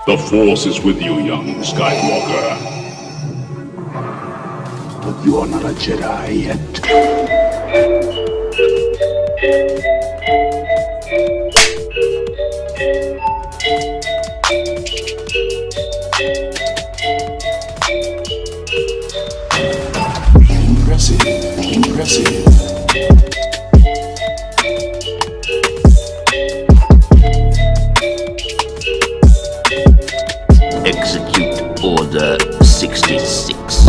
The Force is with you, young Skywalker. But you are not a Jedi yet. Impressive. Execute Order 66.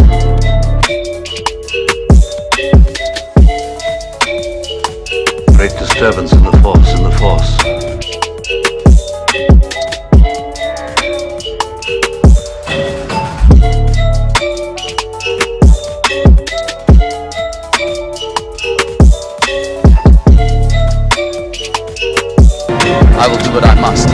Great disturbance in the Force. I will do what I must.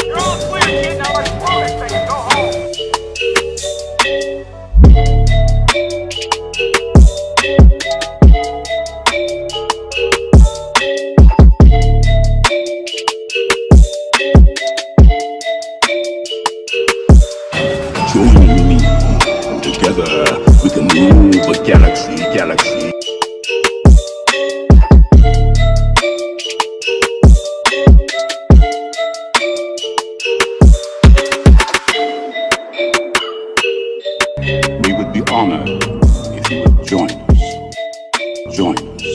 You're all clear, kid. Now let's blow this thing and go home. Join me. Together we can rule the galaxy. We would be honored if you would join us. Join us.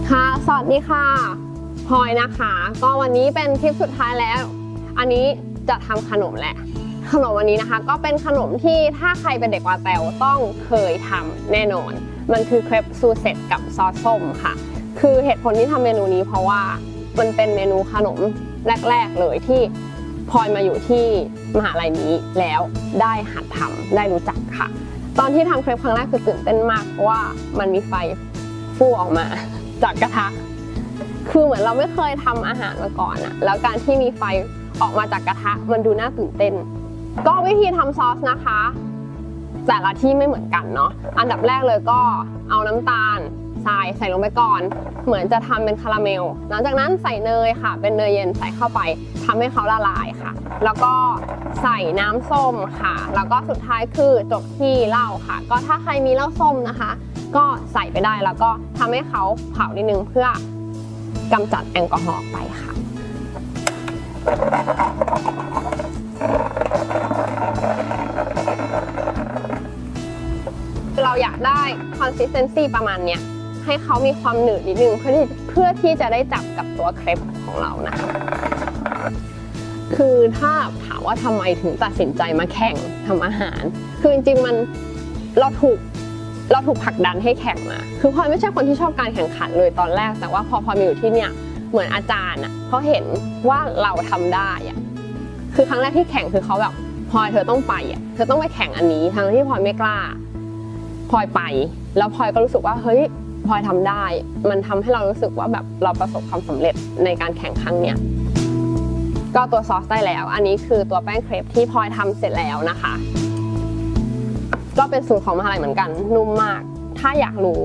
ค่ะสวัสดีค่ะพลอยนะคะก็วันนี้เป็นคลิปสุดท้ายแล้วอันนี้จะทำขนมแหละขนมวันนี้นะคะก็เป็นขนมที่ถ้าใครเป็นเด็กวาแตวต้องเคยทำแน่นอนมันคือเครปซูเซ็ตกับซอสส้มค่ะคือเหตุผลที่ทำเมนูนี้เพราะว่ามันเป็นเมนูขนมแรกๆเลยที่พลอยมาอยู่ที่มหาลัยนี้แล้วได้หัดทำได้รู้จักค่ะตอนที่ทำเครปครั้งแรกคือตื่นเต้นมากเพราะว่ามันมีไฟฟูออกมาจากกระทะคือเหมือนเราไม่เคยทำอาหารมาก่อนอะแล้วการที่มีไฟออกมาจากกระทะมันดูน่าตื่นเต้นก็วิธีทำซอสนะคะแต่ละที่ไม่เหมือนกันเนาะอันดับแรกเลยก็เอาน้ำตาลทรายใส่ลงไปก่อนเหมือนจะทำเป็นคาราเมลหลังจากนั้นใส่เนยค่ะเป็นเนยเย็นใส่เข้าไปทำให้เขาละลายค่ะแล้วก็ใส่น้ำส้มค่ะแล้วก็สุดท้ายคือจบที่เหล้าค่ะก็ถ้าใครมีเหล้าส้มนะคะก็ใส่ไปได้แล้วก็ทำให้เขาเผานิดนึงเพื่อกำจัดแอลกอฮอล์ออกไปค่ะเราอยากได้ consistency ประมาณเนี้ยให้เขามีความหนืดนิดนึงเพื่อที่จะได้จับกับตัวเครปของเรานะคะคือถ้าถามว่าทำไมถึงตัดสินใจมาแข่งทำอาหารคือจริงๆมันเราถูกผลักดันให้แข่งมาคือพลอยไม่ใช่คนที่ชอบการแข่งขันเลยตอนแรกแต่ว่าพอมาอยู่ที่เนี่ยเหมือนอาจารย์อ่ะเขาเห็นว่าเราทำได้อ่ะคือครั้งแรกที่แข่งคือเขาแบบพลอยเธอต้องไปอ่ะเธอต้องไปแข่งอันนี้ทั้งที่พลอยไม่กล้าพลอยไปแล้วพลอยก็รู้สึกว่าเฮ้ยพลอยทำได้มันทำให้เรารู้สึกว่าแบบเราประสบความสำเร็จในการแข่งครั้งเนี้ยก็ตัวซอสได้แล้วอันนี้คือตัวแป้งเครปที่พลอยทำเสร็จแล้วนะคะก็เป็นสูตรของมหาลัยเหมือนกันนุ่มมากถ้าอยากรู้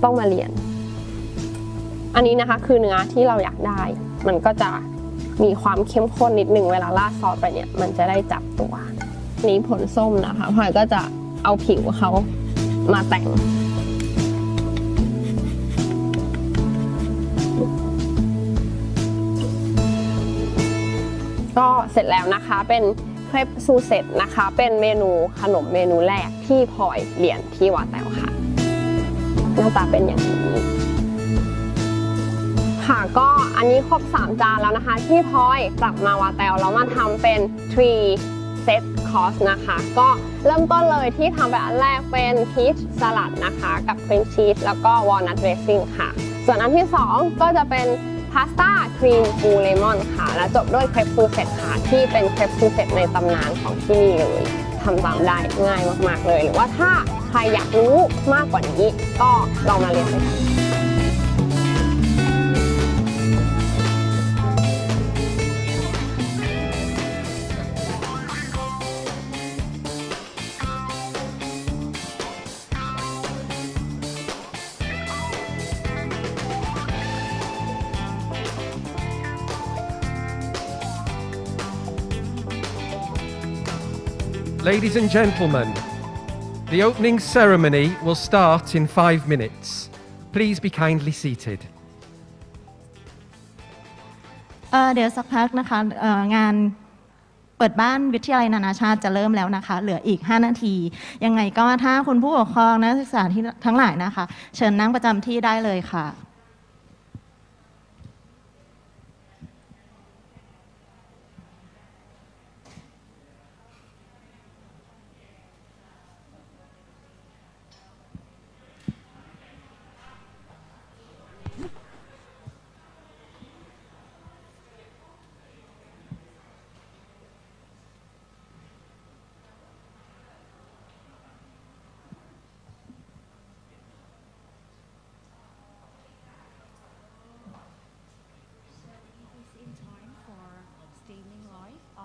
ต้องมาเรียนอันนี้นะคะคือเนื้อที่เราอยากได้มันก็จะมีความเข้มข้นนิดนึงเวลาราดซอสไปเนี่ยมันจะได้จับตัวนี้ผลส้มนะคะพลอยก็จะเอาผิวเขามาแต่งก็เสร็จแล้วนะคะเป็นเครปซูเซ็ตนะคะเป็นเมนูขนมเมนูแรกที่พลอยเรียนที่วาแตวค่ะหน้าตาเป็นอย่างนี้ค่ะก็อันนี้ครบ3จานแล้วนะคะที่พลอยกลับมาวาแตวแล้วมาทำเป็น3 set course นะคะก็เริ่มต้นเลยที่ทำแบบอันแรกเป็นพีชสลัดนะคะกับครีมชีสแล้วก็วอลนัทเดรสซิ่งค่ะส่วนอันที่2ก็จะเป็น พาสต้าครีมฟูเลมอนค่ะและจบด้วยเครปฟูเซตค่ะที่เป็นเครปฟูเซตในตำนานของที่นี่เลยทำตามได้ง่ายมากๆเลยหรือว่าถ้าใครอยากรู้มากกว่านี้ก็ลองมาเรียนด้วยกัน Ladies and gentlemen, the opening ceremony will start in 5 minutes. Please be kindly seated. เดี๋ยวสักพักนะคะงานเปิดบ้านวิทยาลัยนานาชาติจะเริ่มแล้วนะคะเหลืออีก5นาทียังไงก็ถ้าคุณผู้ปกครองนักศึกษาที่ทั้งหลายนะคะเชิญนั่งประจำที่ได้เลยค่ะ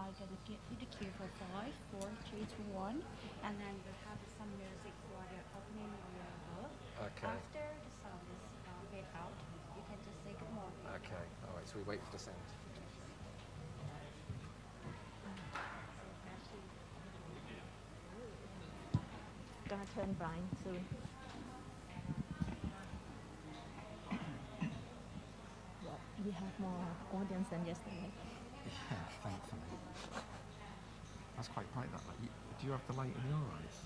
I'm gonna get you the cue for 5, 4, 3, 2, 1, and then we'll have some music for the opening of your book. Okay. After the song is fade out, you can just say good morning. Okay, all right, so we wait for the sound. Gonna turn blind soon. We have more audience than yesterday. Yeah, thankfully. That's quite bright, that light. Do you have the light in your eyes?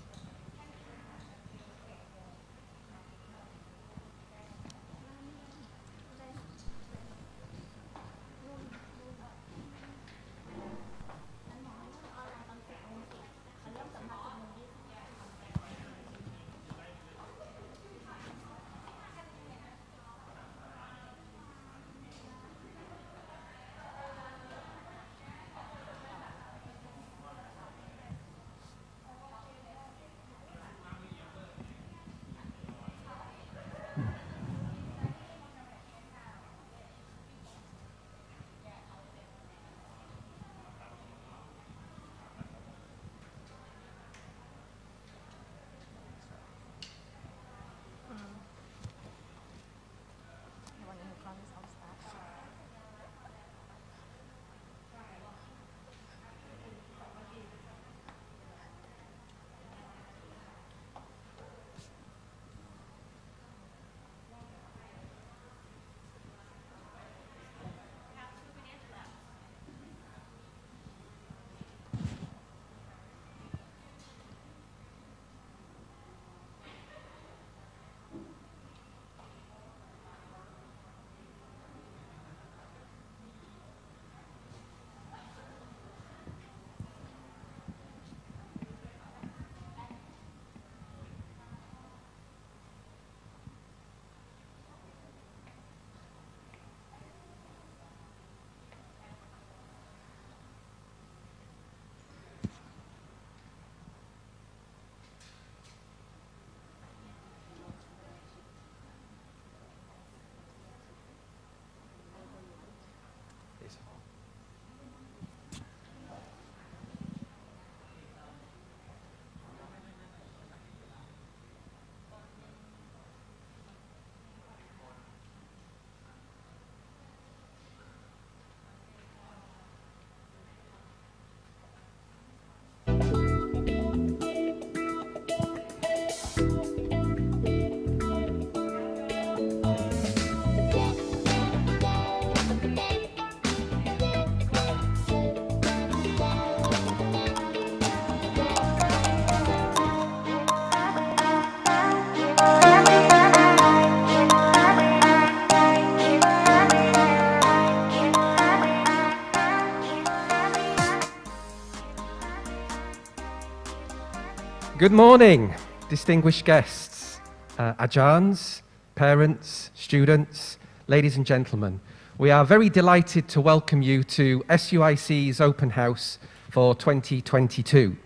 Good morning, distinguished guests, ajans, parents, students, ladies and gentlemen. We are very delighted to welcome you to SUIC's Open House for 2022.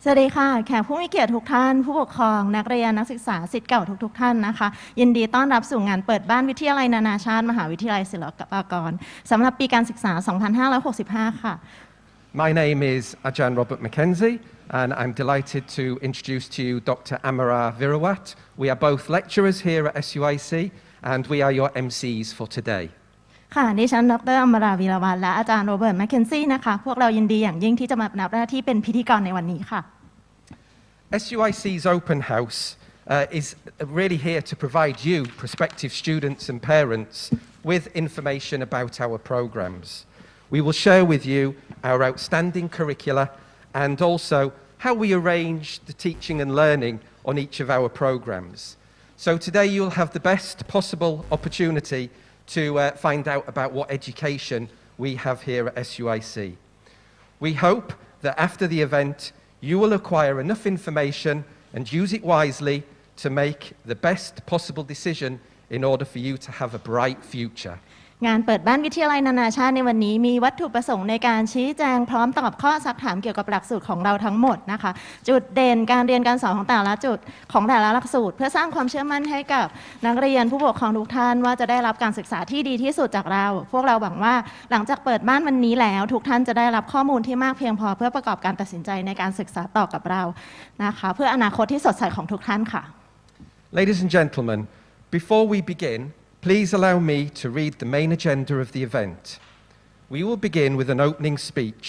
สวัสดีค่ะแขกผู้มีเกียรติทุกท่านผู้ปกครองนักเรียนนักศึกษาศิษย์เก่าทุกท่านนะคะยินดีต้อนรับสู่งานเปิดบ้านวิทยาลัยนานาชาติมหาวิทยาลัยศิลปากรสำหรับปีการศึกษา 2565 ค่ะ My name is Ajahn Robert Mackenzie and I'm delighted to introduce to you Dr. Amara Virawat. We are both lecturers here at SUIC and we are your MCs for today. ค่ะดิฉันดร.อมราวีรวัฒน์และอาจารย์โรเบิร์ตแมคเคนซี่นะคะพวกเรายินดีอย่างยิ่งที่จะมารับหน้าที่เป็นพิธีกรในวันนี้ค่ะ SUIC's Open House is really here to provide you, prospective students and parents, with information about our programs. We will share with you our outstanding curricula and also how we arrange the teaching and learning on each of our programs. So today you'll have the best possible opportunity to find out about what education we have here at SUIC. We hope that after the event you will acquire enough information and use it wisely to make the best possible decision in order for you to have a bright future. งานเปิดบ้านวิทยาลัยนานาชาติในวันนี้มีวัตถุประสงค์ในการชี้แจงพร้อมตอบข้อซักถามเกี่ยวกับหลักสูตรของเราทั้งหมดนะคะจุดเด่นการเรียนการสอนของแต่ละจุดของแต่ละหลักสูตรเพื่อสร้างความเชื่อมั่นให้กับนักเรียนผู้ปกครองทุกท่านว่าจะได้รับการศึกษาที่ดีที่สุดจากเราพวกเราหวังว่าหลังจากเปิดบ้านวันนี้แล้วทุกท่านจะได้รับข้อมูลที่มากเพียงพอเพื่อประกอบการตัดสินใจในการศึกษาต่อกับเรานะคะเพื่ออนาคตที่สดใสของทุกท่านค่ะ Ladies and gentlemen, before we begin,Please allow me to read the main agenda of the event. We will begin with an opening speech,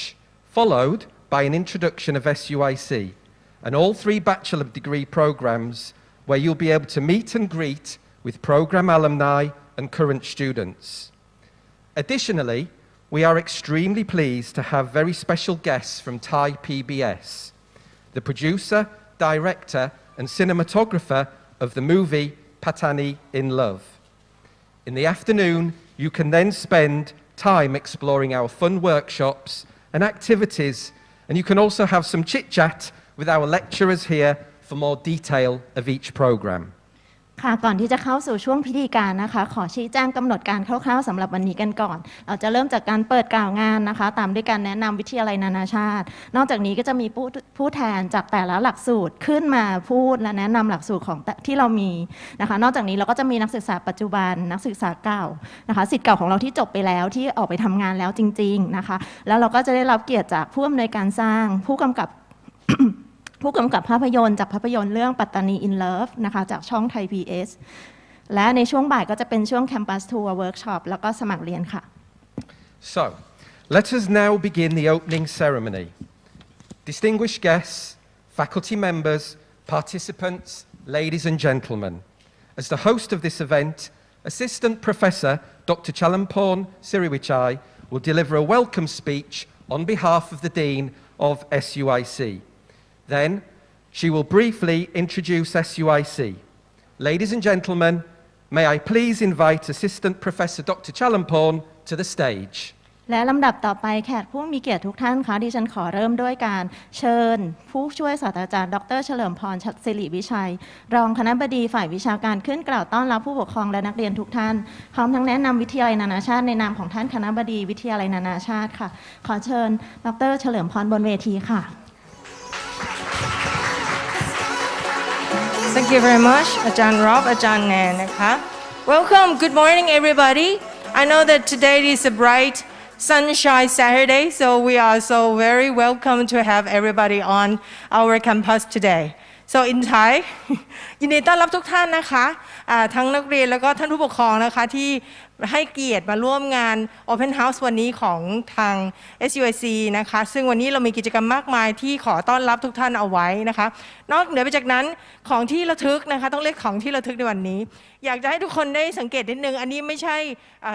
followed by an introduction of SUIC and all 3 bachelor degree programs where you'll be able to meet and greet with program alumni and current students. Additionally, we are extremely pleased to have very special guests from Thai PBS, the producer, director and cinematographer of the movie Patani in Love.In the afternoon, you can then spend time exploring our fun workshops and activities, and you can also have some chit-chat with our lecturers here for more detail of each program. ค่ะก่อนที่จะเข้าสู่ช่วงพิธีการนะคะขอชี้แจงกำหนดการคร่าวๆสำหรับวันนี้กันก่อนเราจะเริ่มจากการเปิดกล่าวงานนะคะตามด้วยการแนะนำวิทยาลัยนานาชาตินอกจากนี้ก็จะมีผู้แทนจากแต่ละหลักสูตรขึ้นมาพูดและแนะนำหลักสูตรของที่เรามีนะคะนอกจากนี้เราก็จะมีนักศึกษาปัจจุบันนักศึกษาเก่านะคะศิษย์เก่าของเราที่จบไปแล้วที่ออกไปทำงานแล้วจริงๆนะคะแล้วเราก็จะได้รับเกียรติจากผู้อำนวยการสร้างผู้กำกับ ภาพยนตร์จากภาพยนตร์เรื่องปัตตานี in Love นะคะจากช่องไทย PS และในช่วงบ่ายก็จะเป็นช่วง Campus Tour Workshop แล้วก็สมัครเรียนค่ะ So, let us now begin the opening ceremony. Distinguished guests, faculty members, participants, ladies and gentlemen, as the host of this event, Assistant Professor Dr. Chalamporn Siriwichai will deliver a welcome speech on behalf of the Dean of SUIC.Then, she will briefly introduce SUIC. Ladies and gentlemen, may I please invite Assistant Professor Dr. Chalamporn to the stage. และลำดับต่อไปแขกผู้มีเกียรติทุกท่านคะดิฉันขอเริ่มด้วยการเชิญผู้ช่วยศาสตราจารย์ดร.เฉลิมพรสิริวิชัยรองคณบดีฝ่ายวิชาการขึ้นกล่าวต้อนรับผู้ปกครองและนักเรียนทุกท่านพร้อมทั้งแนะนำวิทยาลัยนานาชาติในนามของท่านคณบดีวิทยาลัยนานาชาติค่ะขอเชิญดร.เฉลิมพรบนเวทีค่ะThank you very much, Ajahn Rob, Ajahn Nan. Welcome, good morning, everybody. I know that today is a bright, sunshine Saturday, so we are so very welcome to have everybody on our campus today. So in Thai, ยินดีต้อนรับทุกท่านนะคะทั้งนักเรียนแล้วก็ท่านผู้ปกครองนะคะที่ให้เกียรติมาร่วมงาน Open House วันนี้ของทาง SUIC นะคะซึ่งวันนี้เรามีกิจกรรมมากมายที่ขอต้อนรับทุกท่านเอาไว้นะคะนอกเหนือไปจากนั้นของที่ระลึกนะคะต้องเรียกของที่ระลึกในวันนี้อยากจะให้ทุกคนได้สังเกตนิดนึงอันนี้ไม่ใช่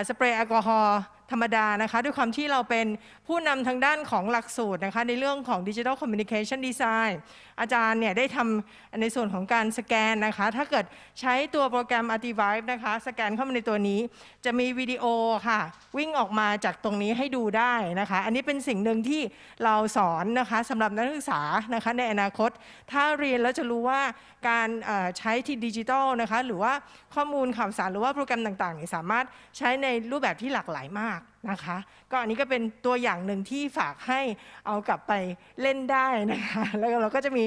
สเปรย์แอลกอฮอล์ธรรมดานะคะด้วยความที่เราเป็นผู้นำทางด้านของหลักสูตรนะคะในเรื่องของ Digital Communication Design อาจารย์เนี่ยได้ทำในส่วนของการสแกนนะคะถ้าเกิดใช้ตัวโปรแกรม Artivive นะคะสแกนเข้ามาในตัวนี้จะ จะมีวิดีโอค่ะวิ่งออกมาจากตรงนี้ให้ดูได้นะคะอันนี้เป็นสิ่งหนึ่งที่เราสอนนะคะสำหรับนักศึกษานะคะในอนาคตถ้าเรียนแล้วจะรู้ว่าการใช้ที่ดิจิทัลนะคะหรือว่าข้อมูลข่าวสารหรือว่าโปรแกรมต่างๆสามารถใช้ในรูปแบบที่หลากหลายมากนะคะก็อันนี้ก็เป็นตัวอย่างหนึ่งที่ฝากให้เอากลับไปเล่นได้นะคะแล้วเราก็จะมี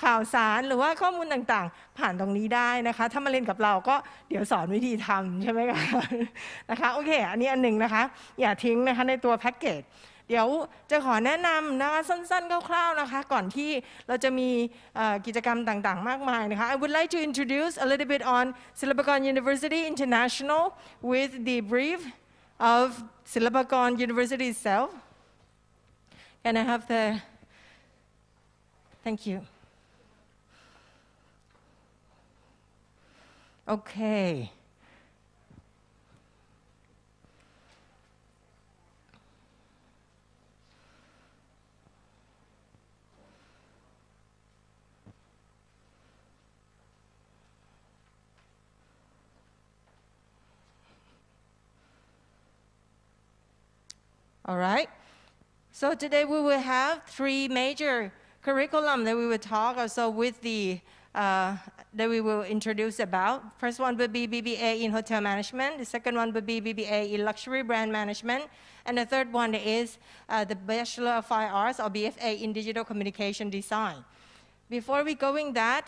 ข่าวสารหรือว่าข้อมูลต่างๆผ่านตรงนี้ได้นะคะถ้ามาเล่นกับเราก็เดี๋ยวสอนวิธีทำใช่ไหมคะนะคะโอเคอันนี้อันหนึ่งนะคะอย่าทิ้งนะคะในตัวแพ็กเกจเดี๋ยวจะขอแนะนำนะคะสั้นๆคร่าวๆนะคะก่อนที่เราจะมีกิจกรรมต่างๆมากมายนะคะ I would like to introduce a little bit on Silpakorn University International with the brief of Silpakorn University itself. Can I have the thank you. Okay. All right. So today we will have three major curriculum that we will talk also with the that we will introduce about. First one will be BBA in Hotel Management. The second one will be BBA in Luxury Brand Management. And the third one is the Bachelor of Fine Arts or BFA in Digital Communication Design. Before we going that,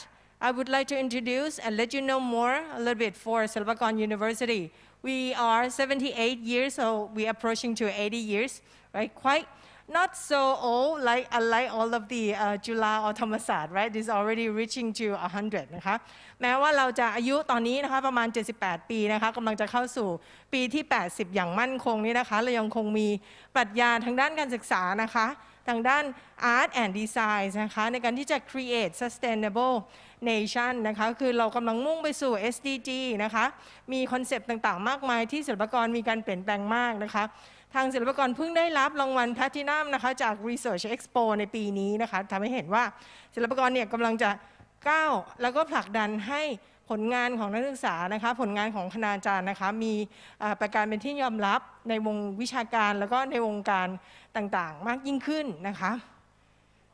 I would like to introduce and let you know more a little bit for Silpakorn University. We are 78 years, so we are approaching to 80 years, right? Quite not so old, unlike all of the Juฬา or ธรรมศาสตร์ right? This is already reaching to 100 นะคะแม้ว่าเราจะอายุตอนนี้นะคะประมาณ 78 ปีนะคะกำลังจะเข้าสู่ปีที่ 80 อย่างมั่นคงนี้นะคะเรายังคงมีปรัชญาทางด้านการศึกษานะคะทางด้าน Art and Design นะคะในการที่จะ create sustainable nation นะคะคือเรากำลังมุ่งไปสู่ SDG นะคะมีคอนเซปต์ต่างๆมากมายที่ศิลปากรมีการเปลี่ยนแปลงมากนะคะทางศิลปากรเพิ่งได้รับรางวัลแพลทินัมนะคะจาก Research Expo ในปีนี้นะคะทำให้เห็นว่าศิลปากรเนี่ยกำลังจะก้าวแล้วก็ผลักดันให้ผลงานของนักศึกษานะคะผลงานของคณาจารย์นะคะมีประการเป็นที่ยอมรับในวงวิชาการแล้วก็ในวงการต่างๆมากยิ่งขึ้นนะคะ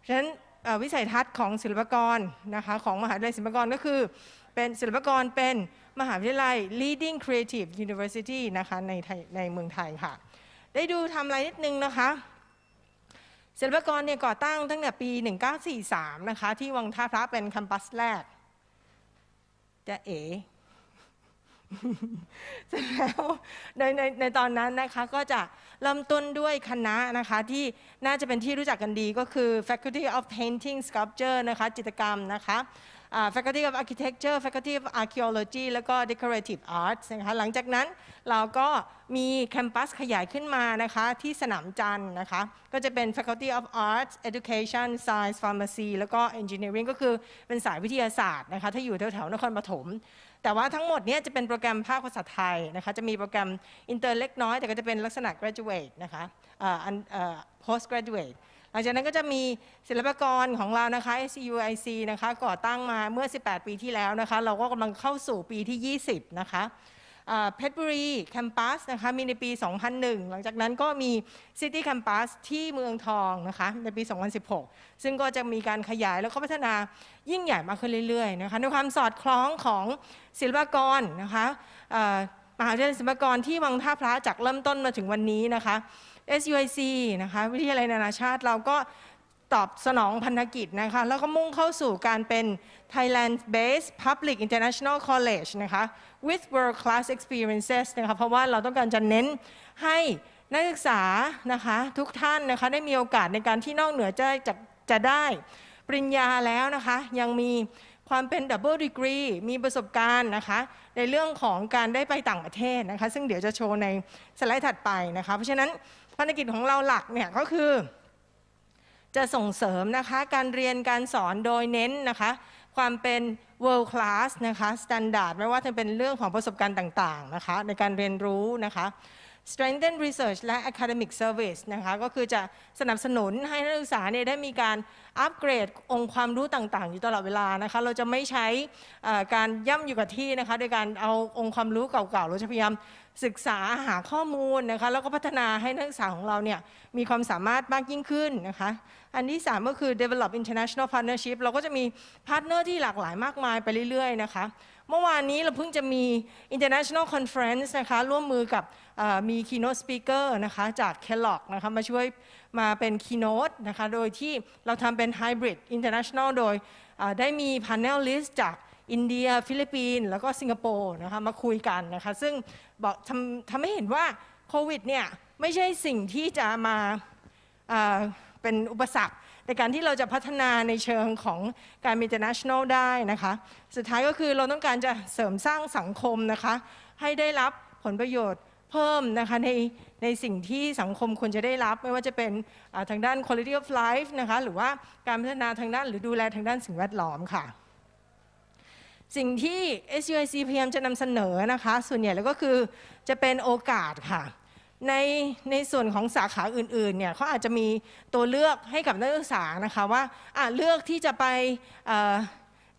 ฉะนั้นวิสัยทัศน์ของศิลปากรนะคะของมหาวิทยาลัยศิลปากรก็คือเป็นศิลปากรเป็นมหาวิทยาลัย leading creative university นะคะในเมืองไทยค่ะได้ดูทำอะไรนิดนึงนะคะศิลปากรเนี่ยก่อตั้งตั้งแต่ปี 1943 นะคะที่วังท่าพระเป็นแคมปัสแรกจะเอ๋ เสร็จแล้วในตอนนั้นนะคะก็จะเริ่มต้นด้วยคณะนะคะที่น่าจะเป็นที่รู้จักกันดีก็คือ Faculty of Painting Sculpture นะคะจิตรกรรมนะคะ Faculty of Architecture Faculty of Archaeology แล้วก็ Decorative Arts นะคะหลังจากนั้นเราก็มีแคมปัสขยายขึ้นมานะคะที่สนามจันทร์นะคะก็จะเป็น Faculty of Arts Education Science Pharmacy แล้วก็ Engineering ก็คือเป็นสายวิทยาศาสตร์นะคะถ้าอยู่แถวๆนครปฐมแต่ว่าทั้งหมดนี้จะเป็นโปรแกรมภาคภาษาไทยนะคะจะมีโปรแกรมอินเตอร์เล็กน้อยแต่ก็จะเป็นลักษณะ graduate นะคะpost graduate หลังจากนั้นก็จะมีศิลปากรของเรานะคะ SUIC นะคะก่อตั้งมาเมื่อ 18 ปีที่แล้วนะคะเราก็กำลังเข้าสู่ปีที่ 20 นะคะเพชรบุรีแคมปัสนะคะมีในปี 2001 หลังจากนั้นก็มี City Campus ที่เมืองทองนะคะในปี 2016 ซึ่งก็จะมีการขยายแล้วก็พัฒนายิ่งใหญ่มากขึ้นเรื่อยๆนะคะในความสอดคล้องของศิลปากรนะคะมหาวิทยาลัยศิลปากรที่วังท่าพระจากเริ่มต้นมาถึงวันนี้นะคะ SUIC นะคะวิทยาลัยนานาชาติเราก็ตอบสนองพันธกิจนะคะแล้วก็มุ่งเข้าสู่การเป็น Thailand-based Public International College นะคะ with world class experiences นะคะเพราะว่าเราต้องการจะเน้นให้นักศึกษานะคะทุกท่านนะคะได้มีโอกาสในการที่นอกเหนือจะได้ปริญญาแล้วนะคะยังมีความเป็น double degree มีประสบการณ์นะคะในเรื่องของการได้ไปต่างประเทศนะคะซึ่งเดี๋ยวจะโชว์ในสไลด์ถัดไปนะคะเพราะฉะนั้นภารกิจของเราหลักเนี่ยก็คือจะส่งเสริมนะคะการเรียนการสอนโดยเน้นนะคะความเป็น world class นะคะ standard ไม่ว่าจะเป็นเรื่องของประสบการณ์ต่างๆนะคะในการเรียนรู้นะคะ strengthen research และ academic service นะคะก็คือจะสนับสนุนให้นักศึกษาเนี่ยได้มีการอัปเกรดองค์ความรู้ต่างๆอยู่ตลอดเวลานะคะเราจะไม่ใช้การย่ำอยู่กับที่นะคะโดยการเอาองค์ความรู้เก่าๆเราจะพยายามศึกษาหาข้อมูลนะคะแล้วก็พัฒนาให้นักศึกษาของเราเนี่ยมีความสามารถมากยิ่งขึ้นนะคะอันที่3ก็คือ develop international partnership เราก็จะมีพาร์ทเนอร์ที่หลากหลายมากมายไปเรื่อยๆนะคะเมื่อวานนี้เราเพิ่งจะมี international conference นะคะร่วมมือกับมี keynote speaker นะคะจาก Kellogg นะคะมาช่วยมาเป็น keynote นะคะโดยที่เราทำเป็น hybrid international โดยได้มี panelist จากอินเดียฟิลิปปินส์แล้วก็สิงคโปร์นะคะมาคุยกันนะคะซึ่งบอกทำให้เห็นว่าโควิดเนี่ยไม่ใช่สิ่งที่จะมาเป็นอุปสรรคในการที่เราจะพัฒนาในเชิงของการ international ได้นะคะสุดท้ายก็คือเราต้องการจะเสริมสร้างสังคมนะคะให้ได้รับผลประโยชน์เพิ่มนะคะในสิ่งที่สังคมควรจะได้รับไม่ว่าจะเป็นทางด้าน quality of life นะคะหรือว่าการพัฒนาทางด้านหรือดูแลทางด้านสิ่งแวดล้อมค่ะสิ่งที่ SUIC พยายามจะนำเสนอนะคะส่วนใหญ่แล้วก็คือจะเป็นโอกาสค่ะในส่วนของสาขาอื่นๆเนี่ยเขาอาจจะมีตัวเลือกให้กับนักศึกษานะคะว่าเลือกที่จะไป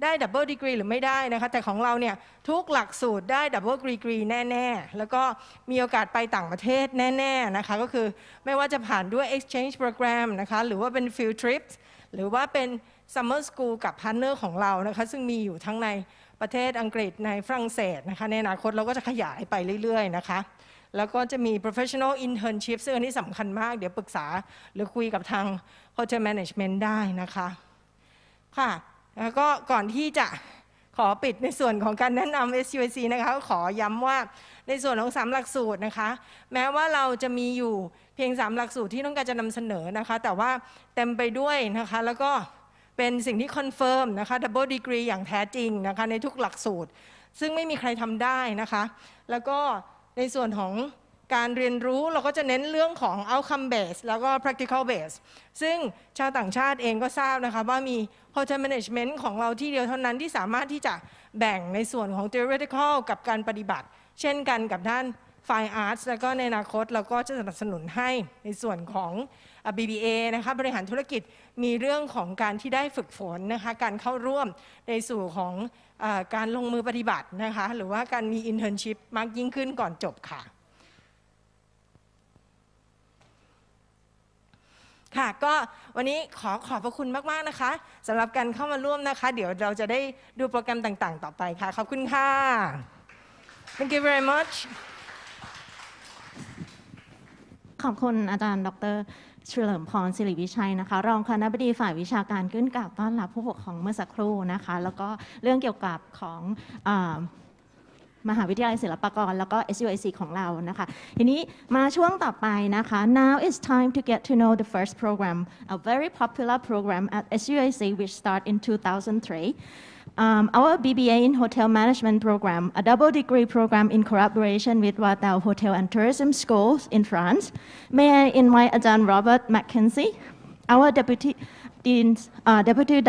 ได้ดับเบิลดีกรีหรือไม่ได้นะคะแต่ของเราเนี่ยทุกหลักสูตรได้ดับเบิลดีกรีแน่ๆแล้วก็มีโอกาสไปต่างประเทศแน่ๆนะคะก็คือไม่ว่าจะผ่านด้วย exchange program นะคะหรือว่าเป็น field trips หรือว่าเป็น summer school กับ partner ของเรานะคะซึ่งมีอยู่ทั้งในประเทศอังกฤษในฝรั่งเศสนะคะในอนาคตเราก็จะขยายไปเรื่อยๆนะคะแล้วก็จะมี professional internship ซึ่งอันนี้สำคัญมากเดี๋ยวปรึกษาหรือคุยกับทาง hotel management ได้นะคะค่ะแล้วก็ก่อนที่จะขอปิดในส่วนของการแนะนำ SUIC นะคะขอย้ำว่าในส่วนของ3หลักสูตรนะคะแม้ว่าเราจะมีอยู่เพียง3หลักสูตรที่ต้องการจะนำเสนอนะคะแต่ว่าเต็มไปด้วยนะคะแล้วก็เป็นสิ่งที่คอนเฟิร์มนะคะดับเบิลดีกรีอย่างแท้จริงนะคะในทุกหลักสูตรซึ่งไม่มีใครทำได้นะคะแล้วก็ในส่วนของการเรียนรู้เราก็จะเน้นเรื่องของ outcome based แล้วก็ practical based ซึ่งชาวต่างชาติเองก็ทราบนะคะว่ามี hotel management ของเราที่เดียวเท่านั้นที่สามารถที่จะแบ่งในส่วนของ theoretical กับการปฏิบัติเช่นกันกับด้าน Fine Arts แล้วก็ในอนาคตเราก็จะสนับสนุนให้ในส่วนของ BBA นะคะบริหารธุรกิจมีเรื่องของการที่ได้ฝึกฝนนะคะการเข้าร่วมในสู่ของการลงมือปฏิบัตินะคะหรือว่าการมี internship มากยิ่งขึ้นก่อนจบค่ะค่ะก็วันนี้ขอบพระคุณมากๆนะคะสำหรับการเข้ามาร่วมนะคะเดี๋ยวเราจะได้ดูโปรแกรมต่างๆต่อไปค่ะขอบคุณค่ะ Thank you very much ขอบคุณอาจารย์ดร.เฉลิมพรศิริวิชัยนะคะรองคณบดีฝ่ายวิชาการขึ้นกล่าวต้อนรับผู้ปกครองเมื่อสักครู่นะคะแล้วก็เรื่องเกี่ยวกับของมหาวิทยาลัยศิลปากรแล้วก็ SUIC ของเรานะคะทีนี้มาช่วงต่อไปนะคะ Now it's time to get to know the first program a very popular program at SUIC which start in 2003 our BBA in Hotel Management program, a double degree program in collaboration with Vatel Hotel and Tourism Schools in France. May I invite Ajahn Robert Mackenzie, our Deputy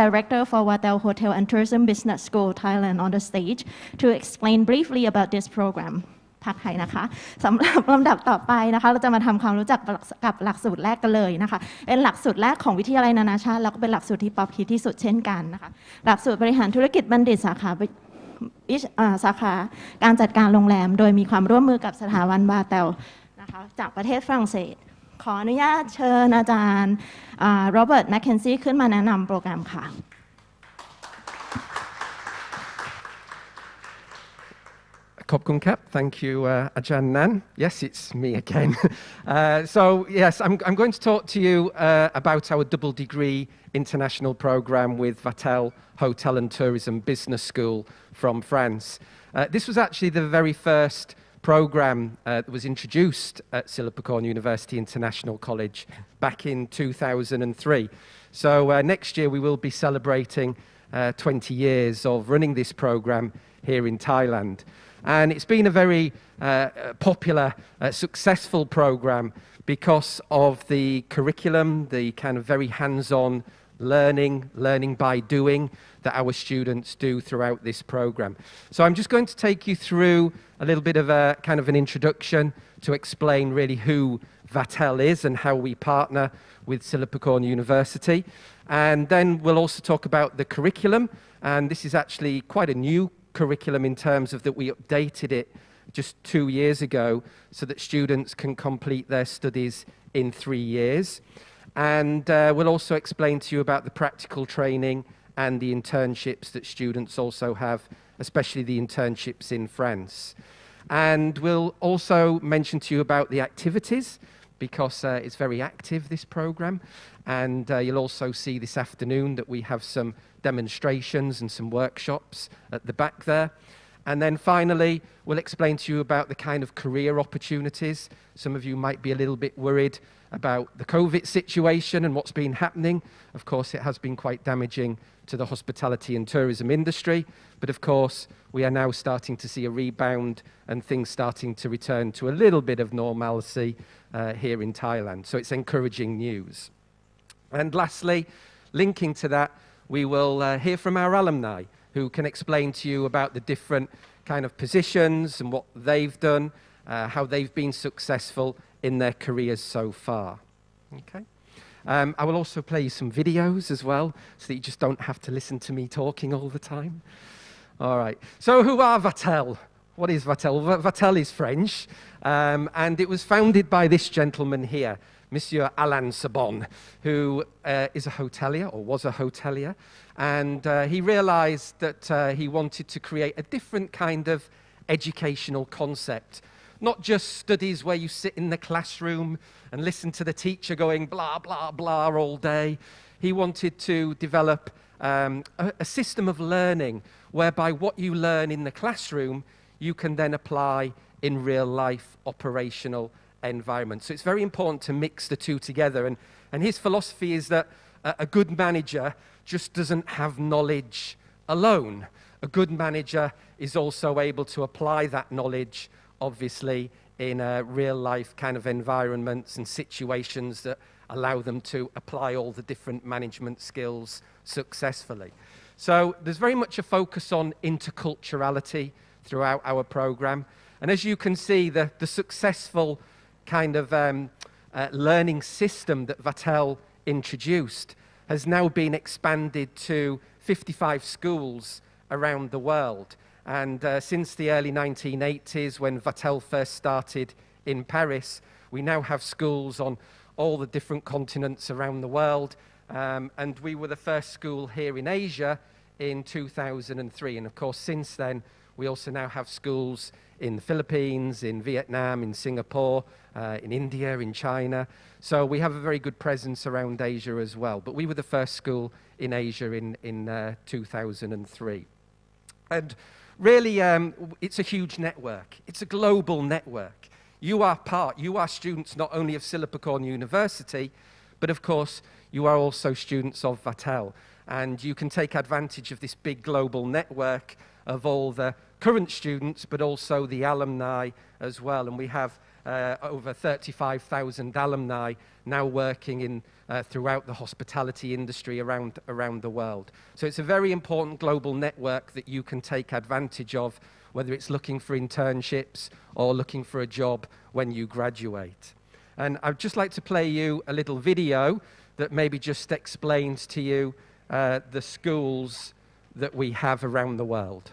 Director for Vatel Hotel and Tourism Business School, Thailand, on the stage to explain briefly about this program. พักไทยนะคะสำหรับลำดับต่อไปนะคะเราจะมาทำความรู้จักกับหลักสูตรแรกกันเลยนะคะเป็นหลักสูตรแรกของวิทยาลัยนานาชาติแล้วก็เป็นหลักสูตรที่ป๊อปฮิตที่สุดเช่นกันนะคะหลักสูตรบริหารธุรกิจบัณฑิตสาขาการจัดการโรงแรมโดยมีความร่วมมือกับสถาบันบาเตลนะคะจากประเทศฝรั่งเศสขออนุญาตเชิญอาจารย์โรเบิร์ตแมคเคนซี่ขึ้นมาแนะนำโปรแกรมค่ะKopkun Kap, thank you, Ajahn Nan. Yes, it's me again. So, yes, I'm going to talk to you about our double degree international program with Vatel Hotel and Tourism Business School from France. This was actually the very first program that was introduced at Silpakorn University International College back in 2003. So next year we will be celebrating 20 years of running this program here in Thailand. And it's been a very popular, successful program because of the curriculum, the kind of very hands-on learning by doing that our students do throughout this program. So I'm just going to take you through a little bit of a kind of an introduction to explain really who Vatel is and how we partner with Sillipecorn University. And then we'll also talk about the curriculum. And this is actually quite a new curriculum in terms of that we updated it just 2 years ago so that students can complete their studies in 3 years. And we'll also explain to you about the practical training and the internships that students also have, especially the internships in France. And we'll also mention to you about the activities because it's very active, this program. And you'll also see this afternoon that we have some demonstrations and some workshops at the back there. And then finally, we'll explain to you about the kind of career opportunities. Some of you might be a little bit worried about the COVID situation and what's been happening. Of course, it has been quite damaging to the hospitality and tourism industry. But of course, we are now starting to see a rebound and things starting to return to a little bit of normalcy here in Thailand. So it's encouraging news. And lastly, linking to that, we will hear from our alumni who can explain to you about the different kind of positions and what they've done, how they've been successful in their careers so far. Okay. I will also play you some videos as well, so that you just don't have to listen to me talking all the time. All right. So who are Vatel? What is Vatel? Vatel is French, and it was founded by this gentleman here, Monsieur Alain Sabon, who is a hotelier, or was a hotelier, and he realized that he wanted to create a different kind of educational concept. Not just studies where you sit in the classroom and listen to the teacher going blah, blah, blah all day. He wanted to develop a system of learning whereby what you learn in the classroom, you can then apply in real life operational environment. So it's very important to mix the two together. And his philosophy is that a good manager just doesn't have knowledge alone. A good manager is also able to apply that knowledge, obviously, in real life kind of environments and situations that allow them to apply all the different management skills successfully. So there's very much a focus on interculturality throughout our program. And as you can see, the successful kind of learning system that Vatel introduced has now been expanded to 55 schools around the world. And since the early 1980s, when Vatel first started in Paris, we now have schools on all the different continents around the world. And we were the first school here in Asia in 2003. And of course, since then, we also now have schools in the Philippines, in Vietnam, in Singapore, in India, in China. So we have a very good presence around Asia as well. But we were the first school in Asia in 2003. And really, it's a huge network. It's a global network. You are students not only of Sillipecorn University, but of course, you are also students of Vatel. And you can take advantage of this big global network of all the current students, but also the alumni as well. And we have over 35,000 alumni now working in throughout the hospitality industry around the world. So it's a very important global network that you can take advantage of, whether it's looking for internships or looking for a job when you graduate. And I'd just like to play you a little video that maybe just explains to you the schools that we have around the world.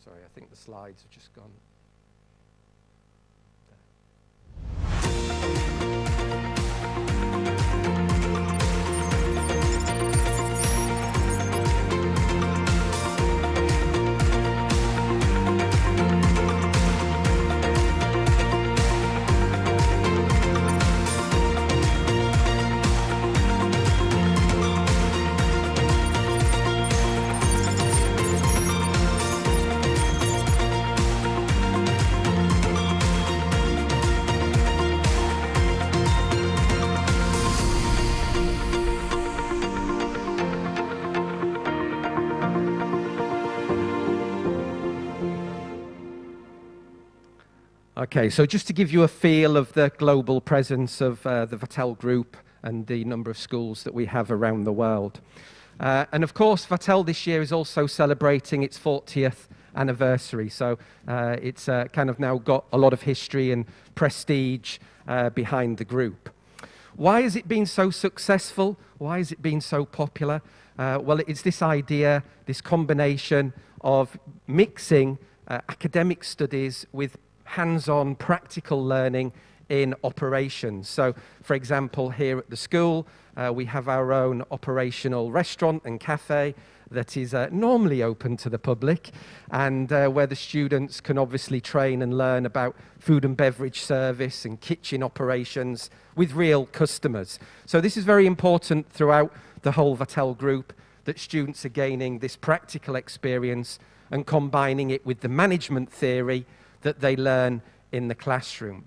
Sorry, I think the slides have just gone. Okay, so just to give you a feel of the global presence of the Vattel Group and the number of schools that we have around the world. And of course, Vattel this year is also celebrating its 40th anniversary. So it's kind of now got a lot of history and prestige behind the group. Why has it been so successful? Why has it been so popular? Well, it's this idea, this combination of mixing academic studies with hands-on practical learning in operations. So, for example, here at the school, we have our own operational restaurant and cafe that is normally open to the public, and where the students can obviously train and learn about food and beverage service and kitchen operations with real customers. So this is very important throughout the whole Vattel group, that students are gaining this practical experience and combining it with the management theory that they learn in the classroom.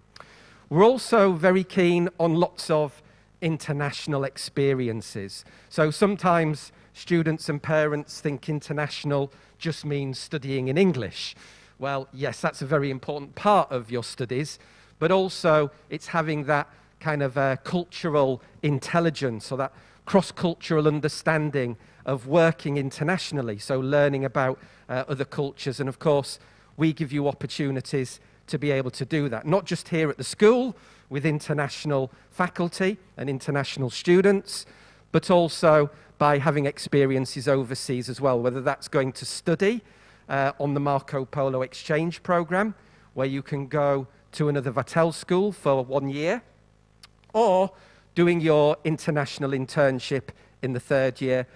We're also very keen on lots of international experiences. So sometimes students and parents think international just means studying in English. Well, yes, that's a very important part of your studies, but also it's having that kind of cultural intelligence or that cross-cultural understanding of working internationally, so learning about other cultures. And of course, we give you opportunities to be able to do that, not just here at the school with international faculty and international students, but also by having experiences overseas as well, whether that's going to study on the Marco Polo exchange program, where you can go to another Vattel school for 1 year, or doing your international internship in the 3rd year,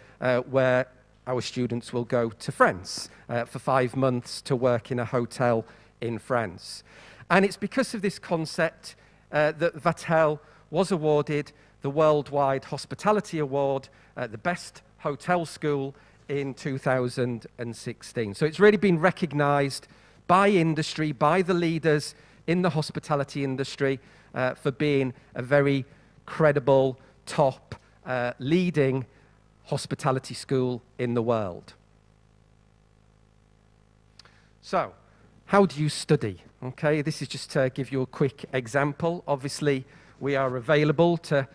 where our students will go to France for 5 months to work in a hotel in France. And it's because of this concept that Vattel was awarded the Worldwide Hospitality Award, the best hotel school in 2016. So it's really been recognized by industry, by the leaders in the hospitality industry, for being a very credible, top, leading hospitality school in the world. So, how do you study? Okay, this is just to give you a quick example. Obviously, we are available to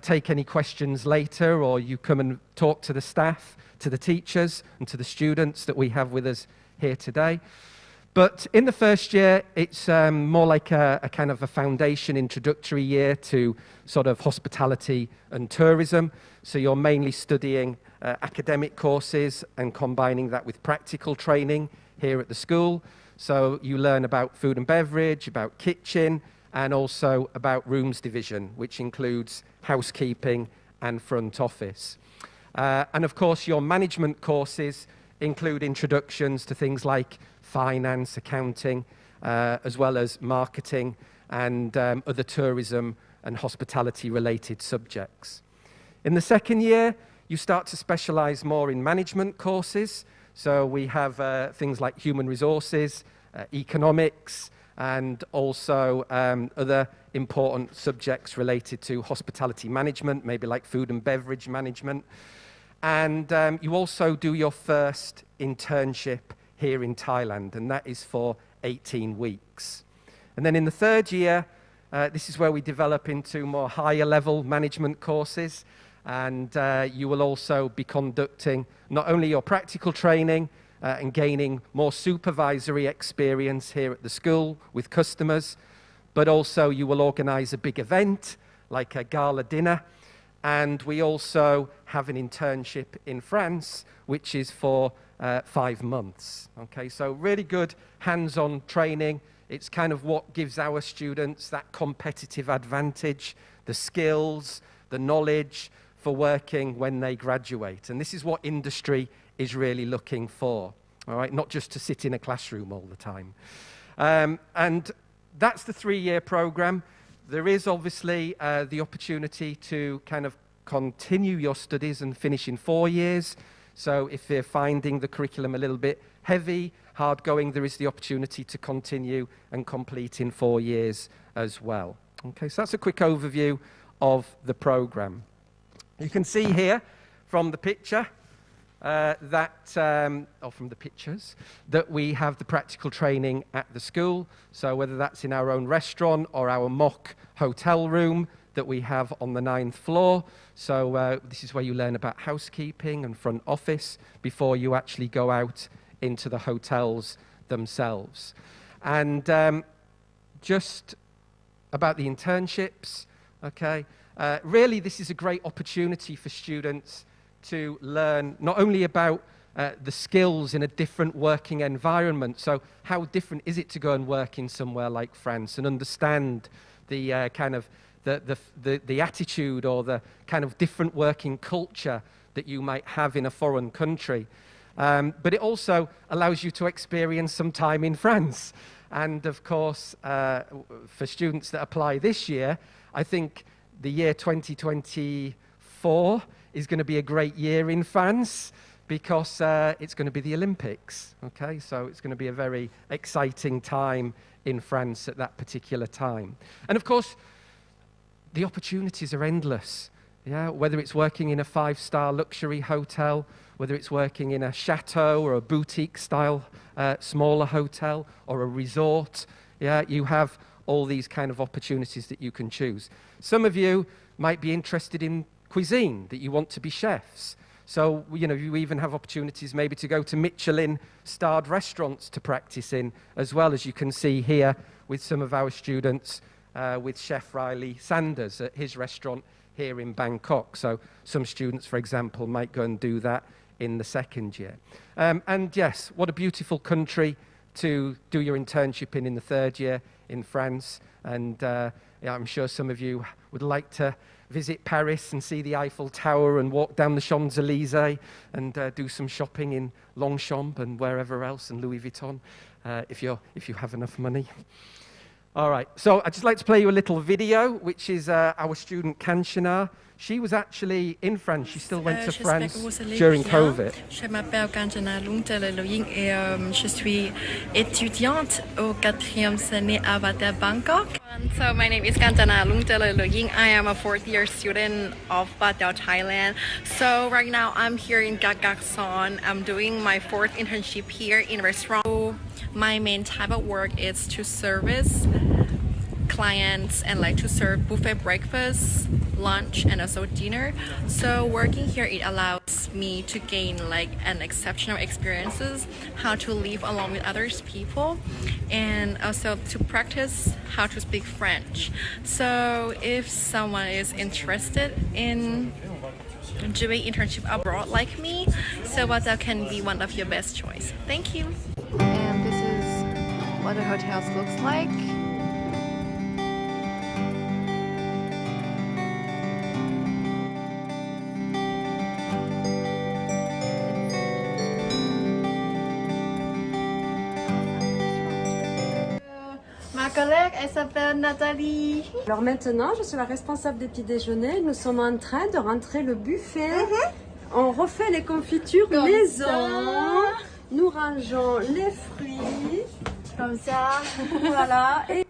take any questions later, or you come and talk to the staff, to the teachers, and to the students that we have with us here today. But in the 1st year, it's more like a kind of a foundation introductory year to sort of hospitality and tourism. So you're mainly studying academic courses and combining that with practical training here at the school. So you learn about food and beverage, about kitchen, and also about rooms division, which includes housekeeping and front office. And of course, your management courses include introductions to things like finance, accounting, as well as marketing and other tourism and hospitality related subjects. In the 2nd year, you start to specialize more in management courses. So we have things like human resources, economics, and also other important subjects related to hospitality management, maybe like food and beverage management. And you also do your first internship here in Thailand, and that is for 18 weeks. And then in the 3rd year, this is where we develop into more higher level management courses, and you will also be conducting not only your practical training and gaining more supervisory experience here at the school with customers, but also you will organize a big event like a gala dinner. And we also have an internship in France, which is for 5 months. Okay, so really good hands-on training. It's kind of what gives our students that competitive advantage, the skills, the knowledge for working when they graduate. And this is what industry is really looking for, all right? Not just to sit in a classroom all the time. And that's the 3-year program. There is obviously the opportunity to kind of continue your studies and finish in 4 years. So if you're finding the curriculum a little bit heavy, hard going, there is the opportunity to continue and complete in 4 years as well. Okay, so that's a quick overview of the program. You can see here from the picture or from the pictures, that we have the practical training at the school. So whether that's in our own restaurant or our mock hotel room that we have on the 9th floor. So this is where you learn about housekeeping and front office before you actually go out into the hotels themselves. And just about the internships, okay, really this is a great opportunity for students to learn not only about the skills in a different working environment, so how different is it to go and work in somewhere like France and understand the kind of the attitude or the kind of different working culture that you might have in a foreign country. But it also allows you to experience some time in France. And of course, for students that apply this year, I think the year 2024 is going to be a great year in France because it's going to be the Olympics, okay? So it's going to be a very exciting time in France at that particular time. And of course, the opportunities are endless, yeah? Whether it's working in a 5-star luxury hotel, whether it's working in a chateau or a boutique-style smaller hotel or a resort, yeah? You have all these kind of opportunities that you can choose. Some of you might be interested in cuisine, that you want to be chefs. So, you know, you even have opportunities maybe to go to Michelin-starred restaurants to practice in, as well as you can see here with some of our students with Chef Riley Sanders at his restaurant here in Bangkok. So some students, for example, might go and do that in the second year. And yes, what a beautiful country to do your internship in the third year in France. And yeah, I'm sure some of you would like to visit Paris and see the Eiffel Tower and walk down the Champs-Élysées and do some shopping in Longchamp and wherever else, and Louis Vuitton, if you have enough money. All right, so I'd just like to play you a little video, which is our student Kanchana. She was actually in France. She still went to France during COVID. Je m'appelle Kanchana Lungteleloying et je suis étudiante au 4e année à Bata Bangkok. So my name is Kanchana Lungteleloying. I am a 4th-year student of Bata, Thailand. So right now I'm here in Gagakson. I'm doing my 4th internship here in restaurant. So my main type of work is to service clients and like to serve buffet breakfast, lunch, and also dinner. So working here, it allows me to gain like an exceptional experiences, how to live along with others people, and also to practice how to speak French. So if someone is interested in doing internship abroad like me, so Bata can be one of your best choice. Thank you. And this is what the hotels looks like. Ma collègue, elle s'appelle Nathalie. Alors maintenant, je suis la responsable des petits déjeuners. Nous sommes en train de rentrer le buffet. On refait les confitures maison. Nous rangeons les fruits. Comme ça. Voilà. Et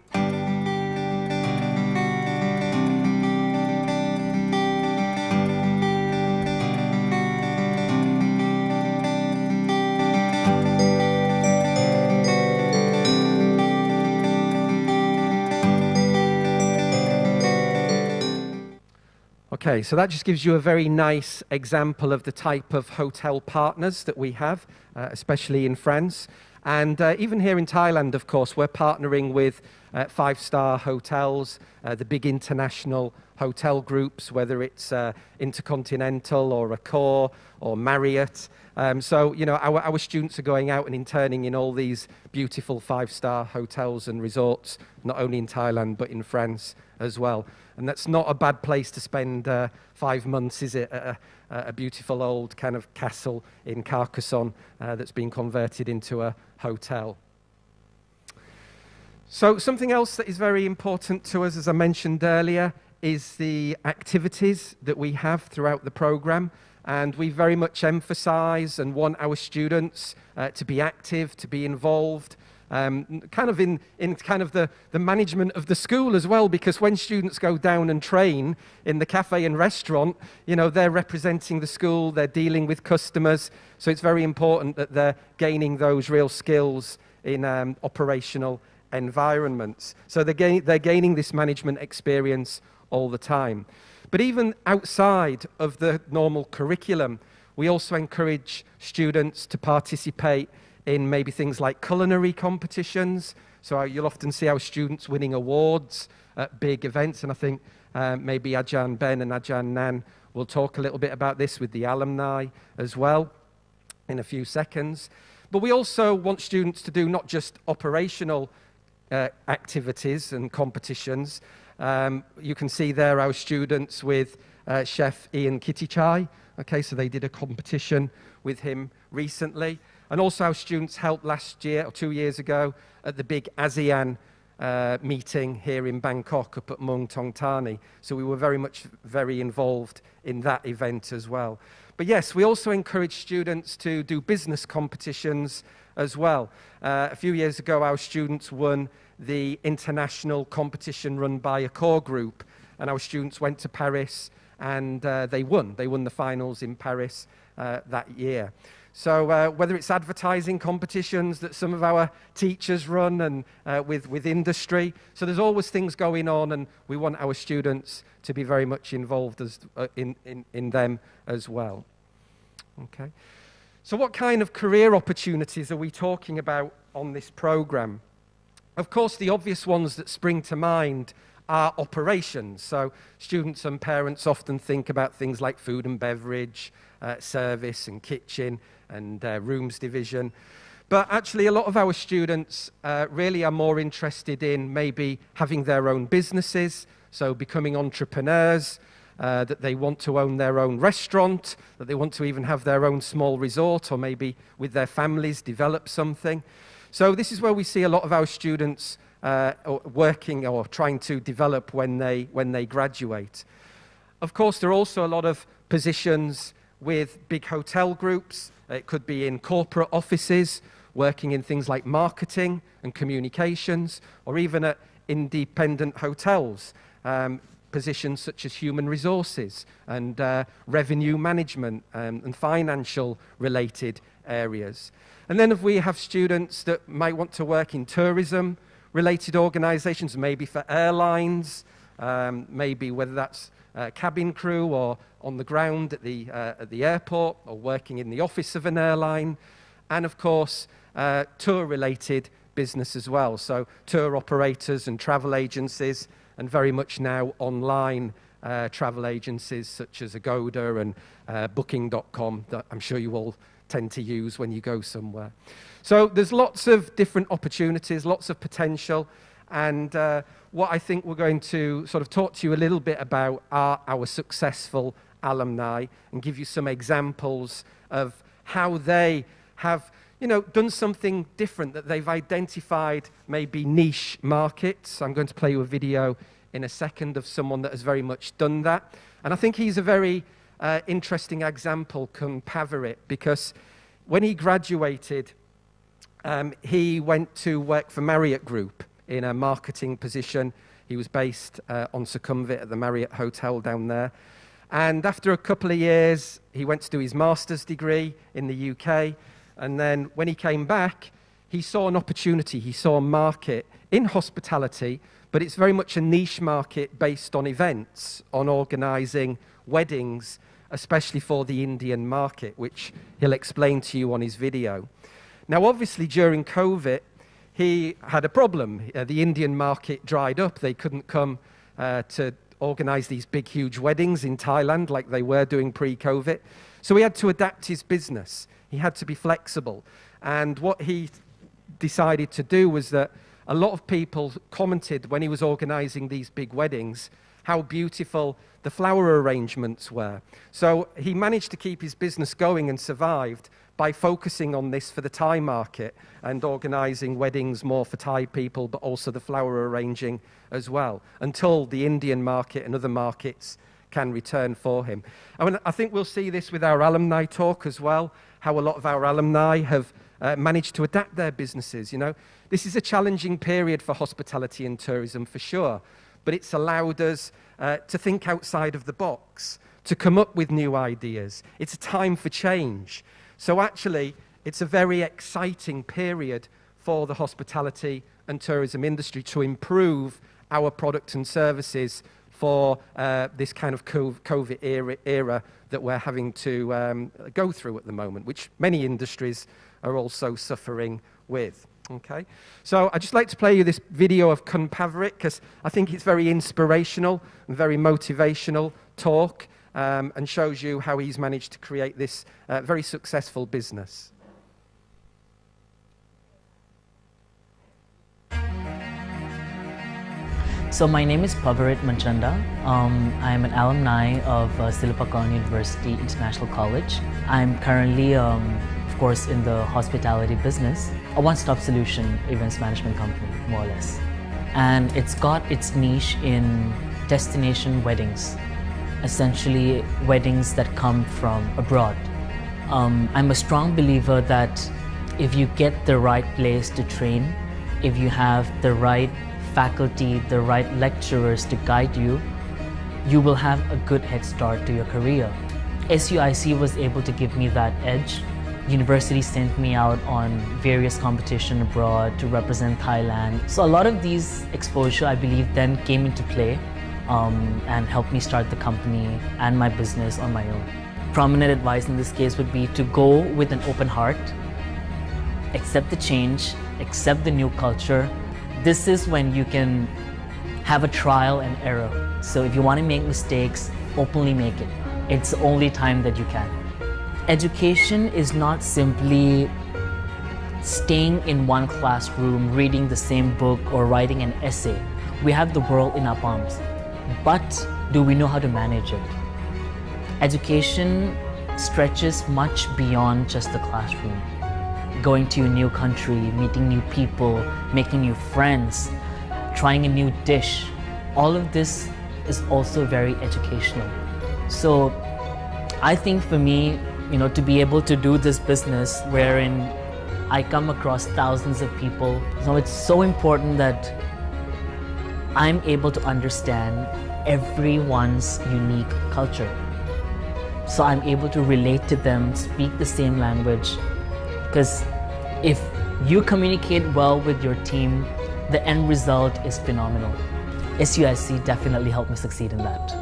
Okay, so that just gives you a very nice example of the type of hotel partners that we have, especially in France. And even here in Thailand, of course, we're partnering with 5-star hotels, the big international hotel groups, whether it's Intercontinental or Accor or Marriott. So, you know, our students are going out and interning in all these beautiful 5-star hotels and resorts, not only in Thailand, but in France as well. And that's not a bad place to spend 5 months, is it? A beautiful old kind of castle in Carcassonne that's been converted into a hotel. So something else that is very important to us, as I mentioned earlier, is the activities that we have throughout the program. And we very much emphasize and want our students to be active, to be involved. kind of in kind of the management of the school as well, because when students go down and train in the cafe and restaurant, you know, they're representing the school, they're dealing with customers, so it's very important that they're gaining those real skills in operational environments. So they're gaining this management experience all the time. But even outside of the normal curriculum, we also encourage students to participate in maybe things like culinary competitions. So you'll often see our students winning awards at big events, and I think maybe Ajahn Ben and Ajahn Nan will talk a little bit about this with the alumni as well in a few seconds. But we also want students to do not just operational activities and competitions. You can see there our students with Chef Ian Kittichai. Okay, so they did a competition with him recently. And also our students helped last year or 2 years ago at the big ASEAN meeting here in Bangkok up at Muang Thong Thani. So we were very involved in that event as well. But yes, we also encourage students to do business competitions as well. A few years ago, our students won the international competition run by a core group, and our students went to Paris and they won. They won the finals in Paris that year. So whether it's advertising competitions that some of our teachers run and with industry, so there's always things going on, and we want our students to be very much involved as, in them as well. Okay. So what kind of career opportunities are we talking about on this program? Of course, the obvious ones that spring to mind are operations. So students and parents often think about things like food and beverage, service and kitchen and rooms division. But actually a lot of our students really are more interested in maybe having their own businesses, so becoming entrepreneurs, that they want to own their own restaurant, that they want to even have their own small resort, or maybe with their families develop something. So this is where we see a lot of our students working or trying to develop when they graduate. Of course, there are also a lot of positions with big hotel groups. It could be in corporate offices, working in things like marketing and communications, or even at independent hotels, positions such as human resources and revenue management and financial related areas. And then if we have students that might want to work in tourism related organizations, maybe for airlines, maybe whether that's cabin crew or on the ground at the airport or working in the office of an airline, and of course tour related business as well, so tour operators and travel agencies, and very much now online travel agencies such as Agoda and Booking.com that I'm sure you all tend to use when you go somewhere. So there's lots of different opportunities, lots of potential, and what I think we're going to sort of talk to you a little bit about are our successful alumni and give you some examples of how they have, you know, done something different, that they've identified maybe niche markets. I'm going to play you a video in a second of someone that has very much done that. And I think he's a very interesting example, Kun Pavarit, because when he graduated, he went to work for Marriott Group in a marketing position. He was based on Sukhumvit at the Marriott Hotel down there. And after a couple of years, he went to do his master's degree in the UK. And then when he came back, he saw an opportunity. He saw a market in hospitality, but it's very much a niche market based on events, on organizing weddings, especially for the Indian market, which he'll explain to you on his video. Now, obviously, during COVID, he had a problem. The Indian market dried up. They couldn't come to organize these big, huge weddings in Thailand like they were doing pre-COVID. So he had to adapt his business. He had to be flexible. And what he decided to do was that a lot of people commented when he was organizing these big weddings how beautiful the flower arrangements were. So he managed to keep his business going and survived by focusing on this for the Thai market and organizing weddings more for Thai people, but also the flower arranging as well, until the Indian market and other markets can return for him. I think we'll see this with our alumni talk as well, how a lot of our alumni have managed to adapt their businesses. You know, this is a challenging period for hospitality and tourism for sure, but it's allowed us to think outside of the box, to come up with new ideas. It's a time for change. So actually, it's a very exciting period for the hospitality and tourism industry to improve our product and services for this kind of COVID era that we're having to go through at the moment, which many industries are also suffering with. Okay, so I'd just like to play you this video of Kunpavrit because I think it's very inspirational and very motivational talk and shows you how he's managed to create this very successful business. So my name is Pavarit Manchanda. I'm an alumni of Silpakorn University International College. I'm currently, of course, in the hospitality business, a one-stop solution events management company, more or less. And it's got its niche in destination weddings, essentially weddings that come from abroad. I'm a strong believer that if you get the right place to train, if you have the right faculty, the right lecturers to guide you, you will have a good head start to your career. SUIC was able to give me that edge. University sent me out on various competition abroad to represent Thailand. So a lot of these exposure, I believe, then came into play and helped me start the company and my business on my own. Prominent advice in this case would be to go with an open heart, accept the change, accept the new culture. This is when you can have a trial and error. So if you want to make mistakes, openly make it. It's the only time that you can. Education is not simply staying in one classroom, reading the same book or writing an essay. We have the world in our palms, but do we know how to manage it? Education stretches much beyond just the classroom. Going to a new country, meeting new people, making new friends, trying a new dish. All of this is also very educational. So I think for me, to be able to do this business wherein I come across thousands of people, so it's so important that I'm able to understand everyone's unique culture. So I'm able to relate to them, speak the same language. Because if you communicate well with your team, the end result is phenomenal. SUIC definitely helped me succeed in that.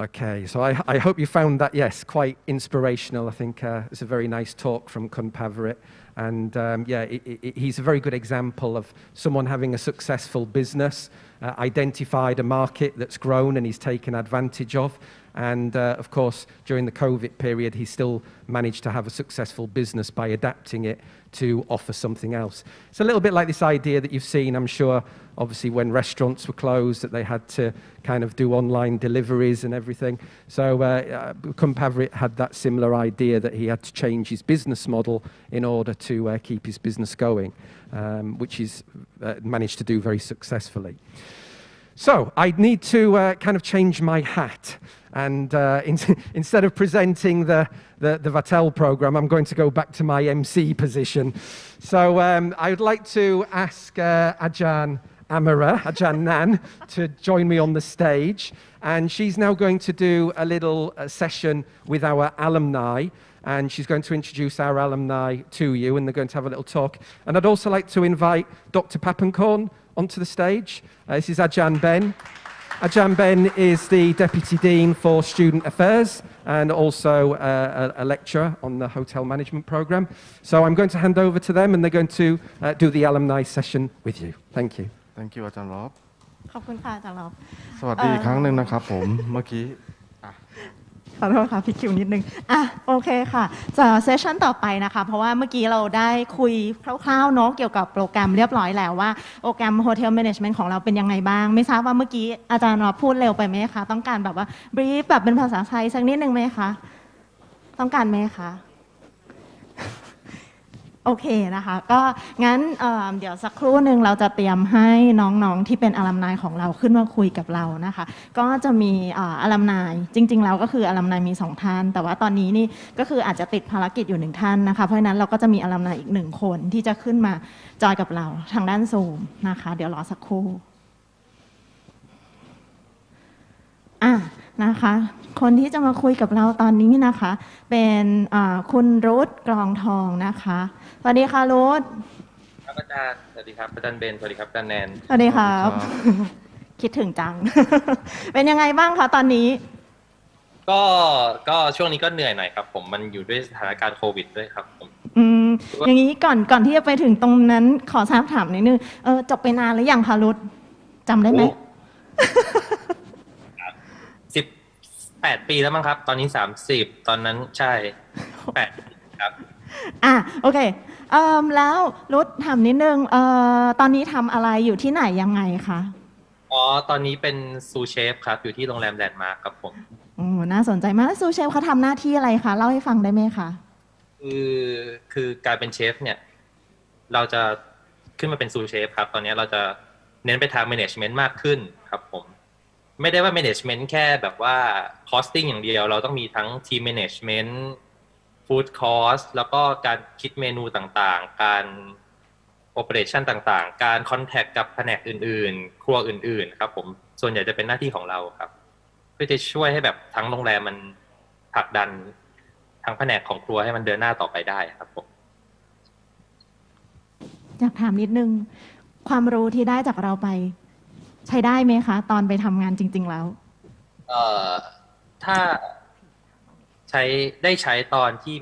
Okay, so I hope you found that, yes, quite inspirational. I think it's a very nice talk from Kunpavrit. And he's a very good example of someone having a successful business, identified a market that's grown and he's taken advantage of. And of course, during the COVID period, he still managed to have a successful business by adapting it to offer something else. It's a little bit like this idea that you've seen, I'm sure, obviously when restaurants were closed, that they had to kind of do online deliveries and everything. So Kunpavrit had that similar idea that he had to change his business model in order to keep his business going, which he's managed to do very successfully. So I need to kind of change my hat. And instead of presenting the Vattel program, I'm going to go back to my MC position. So I would like to ask Ajahn Nan, to join me on the stage. And she's now going to do a little session with our alumni. And she's going to introduce our alumni to you, and they're going to have a little talk. And I'd also like to invite Dr. Papankorn onto the stage. This is Ajahn Ben. Ajahn Ben is the Deputy Dean for Student Affairs and also a lecturer on the Hotel Management Programme. So I'm going to hand over to them and they're going to do the alumni session with you. Thank you. Thank you, อาจารย์รอบ ขอบคุณค่ะอาจารย์รอบ สวัสดีอีกครั้งหนึ่งนะครับผม เมื่อกี้ ขอโทษค่ะพี่คิวนิดนึงโอเคค่ะจะเซสชั่นต่อไปนะคะเพราะว่าเมื่อกี้เราได้คุยคร่าวๆเนาะเกี่ยวกับโปรแกรมเรียบร้อยแล้วว่าโปรแกรม Hotel Management ของเราเป็นยังไงบ้างไม่ทราบว่าเมื่อกี้อาจารย์รอบพูดเร็วไปไหมคะต้องการแบบว่า brief แบบเป็นภาษาไทยสักนิดนึงไหมคะต้องการไหมคะ โอเคนะคะก็งั้นเดี๋ยวสักครู่หนึ่งเราจะเตรียมให้น้องๆที่เป็นอลัมไนของเราขึ้นมาคุยกับเรานะคะก็จะมีอลัมไนจริงๆแล้วก็คืออลัมไนมี2ท่านแต่ว่าตอนนี้นี่ก็คืออาจจะติดภารกิจอยู่1ท่านนะคะเพราะฉะนั้นเราก็จะมีอลัมไนอีก1คนที่จะขึ้นมาจอยกับเราทางด้านซูมนะคะเดี๋ยวรอสักครู่นะคะคนที่จะมาคุยกับเราตอนนี้นะคะเป็นคุณรุธกรองทองนะคะสวัสดีค่ะรุธครับอาจารย์สวัสดีครับอาจารย์เบนสวัสดีครับอาจารย์แนนสวัสดีครับคิดถึงจัง เป็นยังไงบ้างคะตอนนี้ก็ช่วงนี้ก็เหนื่อยหน่อยครับผมมันอยู่ด้วยสถานการณ์โควิดด้วยครับผมอย่างนี้ก่อนที่จะไปถึงตรงนั้นขอทราบถามนิดนึงจบไปนานหรือยังคะรุธจำได้ไหม8 ปีแล้วมั้งครับตอนนี้30ตอนนั้นใช่8ครับโอเคแล้วรุธถามนิดนึงตอนนี้ทำอะไรอยู่ที่ไหนยังไงคะตอนนี้เป็นซูเชฟครับอยู่ที่โรงแรมแลนด์มาร์คครับผมน่าสนใจมากซูเชฟเขาทำหน้าที่อะไรคะเล่าให้ฟังได้ไหมคะคือการเป็นเชฟเนี่ยเราจะขึ้นมาเป็นซูเชฟครับตอนนี้เราจะเน้นไปทาง management มากขึ้นครับผมไม่ได้ว่า management แค่แบบว่า costing อย่างเดียวเราต้องมีทั้ง team management food cost แล้วก็การคิดเมนูต่างๆการ operation ต่างๆการ contact กับแผนกอื่นๆครัวอื่นๆครับผมส่วนใหญ่จะเป็นหน้าที่ของเราครับเพื่อจะช่วยให้แบบทั้งโรงแรมมันผลักดันทั้งแผนกของครัวให้มันเดินหน้าต่อไปได้ครับผมอยากถามนิดนึงความรู้ที่ได้จากเราไปใช้ได้ไหมคะตอนไปทำงานจริงๆแล้วถ้าใช้ตอนที่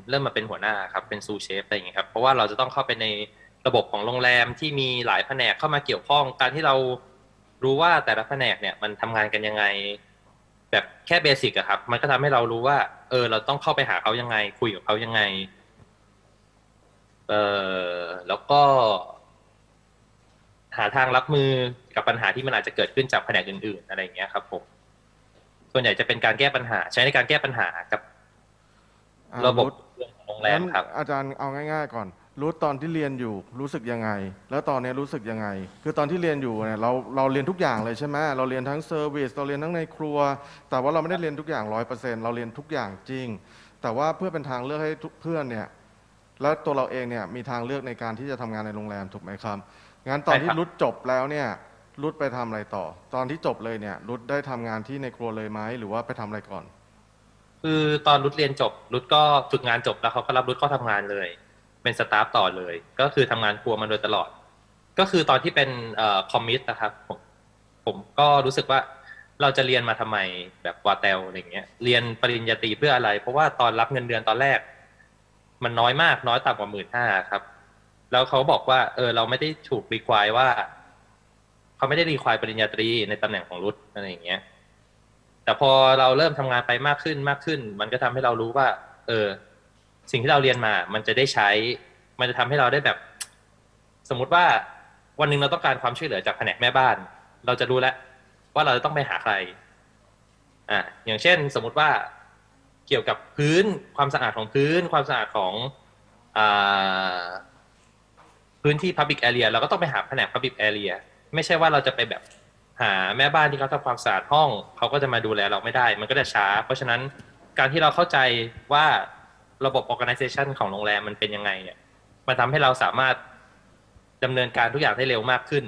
เริ่มมาเป็นหัวหน้าครับเป็นซูเชฟอะไรอย่างเงี้ยครับเพราะว่าเราจะต้องเข้าไปในระบบของโรงแรมที่มีหลายแผนกเข้ามาเกี่ยวข้องการที่เรารู้ว่าแต่ละแผนกเนี่ยมันทำงานกันยังไงแบบแค่เบสิกอะครับมันก็ทำให้เรารู้ว่าเราต้องเข้าไปหาเขายังไงคุยกับเขายังไงแล้วก็หาทางรับมือกับปัญหาที่มันอาจจะเกิดขึ้นจากแผนกอื่นๆอะไรอย่างเงี้ยครับผมส่วนใหญ่จะเป็นการแก้ปัญหาใช้ในการแก้ปัญหากับระบบโรงแรมครับอาจารย์เอาง่ายๆก่อนรู้ตอนที่เรียนอยู่รู้สึกยังไงแล้วตอนนี้รู้สึกยังไงคือตอนที่เรียนอยู่เนี่ยเราเรียนทุกอย่างเลยใช่ไหมเราเรียนทั้งเซอร์วิสเราเรียนทั้งในครัวแต่ว่าเราไม่ได้เรียนทุกอย่าง 100% เราเรียนทุกอย่างจริงแต่ว่าเพื่อเป็นทางเลือกให้เพื่อนเนี่ยแล้วตัวเราเองเนี่ยมีทางเลือกในการที่จะทำงานในโรงแรมถูกไหมครับงั้นตอนที่รุดจบแล้วเนี่ยรุดไปทำอะไรต่อตอนที่จบเลยเนี่ยรุดได้ทำงานที่ในครัวเลยไหมหรือว่าไปทำอะไรก่อนคือตอนรุดเรียนจบรุดก็ฝึกงานจบแล้วเขาก็รับรุดเข้าทำงานเลยเป็นสตาฟต่อเลยก็คือทำงานครัวมาโดยตลอดก็คือตอนที่เป็นคอมมิตนะครับผมก็รู้สึกว่าเราจะเรียนมาทำไมแบบวาเตลอะไรเงี้ยเรียนปริญญาตรีเพื่ออะไรเพราะว่าตอนรับเงินเดือนตอนแรกมันน้อยมากน้อยต่ำกว่า15,000ครับแล้วเขาบอกว่าเราไม่ได้ถูกรีควายว่าเขาไม่ได้รีควายปริญญาตรีในตำแหน่งของรุดอะไรอย่างเงี้ยแต่พอเราเริ่มทำงานไปมากขึ้นมันก็ทำให้เรารู้ว่าสิ่งที่เราเรียนมามันจะได้ใช้มันจะทำให้เราได้แบบสมมุติว่าวันหนึ่งเราต้องการความช่วยเหลือจากแผนกแม่บ้านเราจะรู้แล้วว่าเราจะต้องไปหาใครอย่างเช่นสมมุติว่าเกี่ยวกับพื้นความสะอาดของพื้นความสะอาดของพื้นที่ Public Area เราก็ต้องไปหาแผนก Public Area ไม่ใช่ว่าเราจะไปแบบหาแม่บ้านที่เขาทำความสะอาดห้องเขาก็จะมาดูแลเราไม่ได้มันก็จะช้าเพราะฉะนั้นการที่เราเข้าใจว่าระบบ organization ของโรงแรมมันเป็นยังไงเนี่ยมันทำให้เราสามารถดำเนินการทุกอย่างได้เร็วมากขึ้น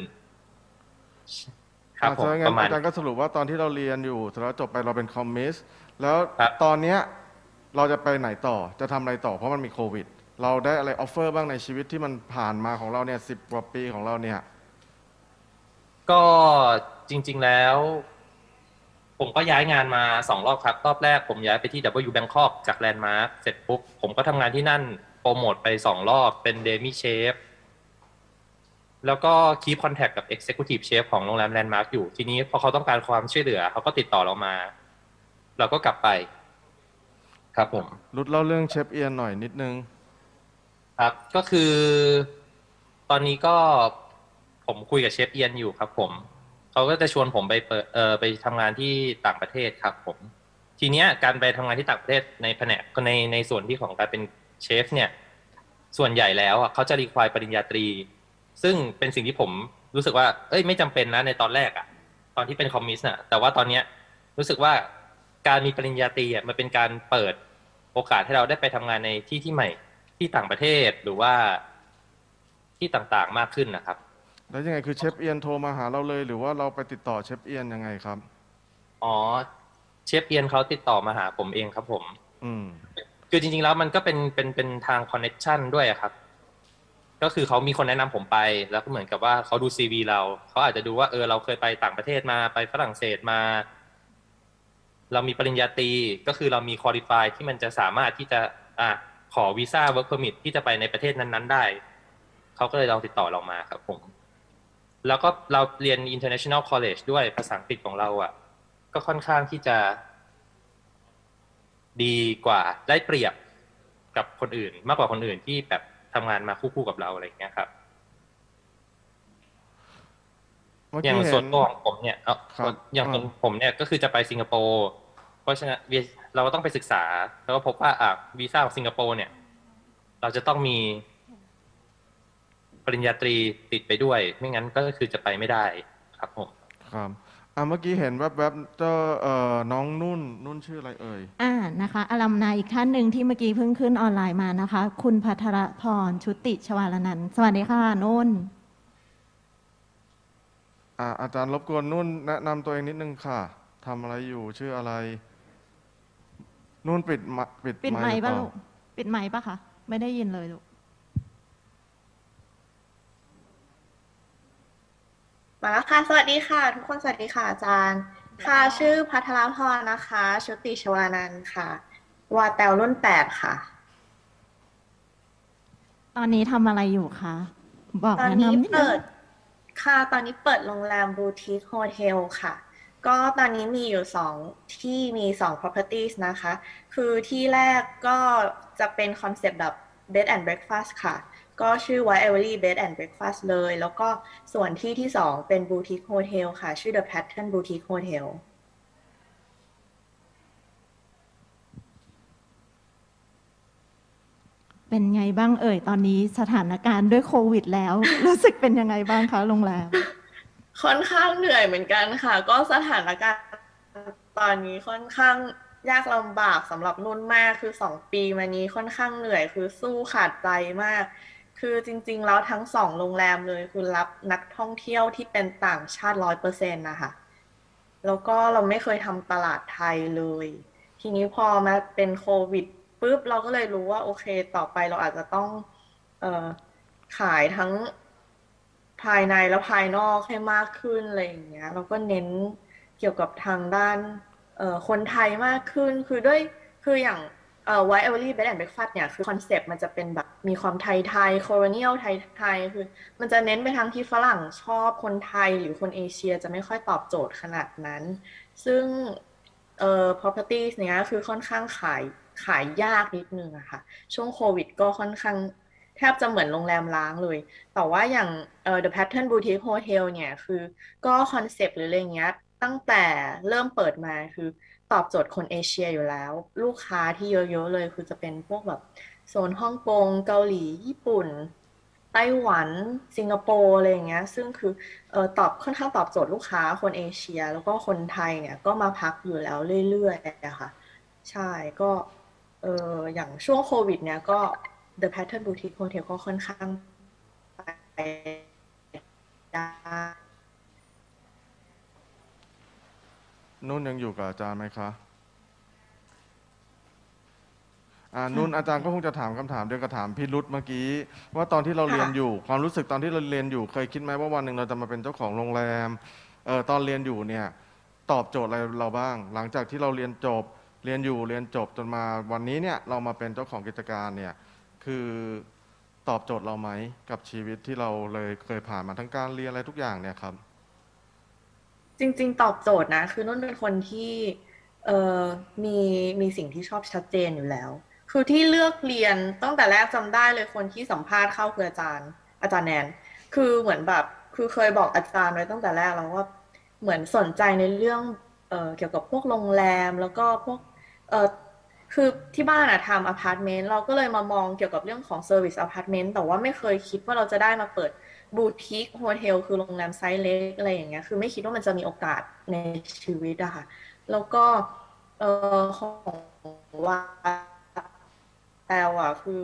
ครับผมประมาณอาจารย์ก็สรุปว่าตอนที่เราเรียนอยู่แล้วจบไปเราเป็นคอมมิสแล้วตอนนี้เราจะไปไหนต่อจะทำอะไรต่อเพราะมันมีโควิดเราได้อะไรออฟเฟอร์บ้างในชีวิตที่มันผ่านมาของเราเนี่ย10 กว่าปีของเราเนี่ยก็จริงๆแล้วผมก็ย้ายงานมา2 รอบครับรอบแรกผมย้ายไปที่ W Bangkok จากแลนด์มาร์คเสร็จปุ๊บผมก็ทำงานที่นั่นโปรโมทไป2 รอบเป็นเดมี่เชฟแล้วก็คีปคอนแทคกับ Executive Chef ของโรงแรมแลนด์มาร์คอยู่ทีนี้พอเขาต้องการความช่วยเหลือเขาก็ติดต่อเรามาเราก็กลับไปครับผมรุดเล่าเรื่องเชฟเอียนหน่อยนิดนึงครับก็คือตอนนี้ก็ผมคุยกับเชฟเอียนอยู่ครับผมเขาก็จะชวนผมไปทำงานที่ต่างประเทศครับผมทีเนี้ยการไปทำงานที่ต่างประเทศในแผนกในส่วนที่ของการเป็นเชฟเนี่ย ส่วนใหญ่แล้วเขาจะ require ปริญญาตรีซึ่งเป็นสิ่งที่ผมรู้สึกว่าไม่จำเป็นนะในตอนแรกตอนที่เป็นคอมมิสน่ะแต่ว่าตอนเนี้ยรู้สึกว่าการมีปริญญาตรีมันเป็นการเปิดโอกาสให้เราได้ไปทำงานในที่ใหม่ที่ต่างประเทศหรือว่าที่ต่างๆมากขึ้นนะครับแล้วยังไงคือเชฟเอียนโทรมาหาเราเลยหรือว่าเราไปติดต่อเชฟเอียนยังไงครับอ๋อเชฟเอียนเขาติดต่อมาหาผมเองครับผมคือจริงๆแล้วมันก็เป็นทางคอนเนคชั่นด้วยครับก็คือเขามีคนแนะนำผมไปแล้วก็เหมือนกับว่าเขาดูซีวีเราเขาอาจจะดูว่าเราเคยไปต่างประเทศมาไปฝรั่งเศสมาเรามีปริญญาตรีก็คือเรามีควอลิฟายที่มันจะสามารถที่จะขอวีซ่าเวิร์กเพอร์มิทที่จะไปในประเทศนั้นๆได้เขาก็เลยลองติดต่อเรามาครับผมแล้วก็เราเรียน International College ด้วยภาษาอังกฤษของเราก็ค่อนข้างที่จะดีกว่าได้เปรียบกับคนอื่นมากกว่าคนอื่นที่แบบทำงานมาคู่ๆกับเราอะไรอย่างเงี้ยครับอย่างส่วนตัวของผมเนี่ยอย่างส่วนผมเนี่ยก็คือจะไปสิงคโปร์เพราะฉะนั้นเราก็ต้องไปศึกษาแล้วก็พบว่าวีซ่าของสิงคโปร์เนี่ยเราจะต้องมีปริญญาตรีติดไปด้วยไม่งั้นก็คือจะไปไม่ได้ครับผมครับเมื่อกี้เห็นแวบๆเจ้าน้องนุ่นชื่ออะไรเอ่ยนะคะอลัมนาอีกท่านหนึ่งที่เมื่อกี้เพิ่งขึ้นออนไลน์มานะคะคุณภัทรพรชุติชวาลนันท์สวัสดีค่ะนุ่นอาจารย์รบกวนนุ่นแนะนำตัวเองนิดนึงค่ะทำอะไรอยู่ชื่ออะไรนุ่นปิดไมค์ป่ะลูกปิดไมค์ป่ะคะไม่ได้ยินเลยลูกมาแล้วค่ะสวัสดีค่ะทุกคนสวัสดีค่ะอาจารย์ค่ะชื่อภัทรพรนะคะชุติชวานันท์ค่ะวาแตวรุ่น8ค่ะตอนนี้ทำอะไรอยู่คะบอกตอนนี้เปิดค่ะตอนนี้เปิดโรงแรมบูติกโฮเทลค่ะก็ตอนนี้มีอยู่2ที่มี2 properties นะคะคือที่แรกก็จะเป็นคอนเซปต์แบบ bed and breakfast ค่ะก็ชื่อ White Ivory Bed and Breakfast เลยแล้วก็ส่วนที่2เป็น Boutique Hotel ค่ะชื่อ The Pattern Boutique Hotel เป็นไงบ้างตอนนี้สถานการณ์ด้วยโควิดแล้วรู้สึกเป็นยังไงบ้างคะโรงแรมค่อนข้างเหนื่อยเหมือนกันค่ะก็สถานการณ์ตอนนี้ค่อนข้างยากลำบากสำหรับนุ่นมากคือ2 ปีมานี้ค่อนข้างเหนื่อยคือสู้ขาดใจมากคือจริงๆแล้วทั้ง2 โรงแรมเลยคือรับนักท่องเที่ยวที่เป็นต่างชาติ 100% นะคะแล้วก็เราไม่เคยทำตลาดไทยเลยทีนี้พอมาเป็นโควิดปุ๊บเราก็เลยรู้ว่าโอเคต่อไปเราอาจจะต้องขายทั้งภายในและภายนอกให้มากขึ้นอะไรอย่างเงี้ยเราก็เน้นเกี่ยวกับทางด้านคนไทยมากขึ้นคืออย่างWhite Ivory Bed and Breakfast เนี่ยคือคอนเซปต์มันจะเป็นแบบมีความไทยๆ colonial ไทยคือมันจะเน้นไปทางที่ฝรั่งชอบคนไทยหรือคนเอเชียจะไม่ค่อยตอบโจทย์ขนาดนั้นซึ่งproperties เนี้ยคือค่อนข้างขายยากนิดนึงอะค่ะช่วงโควิดก็ค่อนข้างแทบจะเหมือนโรงแรมล้างเลยแต่ว่าอย่างThe Pattern Boutique Hotel เนี่ยคือก็คอนเซปต์หรืออะไรเงี้ยตั้งแต่เริ่มเปิดมาคือตอบโจทย์คนเอเชียอยู่แล้วลูกค้าที่เยอะๆเลยคือจะเป็นพวกแบบโซนฮ่องกงเกาหลีญี่ปุ่นไต้หวันสิงคโปร์อะไรอย่างเงี้ยซึ่งคือค่อนข้างตอบโจทย์ลูกค้าคนเอเชียแล้วก็คนไทยเนี่ยก็มาพักอยู่แล้วเรื่อยๆนะคะใช่ก็อย่างช่วงโควิดเนี่ยก็ The Pattern Boutique Hotel ก็ค่อนข้างไปได้นุ่นยังอยู่กับอาจารย์ไหมคะนุ่นอาจารย์ก็คงจะถามคำถามเดียวกับถามพี่รุตเมื่อกี้ว่าตอนที่เราเรียนอยู่ความรู้สึกตอนที่เราเรียนอยู่เคยคิดไหมว่าวันหนึ่งเราจะมาเป็นเจ้าของโรงแรมตอนเรียนอยู่เนี่ยตอบโจทย์อะไรเราบ้างหลังจากที่เราเรียนจบจนมาวันนี้เนี่ยเรามาเป็นเจ้าของกิจการเนี่ยคือตอบโจทย์เราไหมกับชีวิตที่เราเลยเคยผ่านมาทั้งการเรียนอะไรทุกอย่างเนี่ยครับจริงๆตอบโจทย์นะคือนุ่นเป็นคนที่มีสิ่งที่ชอบชัดเจนอยู่แล้วคือที่เลือกเรียนตั้งแต่แรกจำได้เลยคนที่สัมภาษณ์เข้าคืออาจารย์แนนคือเหมือนแบบคือเคยบอกอาจารย์ไว้ตั้งแต่แรกแล้วว่าเหมือนสนใจในเรื่องเกี่ยวกับพวกโรงแรมแล้วก็พวก คือที่บ้านอะทำอพาร์ตเมนต์เราก็เลยมามองเกี่ยวกับเรื่องของเซอร์วิสอพาร์ตเมนต์แต่ว่าไม่เคยคิดว่าเราจะได้มาเปิดบูติกโฮเทลคือโรงแรมไซส์เล็กอะไรอย่างเงี้ยคือไม่คิดว่ามันจะมีโอกาสในชีวิตอะค่ะแล้วก็ของว่าแต่ว่าคือ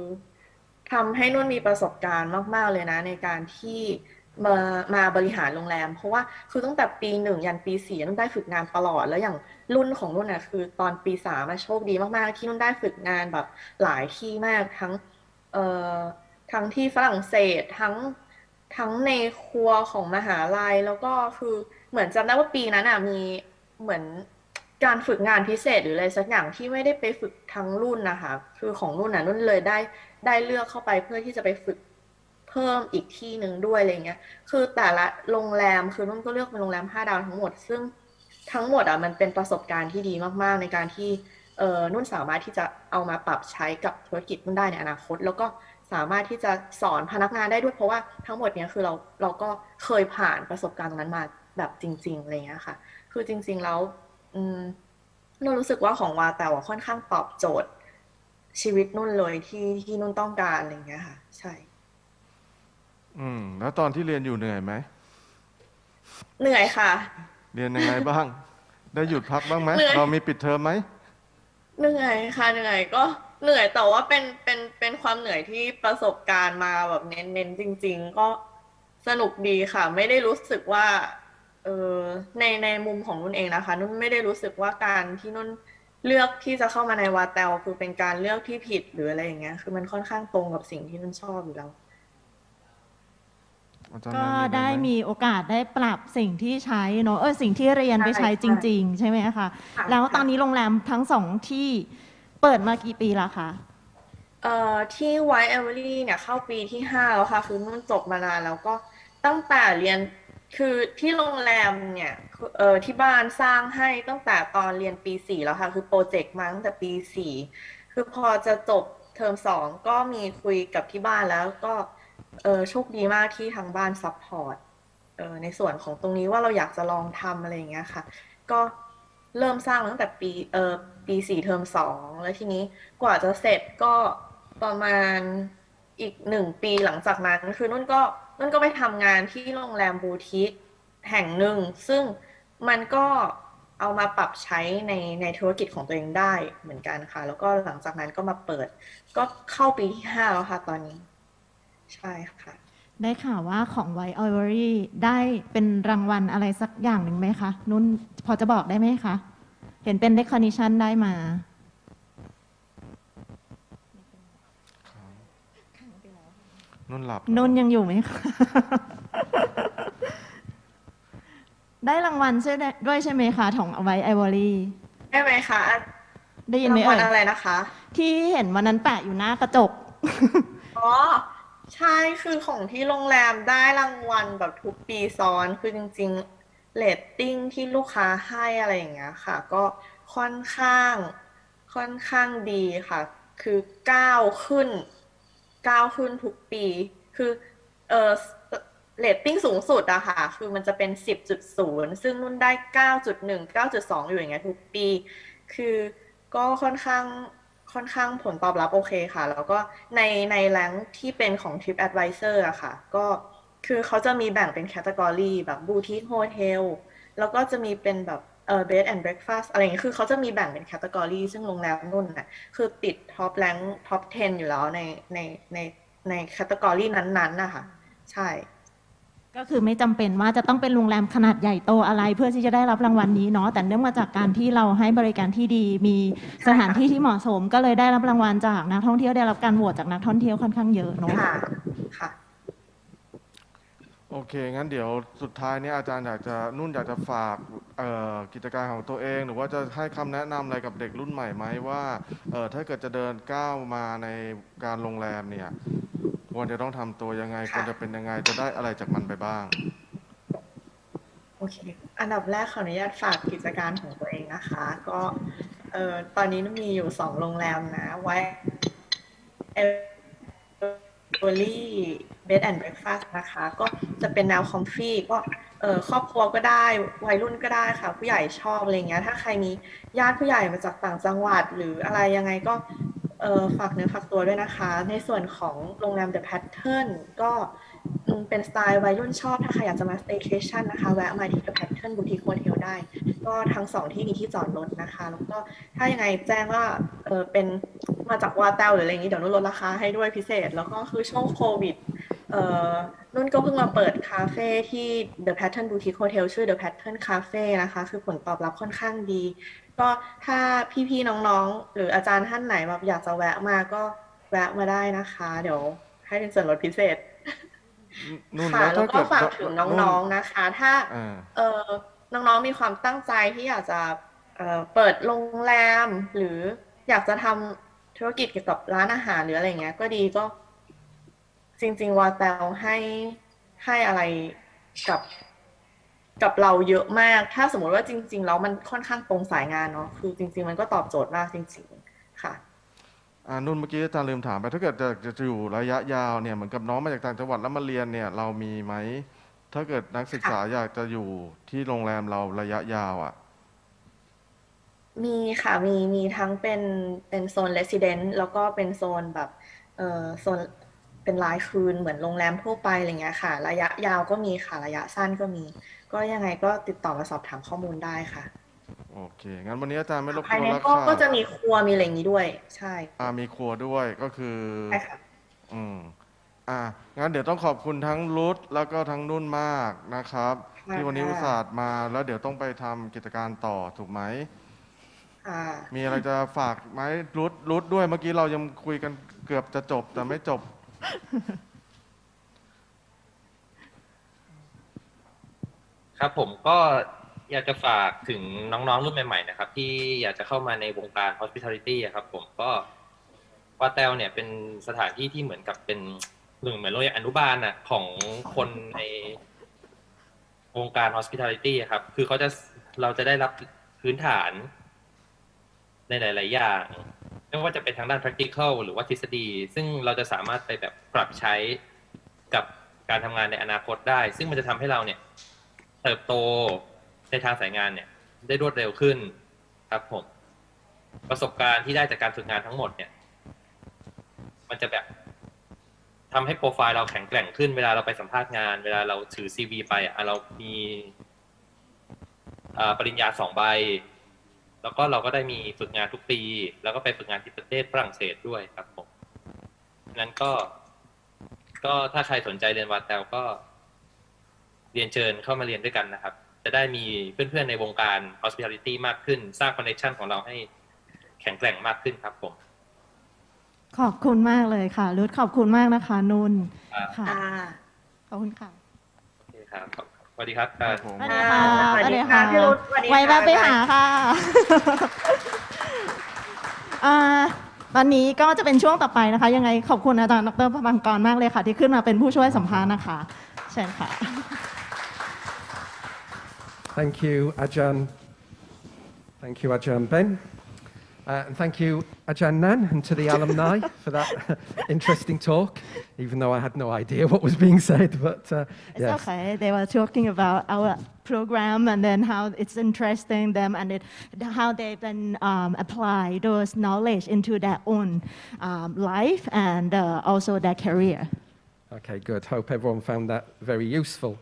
ทำให้นุ่นมีประสบการณ์มากๆเลยนะในการที่มาบริหารโรงแรมเพราะว่าคือตั้งแต่ปี1ยันปี4นุ่นได้ฝึกงานตลอดแล้วอย่างรุ่นของนุ่นน่ะคือตอนปี3โชคดีมากๆที่นุ่นได้ฝึกงานแบบหลายที่มากทั้งที่ฝรั่งเศสทั้งในครัวของมหาลัยแล้วก็คือเหมือนจำได้ว่าปีนั้นมีเหมือนการฝึกงานพิเศษหรืออะไรสักอย่างที่ไม่ได้ไปฝึกทั้งรุ่นนะคะคือของรุ่นนุ่นเลยได้เลือกเข้าไปเพื่อที่จะไปฝึกเพิ่มอีกที่หนึ่งด้วยอะไรเงี้ยคือแต่ละโรงแรมคือนุ่นก็เลือกเป็นโรงแรม5 ดาวทั้งหมดซึ่งทั้งหมดมันเป็นประสบการณ์ที่ดีมากๆในการที่นุ่นสามารถที่จะเอามาปรับใช้กับธุรกิจนุ่นได้ในอนาคตแล้วก็สามารถที่จะสอนพนักงานได้ด้วยเพราะว่าทั้งหมดเนี้ยคือเราก็เคยผ่านประสบการณ์ตรงนั้นมาแบบจริงๆอะไรเงี้ยค่ะคือจริงๆแล้วนุ่นรู้สึกว่าของวาแต่ว่าค่อนข้างตอบโจทย์ชีวิตนุ่นเลยที่นุ่นต้องการอะไรเงี้ยค่ะใช่แล้วตอนที่เรียนอยู่เหนื่อยไหมเหนื่อยค่ะเรียนยังไงบ้างได้หยุดพักบ้างไหมเรามีปิดเทอมไหมเหนื่อยค่ะเหนื่อยก็เหนื่อยแต่ว่าเป็นความเหนื่อยที่ประสบการณ์มาแบบเน้นจริงๆก็สนุกดีค่ะไม่ได้รู้สึกว่าในมุมของนุ่นเองนะคะนุ่นไม่ได้รู้สึกว่าการที่นุ่นเลือกที่จะเข้ามาในวาเตลคือเป็นการเลือกที่ผิดหรืออะไรอย่างเงี้ยคือมันค่อนข้างตรงกับสิ่งที่นุ่นชอบอยู่แล้วก็ได้มีโอกาสได้ปรับสิ่งที่ใช้เนอะสิ่งที่เรียนไปใช้จริงๆใช่ไหมคะแล้วตอนนี้โรงแรมทั้ง2ที่เปิดมากี่ปีแล้วคะที่ไวท์เอเวอรี่เนี่ยเข้าปีที่5แล้วค่ะคือนุ่นจบมานานแล้วก็ตั้งแต่เรียนคือที่โรงแรมเนี่ยที่บ้านสร้างให้ตั้งแต่ตอนเรียนปี4แล้วค่ะคือโปรเจกต์มาตั้งแต่ปี4คือพอจะจบเทอม2ก็มีคุยกับที่บ้านแล้วก็โชคดีมากที่ทางบ้านซัพพอร์ตในส่วนของตรงนี้ว่าเราอยากจะลองทำอะไรอย่างเงี้ยค่ะก็เริ่มสร้างตั้งแต่ปี4เทอม2แล้วทีนี้กว่าจะเสร็จก็ประมาณอีก1 ปีหลังจากนั้นคือนุ่นก็ไปทำงานที่โรงแรมบูติกแห่งหนึ่งซึ่งมันก็เอามาปรับใช้ในธุรกิจของตัวเองได้เหมือนกันค่ะแล้วก็หลังจากนั้นก็มาเปิดก็เข้าปีที่5แล้วค่ะตอนนี้ใช่ค่ะได้ข่าวว่าของ White Ivory ได้เป็นรางวัลอะไรสักอย่างหนึ่งไหมคะนุ่นพอจะบอกได้ไหมคะเห็นเป็น recognition ได้มานุ่นหลับนุ่นยังอยู่ไหมคะได้รางวัลด้วยใช่ไหมคะของ White Ivory ได้ไหมคะได้ยินไหมรางวัลอะไรนะคะที่เห็นวันนั้นแปะอยู่หน้ากระจกอ๋อใช่คือของที่โรงแรมได้รางวัลแบบทุกปีซ้อนคือจริงๆเรตติ้งที่ลูกค้าให้อะไรอย่างเงี้ยค่ะก็ค่อนข้างดีค่ะคือก้าวขึ้นทุกปีคือเรตติ้งสูงสุดอะค่ะคือมันจะเป็น 10.0 ซึ่งนุ่นได้ 9.1 9.2 อยู่อย่างเงี้ยทุกปีคือก็ค่อนข้างผลตอบรับโอเคค่ะแล้วก็ในแรงที่เป็นของ TripAdvisor อะค่ะก็คือเขาจะมีแบ่งเป็นแคตตากรีแบบบูติกโฮเทลแล้วก็จะมีเป็นแบบbed and breakfast อะไรอย่างเงี้ยคือเขาจะมีแบ่งเป็นแคตตากรีซึ่งโรงแรมนุ่นน่ะคือติดท็อปแรงท็อป 10 อยู่แล้วในแคตตากรีนั้นๆนะคะใช่ก็คือไม่จำเป็นว่าจะต้องเป็นโรงแรมขนาดใหญ่โตอะไรเพื่อที่จะได้รับรางวัลนี้เนาะแต่เนื่องมาจากการที่เราให้บริการที่ดีมีสถานที่ที่เหมาะสมก็เลยได้รับรางวัลจากนักท่องเที่ยวได้รับการโหวตจากนักท่องเที่ยวค่อนข้างเยอะเนาะค่ะโอเคงั้นเดี๋ยวสุดท้ายนี้อาจารย์นุ่นอยากจะฝากกิจการของตัวเองหรือว่าจะให้คำแนะนำอะไรกับเด็กรุ่นใหม่ไหมว่าถ้าเกิดจะเดินก้าวมาในการโรงแรมเนี่ยควรจะต้องทำตัวยังไงควรจะเป็นยังไงจะได้อะไรจากมันไปบ้างโอเคอันดับแรกขออนุญาตฝากกิจการของตัวเองนะคะก็ตอนนี้มีอยู่2 โรงแรมนะไว้ Jewelry Bed and Breakfast นะคะก็จะเป็นแนวคอมฟี่ก็ครอบครัวก็ได้วัยรุ่นก็ได้ค่ะผู้ใหญ่ชอบอะไรเงี้ยถ้าใครมีญาติผู้ใหญ่มาจากต่างจังหวัดหรืออะไรยังไงก็ฝากเนื้อฝากตัวด้วยนะคะในส่วนของโรงแรม The Pattern ก็เป็นสไตล์วัยรุ่นชอบถ้าใครอยากจะมา staycation นะคะแวะมาที่ The Pattern Boutique Hotel ได้ก็ทั้ง2ที่มีที่จอดรถนะคะแล้วก็ถ้ายังไงแจ้งว่าเป็นมาจากวาเตลหรืออะไรอย่างนี้เดี๋ยวนุ่นลดราคาให้ด้วยพิเศษแล้วก็คือช่วงโควิดนุ่นก็เพิ่งมาเปิดคาเฟ่ที่ The Pattern Boutique Hotel ชื่อ The Pattern Cafe นะคะคือผลตอบรับค่อนข้างดีก็ถ้าพี่ๆน้องๆหรืออาจารย์ท่านไหนแบบอยากจะแวะมาก็แวะมาได้นะคะเดี๋ยวให้เป็นส่วนลดพิเศษค่ะแล้วก็ฝากถึงน้องๆนะคะถ้าน้องๆมีความตั้งใจที่อยากจะเปิดโรงแรมหรืออยากจะทำธุรกิจเกี่ยวกับร้านอาหารหรืออะไรเงี้ยก็ดีก็จริงๆวาเตลให้อะไรกับเราเยอะมากถ้าสมมติว่าจริงๆแล้วมันค่อนข้างตรงสายงานเนาะคือจริงๆมันก็ตอบโจทย์มากจริงๆค่ะนุ่นเมื่อกี้อาจารย์ลืมถามไปถ้าเกิดจะอยู่ระยะยาวเนี่ยเหมือนกับน้องมาจากต่างจังหวัดแล้วมาเรียนเนี่ยเรามีไหมถ้าเกิดนักศึกษาอยากจะอยู่ที่โรงแรมเราระยะยาวมีค่ะมีทั้งเป็นโซน resident แล้วก็เป็นโซนแบบโซนเป็นรายคืนเหมือนโรงแรมทั่วไปอะไรเงี้ยค่ะระยะยาวก็มีค่ะระยะสั้นก็มีก็ยังไงก็ติดต่อมาสอบถามข้อมูลได้ค่ะโอเคงั้นวันนี้อาจารย์ไม่รบกวนภายในแล้วค่ะก็จะมีครัวมีอะไรอย่างนี้ด้วยใช่มีครัวด้วยก็คือใช่ค่ะงั้นเดี๋ยวต้องขอบคุณทั้งรุธแล้วก็ทั้งนุ่นมากนะครับที่วันนี้อุตส่าห์มาแล้วเดี๋ยวต้องไปทำกิจการต่อถูกไหมมีอะไรจะฝากไหมรุธด้วยเมื่อกี้เรายังคุยกันเกือบจะจบแต่ไม่จบครับผมก็อยากจะฝากถึงน้องๆรุ่นใหม่ๆนะครับที่อยากจะเข้ามาในวงการ hospitality ครับผมก็วาเตลเนี่ยเป็นสถานที่ที่เหมือนกับเป็นเหมือนโรงเรียนอนุบาลของคนในวงการ hospitality ครับคือเราจะได้รับพื้นฐานในหลายๆอย่างไม่ว่าจะเป็นทางด้าน practical หรือว่าทฤษฎีซึ่งเราจะสามารถไปแบบปรับใช้กับการทำงานในอนาคตได้ซึ่งมันจะทำให้เราเนี่ยเติบโตในทางสายงานเนี่ยได้รวดเร็วขึ้นครับผมประสบการณ์ที่ได้จากการฝึกงานทั้งหมดเนี่ยมันจะแบบทำให้โปรไฟล์เราแข็งแกร่งขึ้นเวลาเราไปสัมภาษณ์งานเวลาเราถือ CV ไปเรามีปริญญา2 ใบแล้วก็เราก็ได้มีฝึกงานทุกปีแล้วก็ไปฝึกงานที่ประเทศฝรั่งเศสด้วยครับผมนั้นก็ถ้าใครสนใจเรียนวาเตลก็เรียนเชิญเข้ามาเรียนด้วยกันนะครับจะได้มีเพื่อนๆในวงการ hospitality มากขึ้นสร้าง connection ของเราให้แข็งแกร่งมากขึ้นครับผมขอบคุณมากเลยค่ะรุธขอบคุณมากนะคะนุ่นค่ะขอบคุณค่ะโอเคครับสวัสดีครับสวัสดีค่ะสวัสดีค่ะไว้แวะไปหาค่ะวันนี้ก็จะเป็นช่วงต่อไปนะคะยังไงขอบคุณอาจารย์ดร.พภังกรมากเลยค่ะที่ขึ้นมาเป็นผู้ช่วยสัมภาษณ์นะคะเชิญค่ะ Thank you, Ajahn. Thank you, Ajahn Ben. And thank you, Ajahn Nan, and to the alumni for that interesting talk, even though I had no idea what was being said. But it's okay. They were talking about our program and then how it's interesting them and how they can apply those knowledge into their own life and also their career. Okay, good. Hope everyone found that very useful.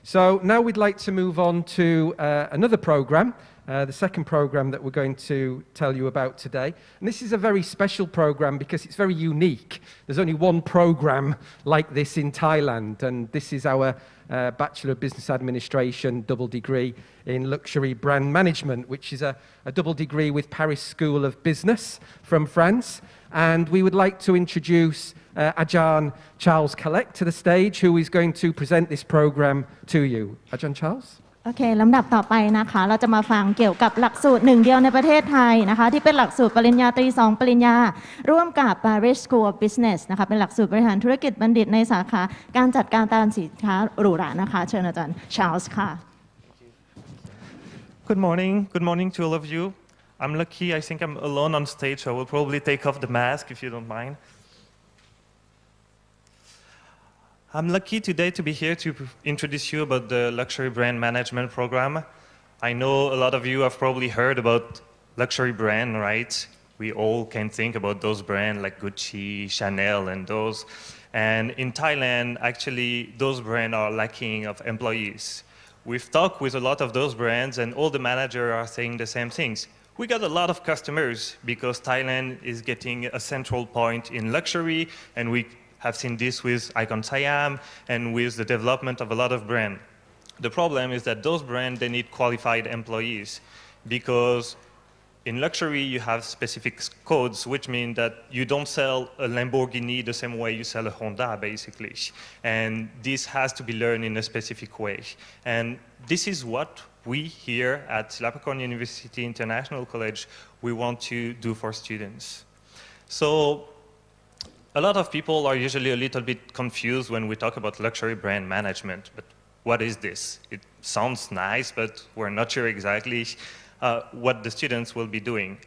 So now we'd like to move on to another program. The second program that we're going to tell you about today. And this is a very special program because it's very unique. There's only one program like this in Thailand, and this is our Bachelor of Business Administration double degree in Luxury Brand Management, which is a double degree with Paris School of Business from France. And we would like to introduce Ajahn Charles Kalek to the stage, who is going to present this program to you. Ajahn Charles? โอเคลำดับต่อไปนะคะเราจะมาฟังเกี่ยวกับหลักสูตรหนึ่งเดียวในประเทศไทยนะคะที่เป็นหลักสูตรปริญญาตรี2 ปริญญาร่วมกับ Paris School of Business นะคะเป็นหลักสูตรบริหารธุรกิจบัณฑิตในสาขาการจัดการตลาดสินค้าหรูหรานะคะเชิญอาจารย์ Charles ค่ะ Good morning to all of you. I'm lucky. I think I'm alone on stage, so I will probably take off the mask if you don't mind. I'm lucky today to be here to introduce you about the luxury brand management program. I know a lot of you have probably heard about luxury brand, right? We all can think about those brands like Gucci, Chanel, and those. And in Thailand, actually, those brands are lacking of employees. We've talked with a lot of those brands, and all the managers are saying the same things. We got a lot of customers because Thailand is getting a central point in luxury, and we have seen this with Icon Siam and with the development of a lot of brands. The problem is that those brands, they need qualified employees because in luxury, you have specific codes, which mean that you don't sell a Lamborghini the same way you sell a Honda, basically. And this has to be learned in a specific way. And this is what we here at SUIC University International College, we want to do for students. So a lot of people are usually a little bit confused when we talk about luxury brand management. But what is this? It sounds nice, but we're not sure exactly what the students will be doing.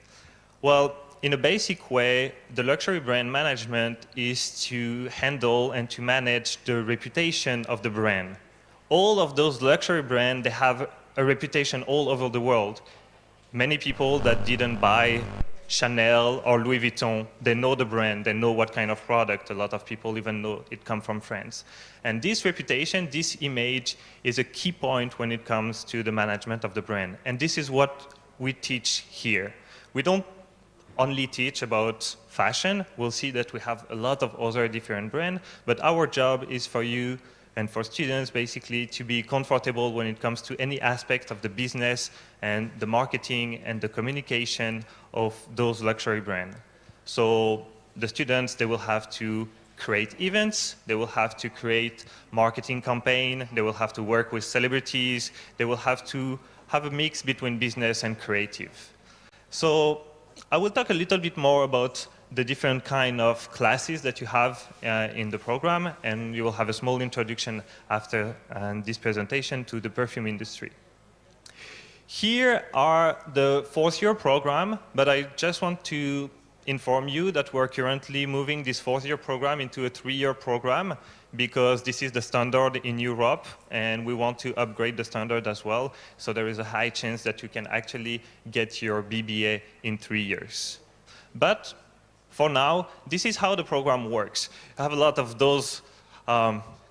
Well, in a basic way, the luxury brand management is to handle and to manage the reputation of the brand. All of those luxury brands, they have a reputation all over the world. Many people that didn't buy Chanel or Louis Vuitton, they know the brand, they know what kind of product. A lot of people even know it comes from France. And this reputation, this image is a key point when it comes to the management of the brand. And this is what we teach here. We don't only teach about fashion. We'll see that we have a lot of other different brands, but our job is for you and for students basically to be comfortable when it comes to any aspect of the business and the marketing and the communication of those luxury brands. So the students, they will have to create events, they will have to create marketing campaign, they will have to work with celebrities, they will have to have a mix between business and creative. So I will talk a little bit more about the different kind of classes that you have in the program, and you will have a small introduction after this presentation to the perfume industry. Here are the fourth-year program, but I just want to inform you that we're currently moving this fourth-year program into a 3-year program because this is the standard in Europe, and we want to upgrade the standard as well. So there is a high chance that you can actually get your BBA in 3 years. But for now, this is how the program works. I have a lot of those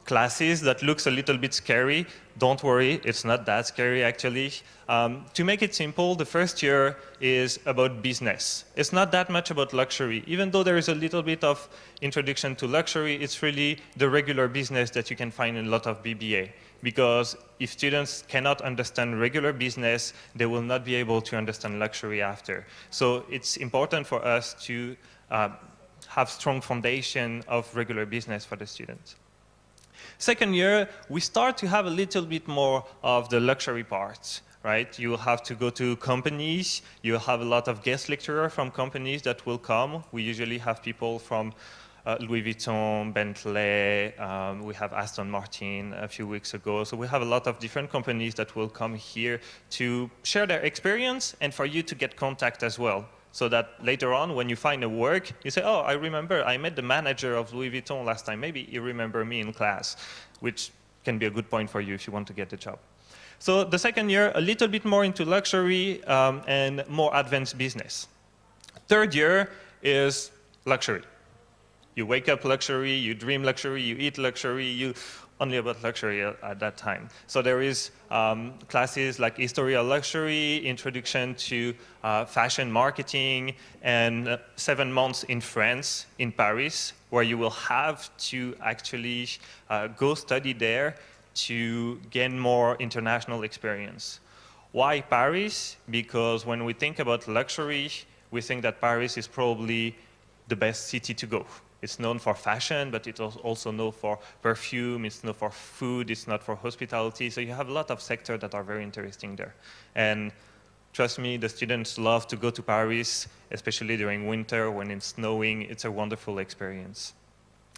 classes that looks a little bit scary. Don't worry, it's not that scary actually. To make it simple, the first year is about business. It's not that much about luxury. Even though there is a little bit of introduction to luxury, it's really the regular business that you can find in a lot of BBA. Because if students cannot understand regular business, they will not be able to understand luxury after. So it's important for us to have strong foundation of regular business for the students. Second year, we start to have a little bit more of the luxury parts, right? You will have to go to companies. You will have a lot of guest lecturers from companies that will come. We usually have people from Louis Vuitton, Bentley, we have Aston Martin a few weeks ago. So we have a lot of different companies that will come here to share their experience and for you to get contact as well. So that later on, when you find a work, you say, oh, I remember I met the manager of Louis Vuitton last time. Maybe you remember me in class, which can be a good point for you if you want to get the job. So the second year, a little bit more into luxury and more advanced business. Third year is luxury. You wake up luxury, you dream luxury, you eat luxury, you only about luxury at that time. So there is classes like History of Luxury, Introduction to Fashion Marketing, and 7 months in France, in Paris, where you will have to actually go study there to gain more international experience. Why Paris? Because when we think about luxury, we think that Paris is probably the best city to go. It's known for fashion, but it's also known for perfume, it's known for food, it's not for hospitality. So you have a lot of sectors that are very interesting there. And trust me, the students love to go to Paris, especially during winter when it's snowing. It's a wonderful experience.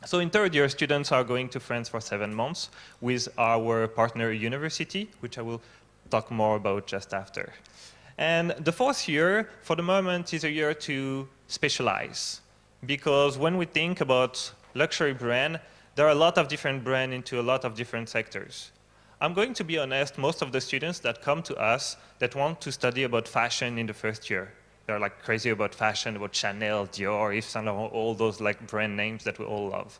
So in third year, students are going to France for 7 months with our partner university, which I will talk more about just after. And the fourth year, for the moment, is a year to specialize. Because when we think about luxury brand, There are a lot of different brands into a lot of different sectors. I'm going to be honest, most of the students that come to us that want to study about fashion in the first year, they're like crazy about fashion, about Chanel, Dior, Yves Saint Laurent, all those like brand names that we all love.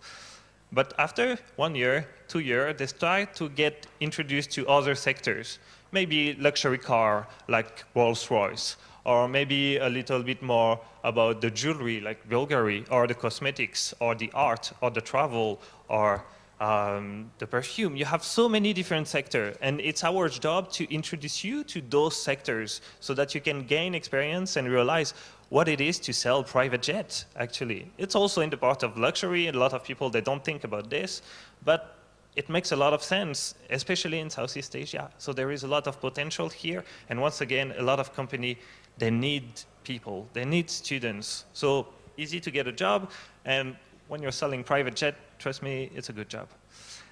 But after 1 year, 2 years, they start to get introduced to other sectors. Maybe luxury car like Rolls-Royce, or maybe a little bit more about the jewelry like Bulgari, or the cosmetics, or the art, or the travel, or the perfume. You have so many different sectors, and it's our job to introduce you to those sectors so that you can gain experience and realize what it is to sell private jets, actually. It's also in the part of luxury, and a lot of people, they don't think about this, but it makes a lot of sense, especially in Southeast Asia. So there is a lot of potential here, and once again, a lot of companies, they need people, they need students. So easy to get a job, and when you're selling private jet, trust me, it's a good job.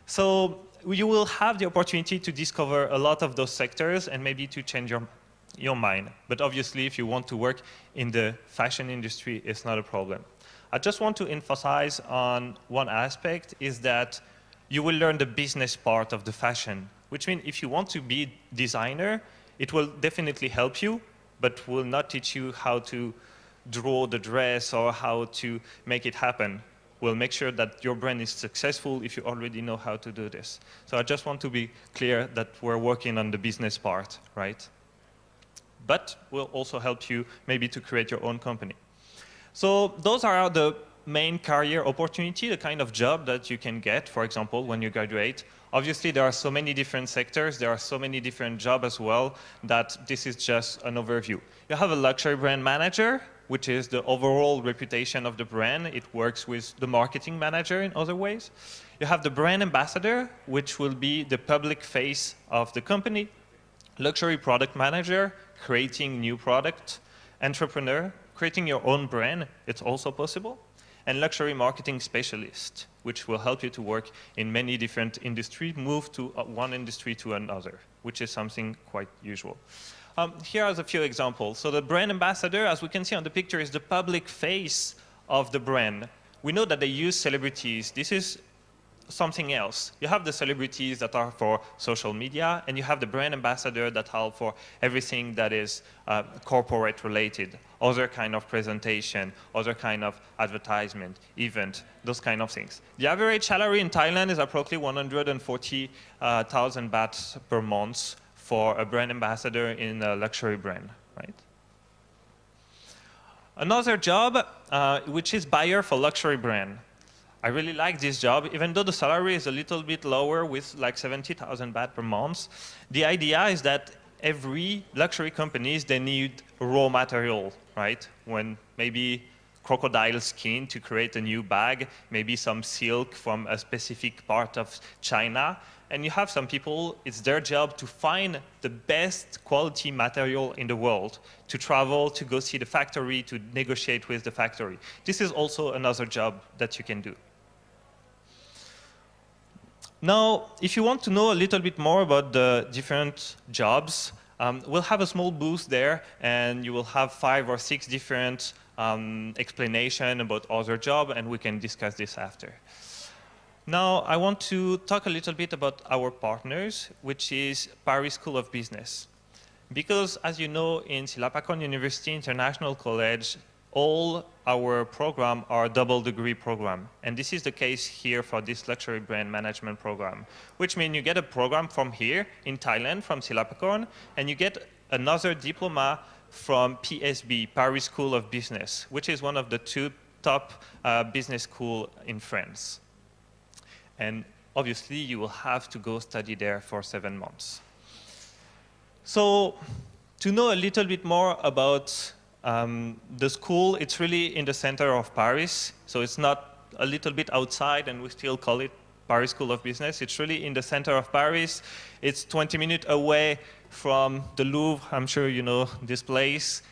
So you will have the opportunity to discover a lot of those sectors and maybe to change your mind. But obviously, if you want to work in the fashion industry, it's not a problem. I just want to emphasize on one aspect is that you will learn the business part of the fashion, which means if you want to be designer, it will definitely help you, but will not teach you how to draw the dress or how to make it happen. We'll make sure that your brand is successful if you already know how to do this. So I just want to be clear that we're working on the business part, right? But we'll also help you maybe to create your own company. So those are the main career opportunity, the kind of job that you can get, for example, when you graduate. Obviously, there are so many different sectors, there are so many different jobs as well, that this is just an overview. You have a luxury brand manager, which is the overall reputation of the brand. It works with the marketing manager in other ways. You have the brand ambassador, which will be the public face of the company. Luxury product manager, creating new product. Entrepreneur, creating your own brand, it's also possible. And luxury marketing specialist, which will help you to work in many different industries, move to one industry to another, which is something quite usual. Here are a few examples. So the brand ambassador, as we can see on the picture, is the public face of the brand. We know that they use celebrities. This is something else. You have the celebrities that are for social media, and you have the brand ambassador that are for everything that is corporate related, other kind of presentation, other kind of advertisement, event, those kind of things. The average salary in Thailand is approximately 140,000 baht per month for a brand ambassador in a luxury brand, right? Another job, which is buyer for luxury brand. I really like this job, even though the salary is a little bit lower with like 70,000 baht per month. The idea is that every luxury companies, they need raw material, right? When maybe crocodile skin to create a new bag, maybe some silk from a specific part of China. And you have some people, it's their job to find the best quality material in the world, to travel, to go see the factory, to negotiate with the factory. This is also another job that you can do. Now, if you want to know a little bit more about the different jobs, we'll have a small booth there, and you will have 5 or 6 different explanations about other jobs, and we can discuss this after. Now, I want to talk a little bit about our partners, which is Paris School of Business. Because, as you know, in Silpakorn University International College, all our programs are double degree program. And this is the case here for this luxury brand management program, which means you get a program from here in Thailand, from Silpakorn, and you get another diploma from PSB, Paris School of Business, which is one of the 2 top business schools in France. And obviously, you will have to go study there for 7 months. So to know a little bit more about the school, it's really in the center of Paris. So it's not a little bit outside, and we still call it Paris School of Business. It's really in the center of Paris. It's 20 minutes away from the Louvre. I'm sure you know this place.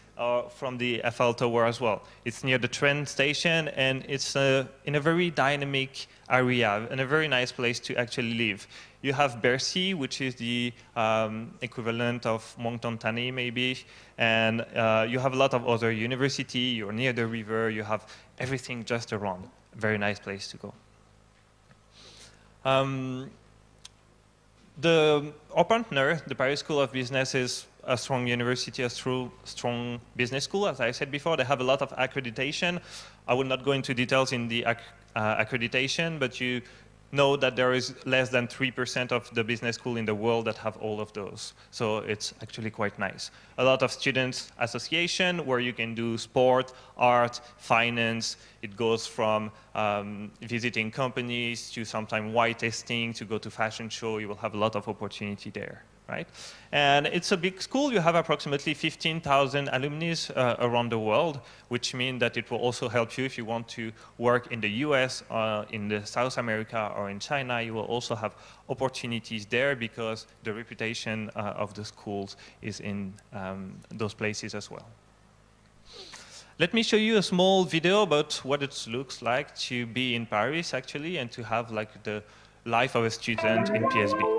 From the Eiffel Tower as well. It's near the train station, and it's in a very dynamic area and a very nice place to actually live. You have Bercy, which is the equivalent of Montantani maybe, and you have a lot of other university. You're near the river. You have everything just around. Very nice place to go. Our partner, the Paris School of Business, is a strong university, a strong business school. As I said before, they have a lot of accreditation. I will not go into details in the accreditation, but you know that there is less than 3% of the business school in the world that have all of those. So it's actually quite nice. A lot of students association where you can do sport, art, finance. It goes from visiting companies to sometimes wine tasting, to go to fashion show. You will have a lot of opportunity there. Right? And it's a big school. You have approximately 15,000 alumni around the world, which means that it will also help you if you want to work in the US, in the South America, or in China. You will also have opportunities there because the reputation of the schools is in those places as well. Let me show you a small video about what it looks like to be in Paris, actually, and to have like the life of a student in PSB.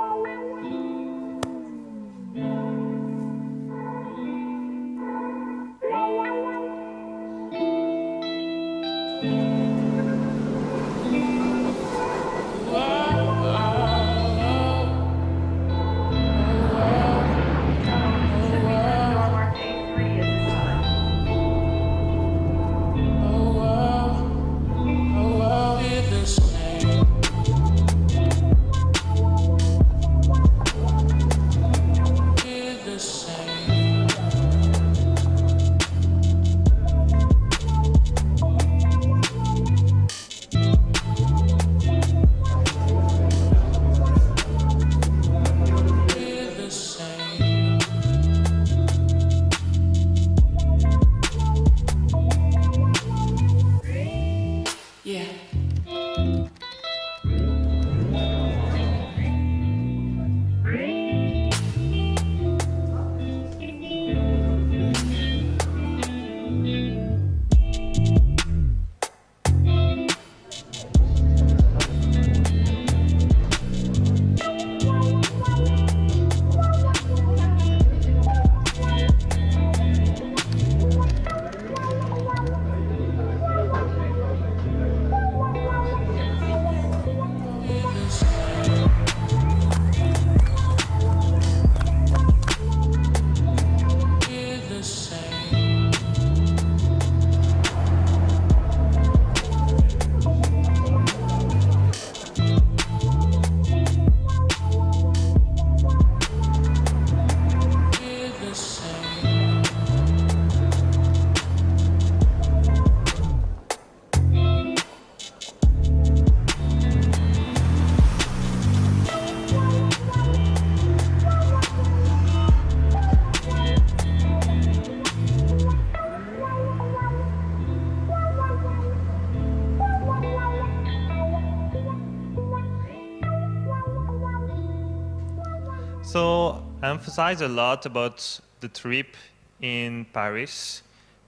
So I emphasize a lot about the trip in Paris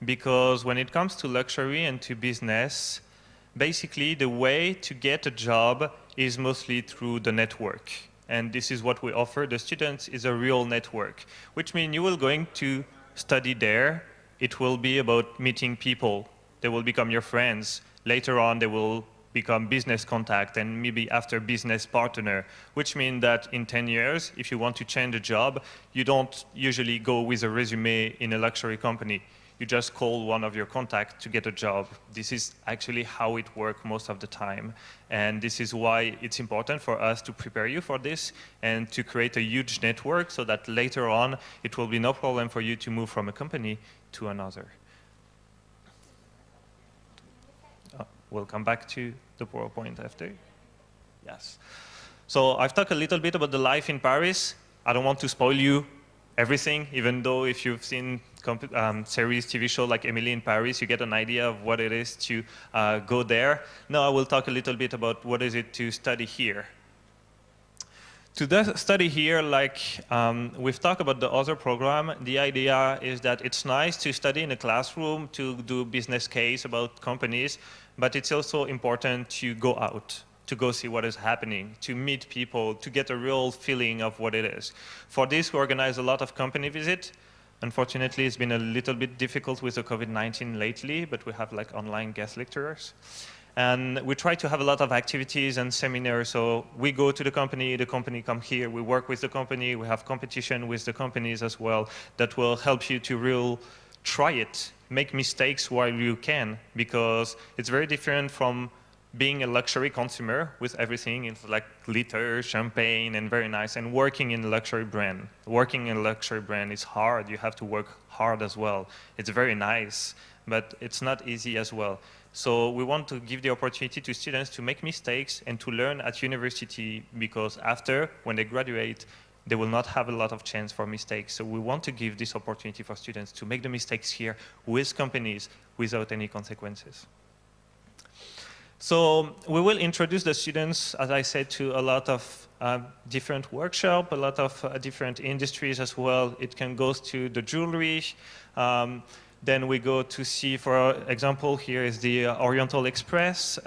because when it comes to luxury and to business, basically the way to get a job is mostly through the network. And this is what we offer the students is a real network, which means you will going to study there. It will be about meeting people. They will become your friends. Later on, they will become business contact and maybe after business partner, which means that in 10 years, if you want to change a job, you don't usually go with a resume in a luxury company. You just call one of your contacts to get a job. This is actually how it works most of the time. And this is why it's important for us to prepare you for this and to create a huge network so that later on, it will be no problem for you to move from a company to another. We'll come back to the PowerPoint after. Yes. So I've talked a little bit about the life in Paris. I don't want to spoil you everything, even though if you've seen series, TV show like Emily in Paris, you get an idea of what it is to go there. Now I will talk a little bit about what is it to study here. To study here, like we've talked about the other program, the idea is that it's nice to study in a classroom, to do business case about companies, but it's also important to go out, to go see what is happening, to meet people, to get a real feeling of what it is. For this, we organize a lot of company visits. Unfortunately, it's been a little bit difficult with the COVID-19 lately, but we have like online guest lecturers. And we try to have a lot of activities and seminars. So we go to the company come here, we work with the company, we have competition with the companies as well that will help you to try it, make mistakes while you can, because it's very different from being a luxury consumer with everything. It's like glitter, champagne, and very nice, and working in a luxury brand. Working in a luxury brand is hard. You have to work hard as well. It's very nice, but it's not easy as well. So we want to give the opportunity to students to make mistakes and to learn at university, because after, when they graduate, they will not have a lot of chance for mistakes. So we want to give this opportunity for students to make the mistakes here with companies without any consequences. So we will introduce the students, as I said, to a lot of different workshops, a lot of different industries as well. It can go to the jewelry. Then we go to see, for example, here is the Oriental Express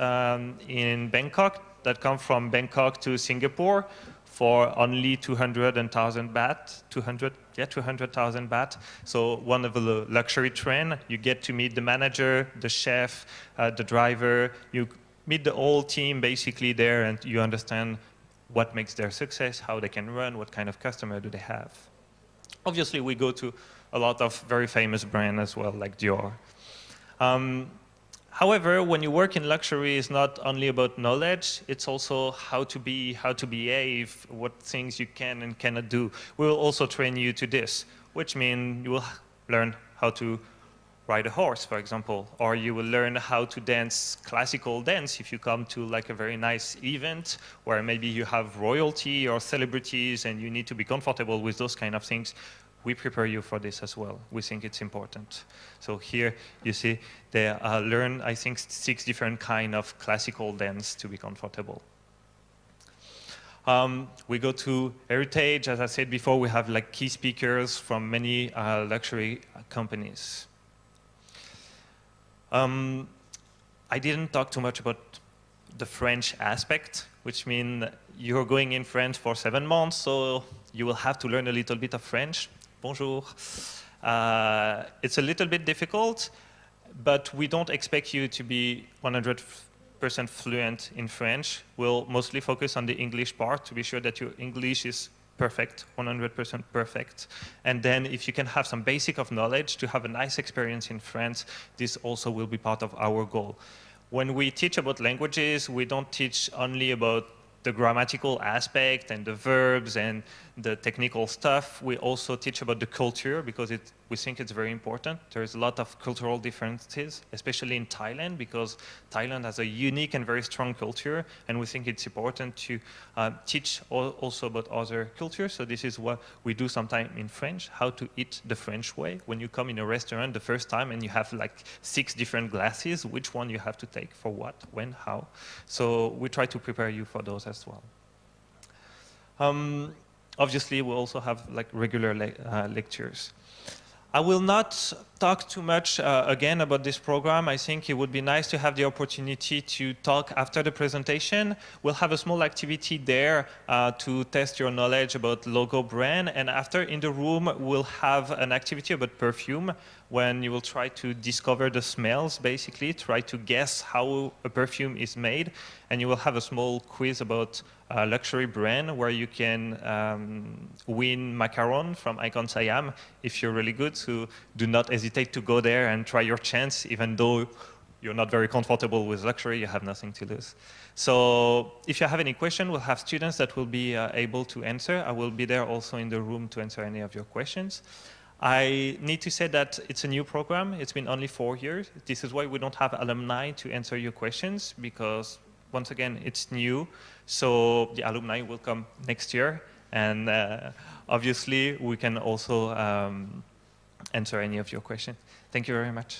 in Bangkok that come from Bangkok to Singapore for only 200,000 baht, 200,000 baht. So one of the luxury train, you get to meet the manager, the chef, the driver. You meet the whole team basically there, and you understand what makes their success, how they can run, what kind of customer do they have. Obviously, we go to a lot of very famous brands as well, like Dior. However, when you work in luxury, it's not only about knowledge, it's also how to be, how to behave, what things you can and cannot do. We will also train you to this, which means you will learn how to ride a horse, for example, or you will learn how to dance classical dance if you come to like a very nice event where maybe you have royalty or celebrities and you need to be comfortable with those kind of things. We prepare you for this as well. We think it's important. So here you see they learn, I think, 6 different kind of classical dance to be comfortable. We go to heritage. As I said before, we have like key speakers from many luxury companies. I didn't talk too much about the French aspect, which means you're going in France for 7 months, so you will have to learn a little bit of French. Bonjour. It's a little bit difficult, but we don't expect you to be 100% fluent in French. We'll mostly focus on the English part to be sure that your English is perfect, 100% perfect. And then if you can have some basic of knowledge to have a nice experience in France, this also will be part of our goal. When we teach about languages, we don't teach only about the grammatical aspect and the verbs and the technical stuff. We also teach about the culture because we think it's very important. There's a lot of cultural differences, especially in Thailand, because Thailand has a unique and very strong culture, and we think it's important to teach also about other cultures. So this is what we do sometimes in French, how to eat the French way. When you come in a restaurant the first time and you have like 6 different glasses, which one you have to take for what, when, how. So we try to prepare you for those as well. Obviously, we also have like regular lectures. I will not talk too much again about this program. I think it would be nice to have the opportunity to talk after the presentation. We'll have a small activity there to test your knowledge about logo brand. And after in the room, we'll have an activity about perfume when you will try to discover the smells, basically, try to guess how a perfume is made. And you will have a small quiz about a luxury brand where you can win macaron from Icon Siam if you're really good. So do not hesitate to go there and try your chance, even though you're not very comfortable with luxury, you have nothing to lose. So if you have any question, we'll have students that will be able to answer. I will be there also in the room to answer any of your questions. I need to say that it's a new program. It's been only 4 years. This is why we don't have alumni to answer your questions, because once again, it's new. So the alumni will come next year. And obviously, we can also answer any of your questions. Thank you very much.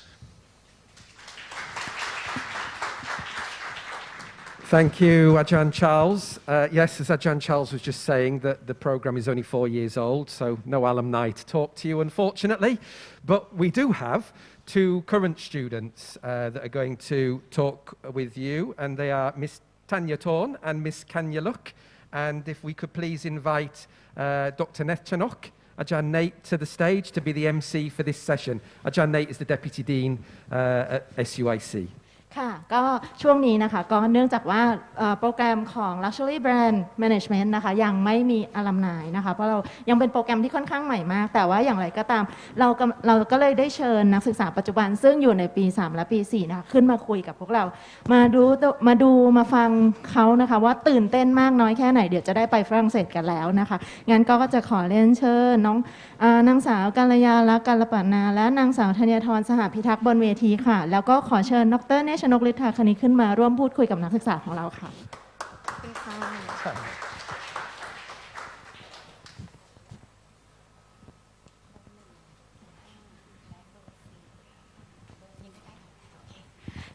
Thank you, Ajahn Charles. Yes, as Ajahn Charles was just saying, that the program is only 4 years old, so no alumni to talk to you, unfortunately. But we do have 2 current students that are going to talk with you, and they are Miss Tanya Torn and Miss Kanya Luck. And if we could please invite Dr. Netchanok, Ajahn Nate, to the stage to be the MC for this session. Ajahn Nate is the Deputy Dean at SUIC. ค่ะก็ช่วงนี้นะคะก็เนื่องจากว่าโปรแกรมของ Luxury Brand Management นะคะยังไม่มีอลัมไนนะคะเพราะเรายังเป็นโปรแกรมที่ค่อนข้างใหม่มากแต่ว่าอย่างไรก็ตามเราก็เลยได้เชิญนักศึกษาปัจจุบันซึ่งอยู่ในปี 3 และปี 4นะคะขึ้นมาคุยกับพวกเรามาฟังเขานะคะว่าตื่นเต้นมากน้อยแค่ไหนเดี๋ยวจะได้ไปฝรั่งเศสกันแล้วนะคะงั้นก็จะขอเรียนเชิญนางสาวกัลยาลักษณ์กัลปนาและนางสาวธัญธรสหพิทักษ์บนเวทีค่ะแล้วก็ขอเชิญดร.เนชนกฤทธาคณิขึ้นมาร่วมพูดคุยกับนักศึกษาของเราค่ะขอบคุณค่ะ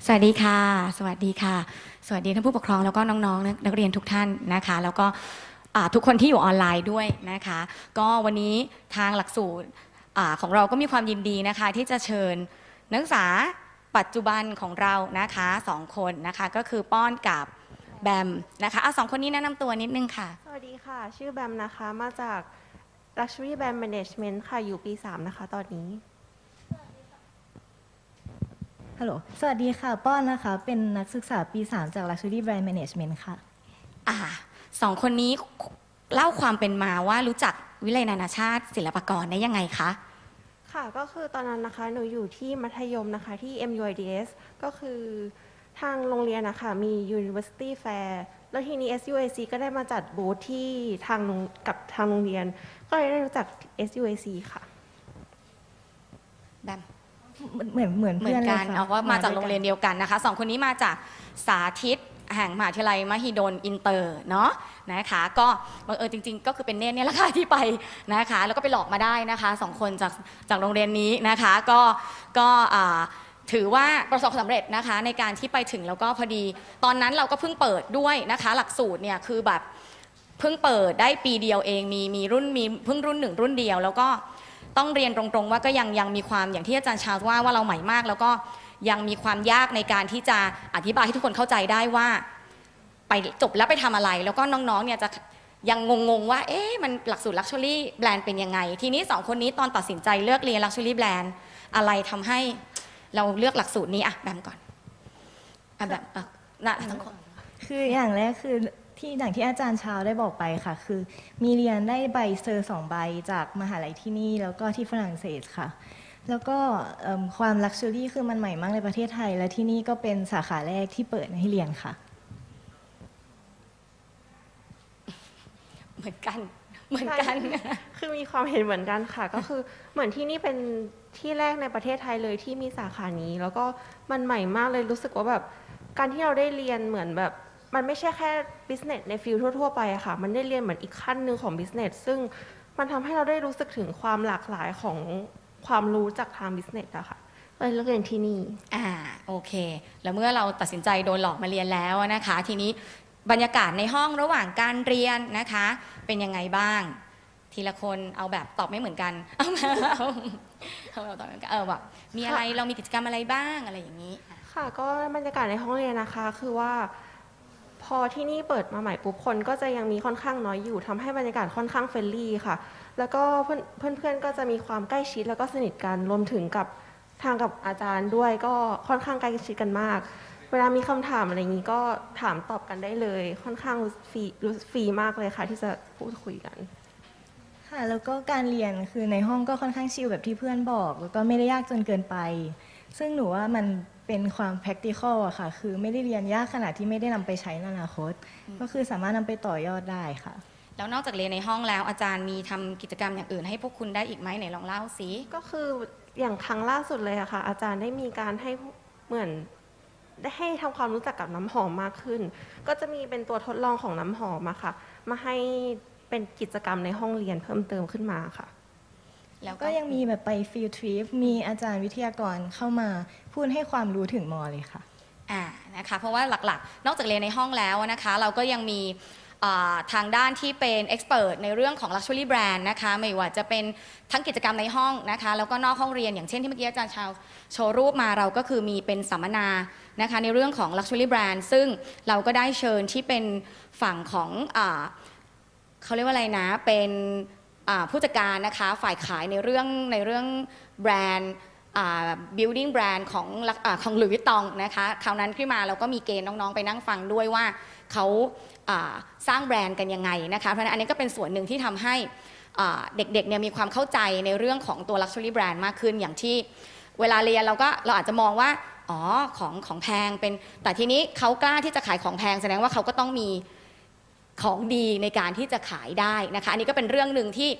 สวัสดีค่ะสวัสดีค่ะสวัสดีท่านผู้ปกครองแล้วก็น้องๆนักเรียนทุกท่านนะคะแล้วก็ทุกคนที่อยู่ออนไลน์ด้วยนะคะก็วันนี้ทางหลักสูตรของเราก็มีความยินดีนะคะที่จะเชิญนักศึกษาปัจจุบันของเรานะคะ2คนนะคะก็คือป้อนกับแบมนะคะสองคนนี้แนะนำตัวนิดนึงค่ะสวัสดีค่ะชื่อแบมนะคะมาจาก Luxury Brand Management ค่ะอยู่ปี 3 นะคะตอนนี้ฮัลโหลสวัสดีค่ะป้อนนะคะเป็นนักศึกษาปี 3 จาก Luxury Brand Management ค่ะสองคนนี้เล่าความเป็นมาว่ารู้จักวิทยาลัยนานาชาติศิลปากรได้ยังไงคะค่ะก็คือตอนนั้นนะคะหนูอยู่ที่มัธยมนะคะที่ MUIDS ก็คือทางโรงเรียนนะคะมี University Fair แล้วทีนี้ SUIC ก็ได้มาจัดบูธที่ทางโรงเรียนก็เลยได้รู้จัก SUIC ค่ะแบมเหมือนกันเอาว่ามาจากโรงเรียนเดียวกันนะคะสองคนนี้มาจากสาธิตแห่งมหาวิทยาลัยมหิดลอินเตอร์เนาะนะคะก็บังเอิญจริงๆก็คือเป็นเนตเนี่ยแหละค่ะที่ไปนะคะแล้วก็ไปหลอกมาได้นะคะ2คนจากโรงเรียนนี้นะคะก็ถือว่าประสบความสำเร็จนะคะในการที่ไปถึงแล้วก็พอดีตอนนั้นเราก็เพิ่งเปิดด้วยนะคะหลักสูตรเนี่ยคือแบบเพิ่งเปิดได้ปีเดียวเองมีเพิ่งรุ่น1รุ่นเดียวแล้วก็ต้องเรียนตรงๆว่าก็ยังมีความอย่างที่อาจารย์ชาว่าเราใหม่มากแล้วก็ยังมีความยากในการที่จะอธิบายให้ทุกคนเข้าใจได้ว่าไปจบแล้วไปทำอะไรแล้วก็น้องๆเนี่ยจะยังงงๆว่ามันหลักสูตร Luxury Brand เป็นยังไงทีนี้2คนนี้ตอนตัดสินใจเลือกเรียน Luxury Brand อะไรทำให้เราเลือกหลักสูตรนี้แบมก่อนแบบทั้งคนคืออย่างแรกคืออย่างที่อาจารย์ชาวได้บอกไปค่ะคือมีเรียนได้ใบเซอร์2 ใบจากมหาลัยที่นี่แล้วก็ที่ฝรั่งเศสค่ะแล้วก็ความลักชัวรี่คือมันใหม่มากในประเทศไทยและที่นี่ก็เป็นสาขาแรกที่เปิดให้เรียนค่ะเหมือนกันคือมีความเห็นเหมือนกันค่ะก็คือเหมือนที่นี่เป็นที่แรกในประเทศไทยเลยที่มีสาขานี้แล้วก็มันใหม่มากเลยรู้สึกว่าแบบการที่เราได้เรียนเหมือนแบบมันไม่ใช่แค่ business ในฟิลทั่วๆไปอะค่ะมันได้เรียนเหมือนอีกขั้นหนึ่งของ business ซึ่งมันทำให้เราได้รู้สึกถึงความหลากหลายของความรู้จากทาง business อะค่ะเลยเลือกเรียนที่นี่โอเคแล้วเมื่อเราตัดสินใจโดนหลอกมาเรียนแล้วนะคะทีนี้บรรยากาศในห้องระหว่างการเรียนนะคะเป็นยังไงบ้างทีละคนเอาแบบตอบไม่เหมือนกันเอาตอบเหมือนกันแบบมีอะไรเรามีกิจกรรมอะไรบ้างอะไรอย่างนี้ค่ะก็บรรยากาศในห้องเรียนนะคะคือว่าพอที่นี่เปิดมาใหม่ปุ๊บคนก็จะยังมีค่อนข้างน้อยอยู่ทำให้บรรยากาศค่อนข้างเฟรนลี่ค่ะแล้วก็เพื่อนๆก็จะมีความใกล้ชิดแล้วก็สนิทกันรวมถึงกับอาจารย์ด้วยก็ค่อนข้างใกล้ชิดกันมากเวลามีคำถามอะไรอย่างนี้ก็ถามตอบกันได้เลยค่อนข้างรู้ฟรีมากเลยค่ะที่จะพูดคุยกันค่ะแล้วก็การเรียนคือในห้องก็ค่อนข้างชิลแบบที่เพื่อนบอกแล้วก็ไม่ได้ยากจนเกินไปซึ่งหนูว่ามันเป็นความ practical อะค่ะคือไม่ได้เรียนยากขนาดที่ไม่ได้นำไปใช้ในอนาคตก็คือสามารถนำไปต่อยอดได้ค่ะแล้วนอกจากเรียนในห้องแล้วอาจารย์มีทำกิจกรรมอย่างอื่นให้พวกคุณได้อีกไหมไหนลองเล่าสิก็คืออย่างครั้งล่าสุดเลยอะค่ะอาจารย์ได้มีการให้เหมือนได้ให้ทำความรู้จักกับน้ำหอมมากขึ้นก็จะมีเป็นตัวทดลองของน้ำหอมค่ะมาให้เป็นกิจกรรมในห้องเรียนเพิ่มเติมขึ้นมาค่ะแล้วก็ยังมีแบบไปฟิลทริปมีอาจารย์วิทยากรเข้ามาพูดให้ความรู้ถึงมอเลยค่ะนะคะเพราะว่าหลักๆนอกจากเรียนในห้องแล้วนะคะเราก็ยังมีทางด้านที่เป็นเอ็กซ์เพรสในเรื่องของ Luxury Brand นะคะไม่ว่าจะเป็นทั้งกิจกรรมในห้องนะคะแล้วก็นอกห้องเรียนอย่างเช่นที่เมื่อกี้อาจารย์ชาวโชว์รูปมาเราก็คือมีเป็นสัมมนานะคะในเรื่องของ Luxury Brand ซึ่งเราก็ได้เชิญที่เป็นฝั่งของเขาเรียกว่าอะไรนะเป็นผู้จัดการนะคะฝ่ายขายในเรื่องแบรนด์ building brand ของหลุยส์วิตตองนะคะคราวนั้นขึ้นมาเราก็มีเกณฑ์น้องๆไปนั่งฟังด้วยว่าเขาสร้างแบรนด์กันยังไงนะคะเพราะฉะนั้นอันนี้ก็เป็นส่วนหนึ่งที่ทำให้เด็กๆเนี่ยมีความเข้าใจในเรื่องของตัว luxury brand มากขึ้นอย่างที่เวลาเรียนเราอาจจะมองว่าอ๋อของแพงเป็นแต่ทีนี้เขากล้าที่จะขายของแพงแสดงว่าเขาก็ต้องมีของดีในการที่จะขายได้นะคะอันนี้ก็เป็นเรื่องหนึ่งที่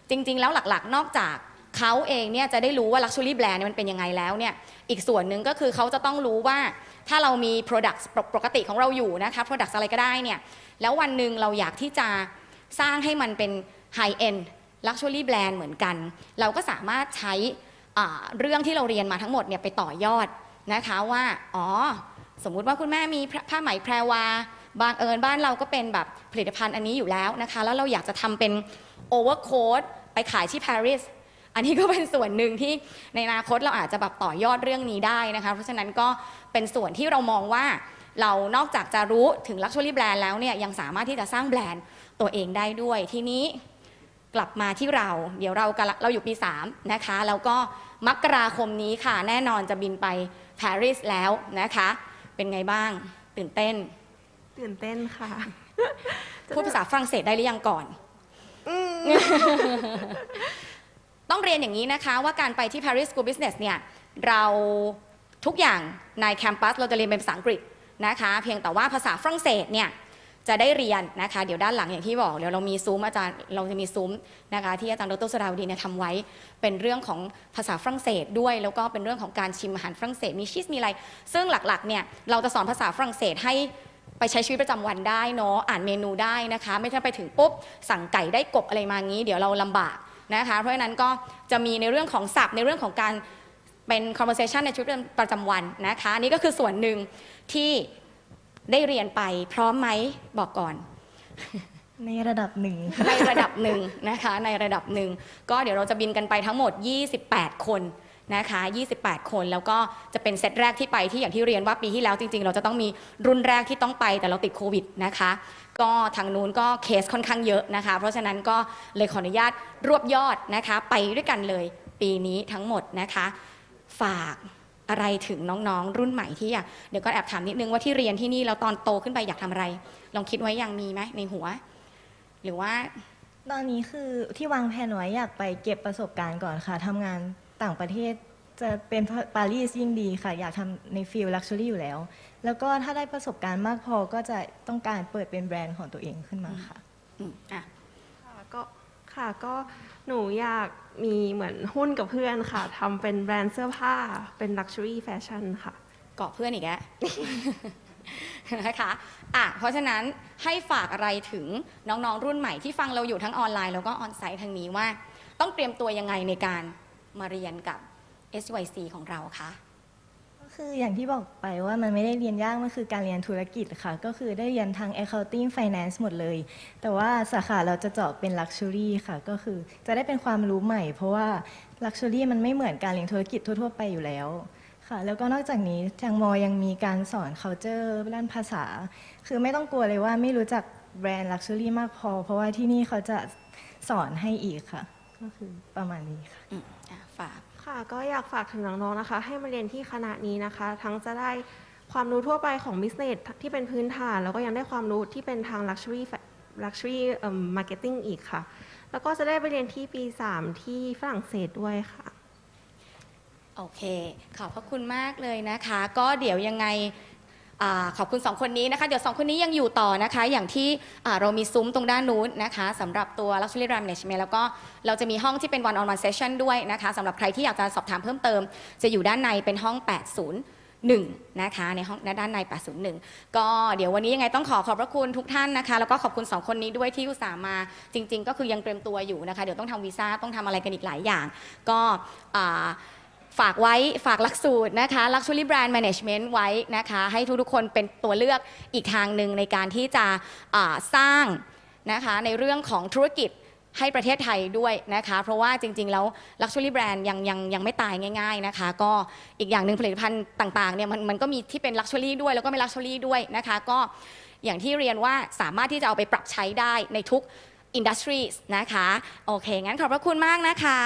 จริงๆแล้วหลักๆนอกจากเขาเองเนี่ยจะได้รู้ว่า luxury brand มันเป็นยังไงแล้วเนี่ยอีกส่วนหนึ่งก็คือเขาจะต้องรู้ว่าถ้าเรามี product ปกติของเราอยู่นะคะ product อะไรก็ได้เนี่ยแล้ววันหนึ่งเราอยากที่จะสร้างให้มันเป็น high end luxury brand เหมือนกันเราก็สามารถใช้เรื่องที่เราเรียนมาทั้งหมดเนี่ยไปต่อยอดนะคะว่าอ๋อสมมุติว่าคุณแม่มีผ้าไหมแพรวาบางบ้านเราก็เป็นแบบผลิตภัณฑ์อันนี้อยู่แล้วนะคะแล้วเราอยากจะทำเป็น overcoat ไปขายที่ปารีสอันนี้ก็เป็นส่วนหนึ่งที่ในอนาคตเราอาจจะแบบต่อยอดเรื่องนี้ได้นะคะเพราะฉะนั้นก็เป็นส่วนที่เรามองว่าเรานอกจากจะรู้ถึง luxury brand แล้วเนี่ยยังสามารถที่จะสร้างแบรนด์ตัวเองได้ด้วยทีนี้กลับมาที่เดี๋ยวเราอยู่ปี3นะคะแล้วก็มกราคมนี้ค่ะแน่นอนจะบินไปปารีสแล้วนะคะเป็นไงบ้างตื่นเต้นค่ะ พูดภาษาฝรั่งเศสได้หรือยังก่อน ต้องเรียนอย่างนี้นะคะว่าการไปที่ Paris School Business เนี่ยเราทุกอย่างในแคมปัสเราจะเรียนเป็นภาษาอังกฤษนะคะเพียงแต่ว่าภาษาฝรั่งเศสเนี่ยจะได้เรียนนะคะเดี๋ยวด้านหลังอย่างที่บอกเดี๋ยวเรามีซุ้มอาจารย์เราจะมีซุ้มนะคะที่อาจารย์ดร.สราวดีเนี่ยทำไว้เป็นเรื่องของภาษาฝรั่งเศสด้วยแล้วก็เป็นเรื่องของการชิมอาหารฝรั่งเศสมีชีสมีอะไรซึ่งหลักๆเนี่ยเราจะสอนภาษาฝรั่งเศสให้ไปใช้ชีวิตประจำวันได้เนาะอ่านเมนูได้นะคะไม่ใช่ไปถึงปุ๊บสั่งไก่ได้กบอะไรมางี้เดี๋ยวเราลำบากนะคะเพราะฉะนั้นก็จะมีในเรื่องของศัพท์ในเรื่องของการเป็น conversation ในชีวิตประจำวันนะคะนี่ก็คือส่วนหนึ่งที่ได้เรียนไปพร้อมไหมบอกก่อนในระดับหนึ่งนะคะในระดับหนึ่งก็เดี๋ยวเราจะบินกันไปทั้งหมด28คนนะคะ28คนแล้วก็จะเป็นเซตแรกที่ไปที่อย่างที่เรียนว่าปีที่แล้วจริงๆเราจะต้องมีรุ่นแรกที่ต้องไปแต่เราติดโควิดนะคะก็ทางนู้นก็เคสค่อนข้างเยอะนะคะเพราะฉะนั้นก็เลยขออนุญาตรวบยอดนะคะไปด้วยกันเลยปีนี้ทั้งหมดนะคะฝากอะไรถึงน้องๆรุ่นใหม่ที่เดี๋ยวก็แอบถามนิดนึงว่าที่เรียนที่นี่แล้วตอนโตขึ้นไปอยากทำอะไรลองคิดไว้ยังมีไหมในหัวหรือว่าตอนนี้คือที่วางแผนไว้อยากไปเก็บประสบการณ์ก่อนค่ะทำงานต่างประเทศจะเป็นปารีสยิ่งดีค่ะอยากทำในฟิลลักชัวรี่อยู่แล้วแล้วก็ถ้าได้ประสบการณ์มากพอก็จะต้องการเปิดเป็นแบรนด์ของตัวเองขึ้นมาค่ะก็หนูอยากมีเหมือนหุ้นกับเพื่อนค่ะทำเป็นแบรนด์เสื้อผ้าเป็น Luxury Fashion ค่ะเกาะเพื่อนอีกแล้ว นะคะเพราะฉะนั้นให้ฝากอะไรถึงน้องๆรุ่นใหม่ที่ฟังเราอยู่ทั้งออนไลน์แล้วก็ออนไซต์ทางนี้ว่าต้องเตรียมตัวยังไงในการมาเรียนกับ SUIC ของเราคะก็คืออย่างที่บอกไปว่ามันไม่ได้เรียนยากมันคือการเรียนธุรกิจค่ะก็คือได้เรียนทาง Accounting Finance หมดเลยแต่ว่าสาขาเราจะเจาะเป็น Luxury ค่ะก็คือจะได้เป็นความรู้ใหม่เพราะว่า Luxury มันไม่เหมือนการเรียนธุรกิจทั่วๆไปอยู่แล้วค่ะแล้วก็นอกจากนี้ทางมอยังมีการสอน culture ด้านภาษาคือไม่ต้องกลัวเลยว่าไม่รู้จักแบรนด์ Luxury มากพอเพราะว่าที่นี่เขาจะสอนให้อีกค่ะก็คือประมาณนี้ค่ะฝากค่ะก็อยากฝากถึงน้องๆนะคะให้มาเรียนที่คณะนี้นะคะทั้งจะได้ความรู้ทั่วไปของ business ที่เป็นพื้นฐานแล้วก็ยังได้ความรู้ที่เป็นทาง luxury marketing อีกค่ะแล้วก็จะได้ไปเรียนที่ปี3ที่ฝรั่งเศสด้วยค่ะโอเคขอบพระคุณมากเลยนะคะก็เดี๋ยวยังไงขอบคุณ2คนนี้นะคะเดี๋ยว2คนนี้ยังอยู่ต่อนะคะอย่างที่เรามีซุ้มตรงด้านนู้นนะคะสำหรับตัว Luxury Brand Management แล้วก็เราจะมีห้องที่เป็น one-on-one session ด้วยนะคะสำหรับใครที่อยากจะสอบถามเพิ่มเติมจะอยู่ด้านในเป็นห้อง801นะคะในห้องด้านใน801ก็เดี๋ยววันนี้ยังไงต้องขอบพระคุณทุกท่านนะคะแล้วก็ขอบคุณ2คนนี้ด้วยที่อุตส่าห์มาจริงๆก็คือยังเตรียมตัวอยู่นะคะเดี๋ยวต้องทำวีซ่าต้องทำอะไรกันอีกหลายอย่างก็ฝากหลักสูตรนะคะ Luxury Brand Management ไว้นะคะให้ทุกๆคนเป็นตัวเลือกอีกทางหนึ่งในการที่จะสร้างนะคะในเรื่องของธุรกิจให้ประเทศไทยด้วยนะคะเพราะว่าจริงๆแล้ว Luxury Brand ยังไม่ตายง่ายๆนะคะก็อีกอย่างหนึ่งผลิตภัณฑ์ต่างๆเนี่ยมันก็มีที่เป็น Luxury ด้วยแล้วก็ไม่ Luxury ด้วยนะคะก็อย่างที่เรียนว่าสามารถที่จะเอาไปปรับใช้ได้ในทุก Industries นะคะโอเคงั้นขอบพระคุณมากนะคะ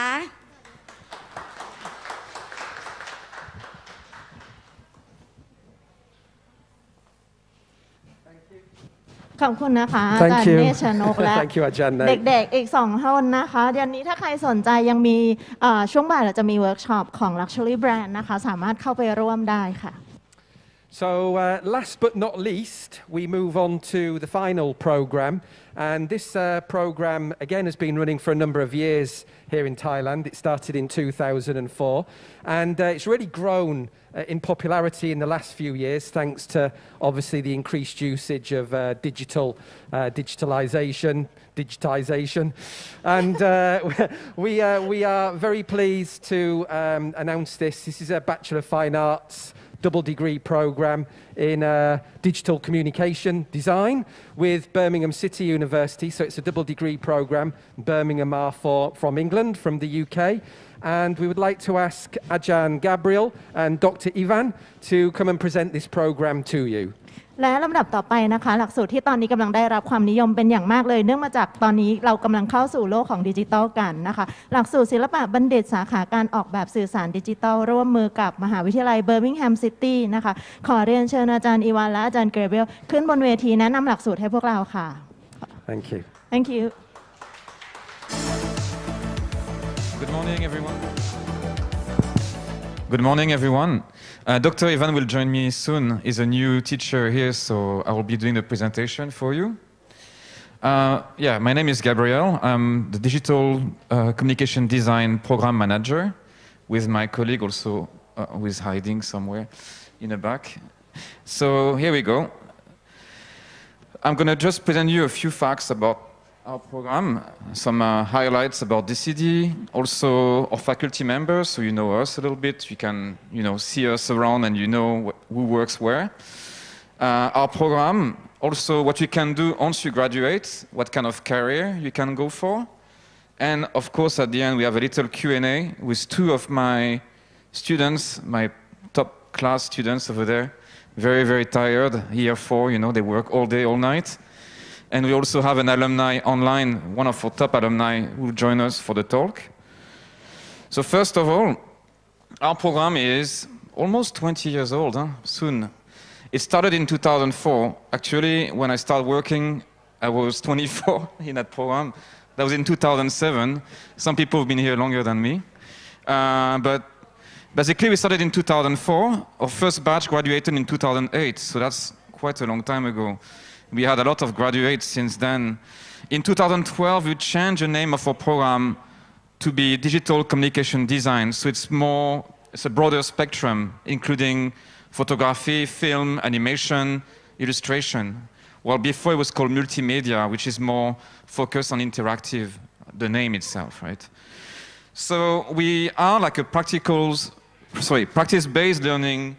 ขอบคุณนะคะอาจาร Thank ย์ you. เนชนกและ Thank you อาจารย์ Nate. เด็กๆอีก2คนนะคะเดี๋ยวนี้ถ้าใครสนใจยังมีช่วงบ่ายเราจะมีเวิร์กช็อปของ Luxury Brand นะคะสามารถเข้าไปร่วมได้ค่ะ So last but not least, we move on to the final program. And this program, again, has been running for a number of years here in Thailand. It started in 2004. And it's really grown in popularity in the last few years, thanks to, obviously, the increased usage of digitization. And we are very pleased to announce this. This is a Bachelor of Fine Arts double degree program in digital communication design with Birmingham City University. So it's a double degree program. Birmingham are from England, from the UK. And we would like to ask Ajahn Gabriel and Dr. Ivan to come and present this program to you. และลำดับต่อไปนะคะหลักสูตรที่ตอนนี้กำลังได้รับความนิยมเป็นอย่างมากเลยเนื่องมาจากตอนนี้เรากำลังเข้าสู่โลกของดิจิทัลกันนะคะหลักสูตรศิลปะบัณฑิตสาขาการออกแบบสื่อสารดิจิทัลร่วมมือกับมหาวิทยาลัยเบอร์มิงแฮมซิตี้นะคะขอเรียนเชิญอาจารย์อีวานและอาจารย์เกรเบลขึ้นบนเวทีแนะนำหลักสูตรให้พวกเราค่ะ Thank you. Thank you. Good morning, everyone. Good morning, everyone. Dr. Ivan will join me soon. He's a new teacher here, so I will be doing the presentation for you. Yeah, my name is Gabriel. I'm the Digital Communication Design Program Manager with my colleague also, who is hiding somewhere in the back. So here we go. I'm going to just present you a few facts about our program, some highlights about DCD, also our faculty members, so you know us a little bit. You can, see us around and you know who works where. Our program, also what you can do once you graduate, what kind of career you can go for. And of course, at the end, we have a little Q&A with two of my students, my top class students over there, very, very tired, year 4, they work all day, all night. And we also have an alumni online, one of our top alumni who will join us for the talk. So first of all, our program is almost 20 years old, soon. It started in 2004. Actually, when I started working, I was 24 in that program. That was in 2007. Some people have been here longer than me. But basically, we started in 2004. Our first batch graduated in 2008, so that's quite a long time ago. We had a lot of graduates since then. In 2012, we changed the name of our program to be Digital Communication Design. So it's a broader spectrum, including photography, film, animation, illustration. Well, before it was called multimedia, which is more focused on interactive, the name itself, right? So we are like a practice-based learning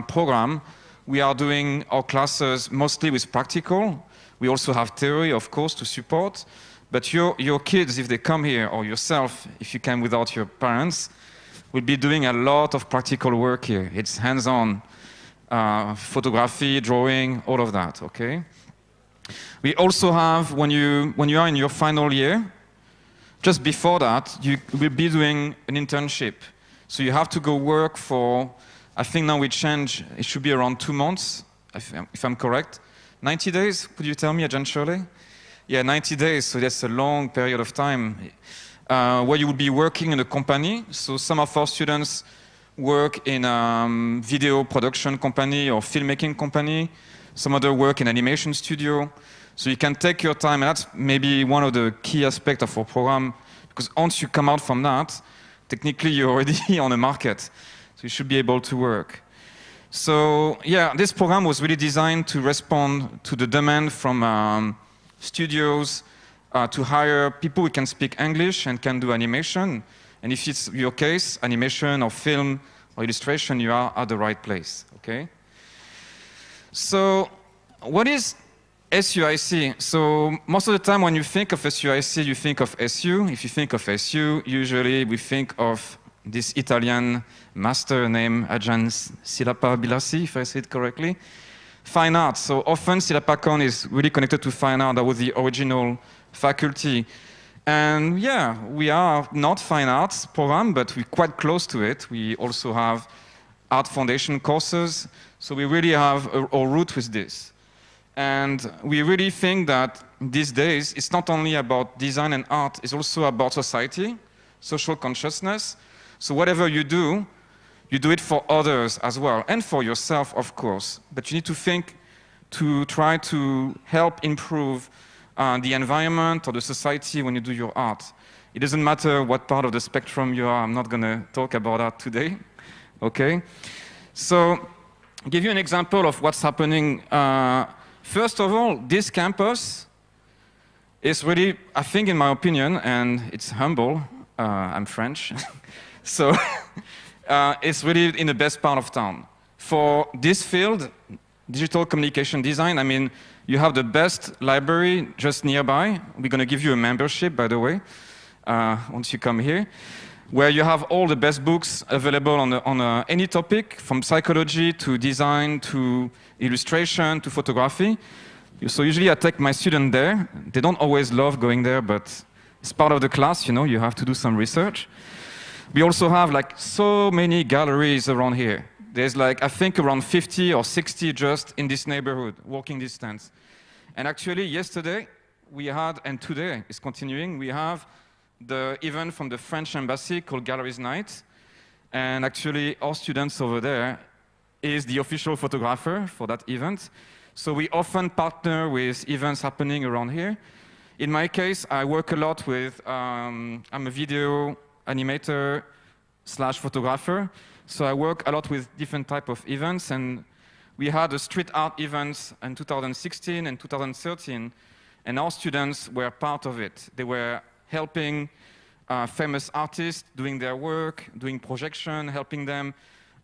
program. We are doing our classes mostly with practical. We also have theory, of course, to support. But your kids, if they come here, or yourself, if you come without your parents, will be doing a lot of practical work here. It's hands-on, photography, drawing, all of that, okay? We also have, when you are in your final year, just before that, you will be doing an internship. So you have to go work for, I think now we change, it should be around 2 months, if I'm correct. 90 days, could you tell me, Ajahn Shirley? Yeah, 90 days, so that's a long period of time where you will be working in a company. So some of our students work in a video production company or filmmaking company. Some other work in animation studio. So you can take your time, and that's maybe one of the key aspects of our program, because once you come out from that, technically you're already on the market. So you should be able to work. So yeah, this program was really designed to respond to the demand from studios to hire people who can speak English and can do animation. And if it's your case, animation or film or illustration, you are at the right place, okay? So what is SUIC? So most of the time when you think of SUIC, you think of SU. If you think of SU, usually we think of this Italian master named Ajahn Silapa Bilassi, if I say it correctly. Fine art. So often Silapakon is really connected to fine art. That was the original faculty. And yeah, we are not fine arts program, but we're quite close to it. We also have art foundation courses. So we really have a root with this. And we really think that these days it's not only about design and art, it's also about society, social consciousness. So whatever you do it for others as well, and for yourself, of course. But you need to think to try to help improve the environment or the society when you do your art. It doesn't matter what part of the spectrum you are. I'm not going to talk about that today. Okay? So, I'll give you an example of what's happening. First of all, this campus is really, I think in my opinion, and it's humble, I'm French, so it's really in the best part of town. For this field, digital communication design, I mean, you have the best library just nearby. We're going to give you a membership, by the way, once you come here, where you have all the best books available on any topic, from psychology to design to illustration to photography. So usually I take my students there. They don't always love going there, but it's part of the class, you know, you have to do some research. We also have like so many galleries around here. There's like, I think around 50 or 60 just in this neighborhood, walking distance. And actually yesterday we had, and today is continuing, we have the event from the French embassy called Galleries Night. And actually our students over there is the official photographer for that event. So we often partner with events happening around here. In my case, I work a lot with, I'm a video animator / photographer. So I work a lot with different type of events, and we had a street art event in 2016 and 2013, and our students were part of it. They were helping famous artists doing their work, doing projection, helping them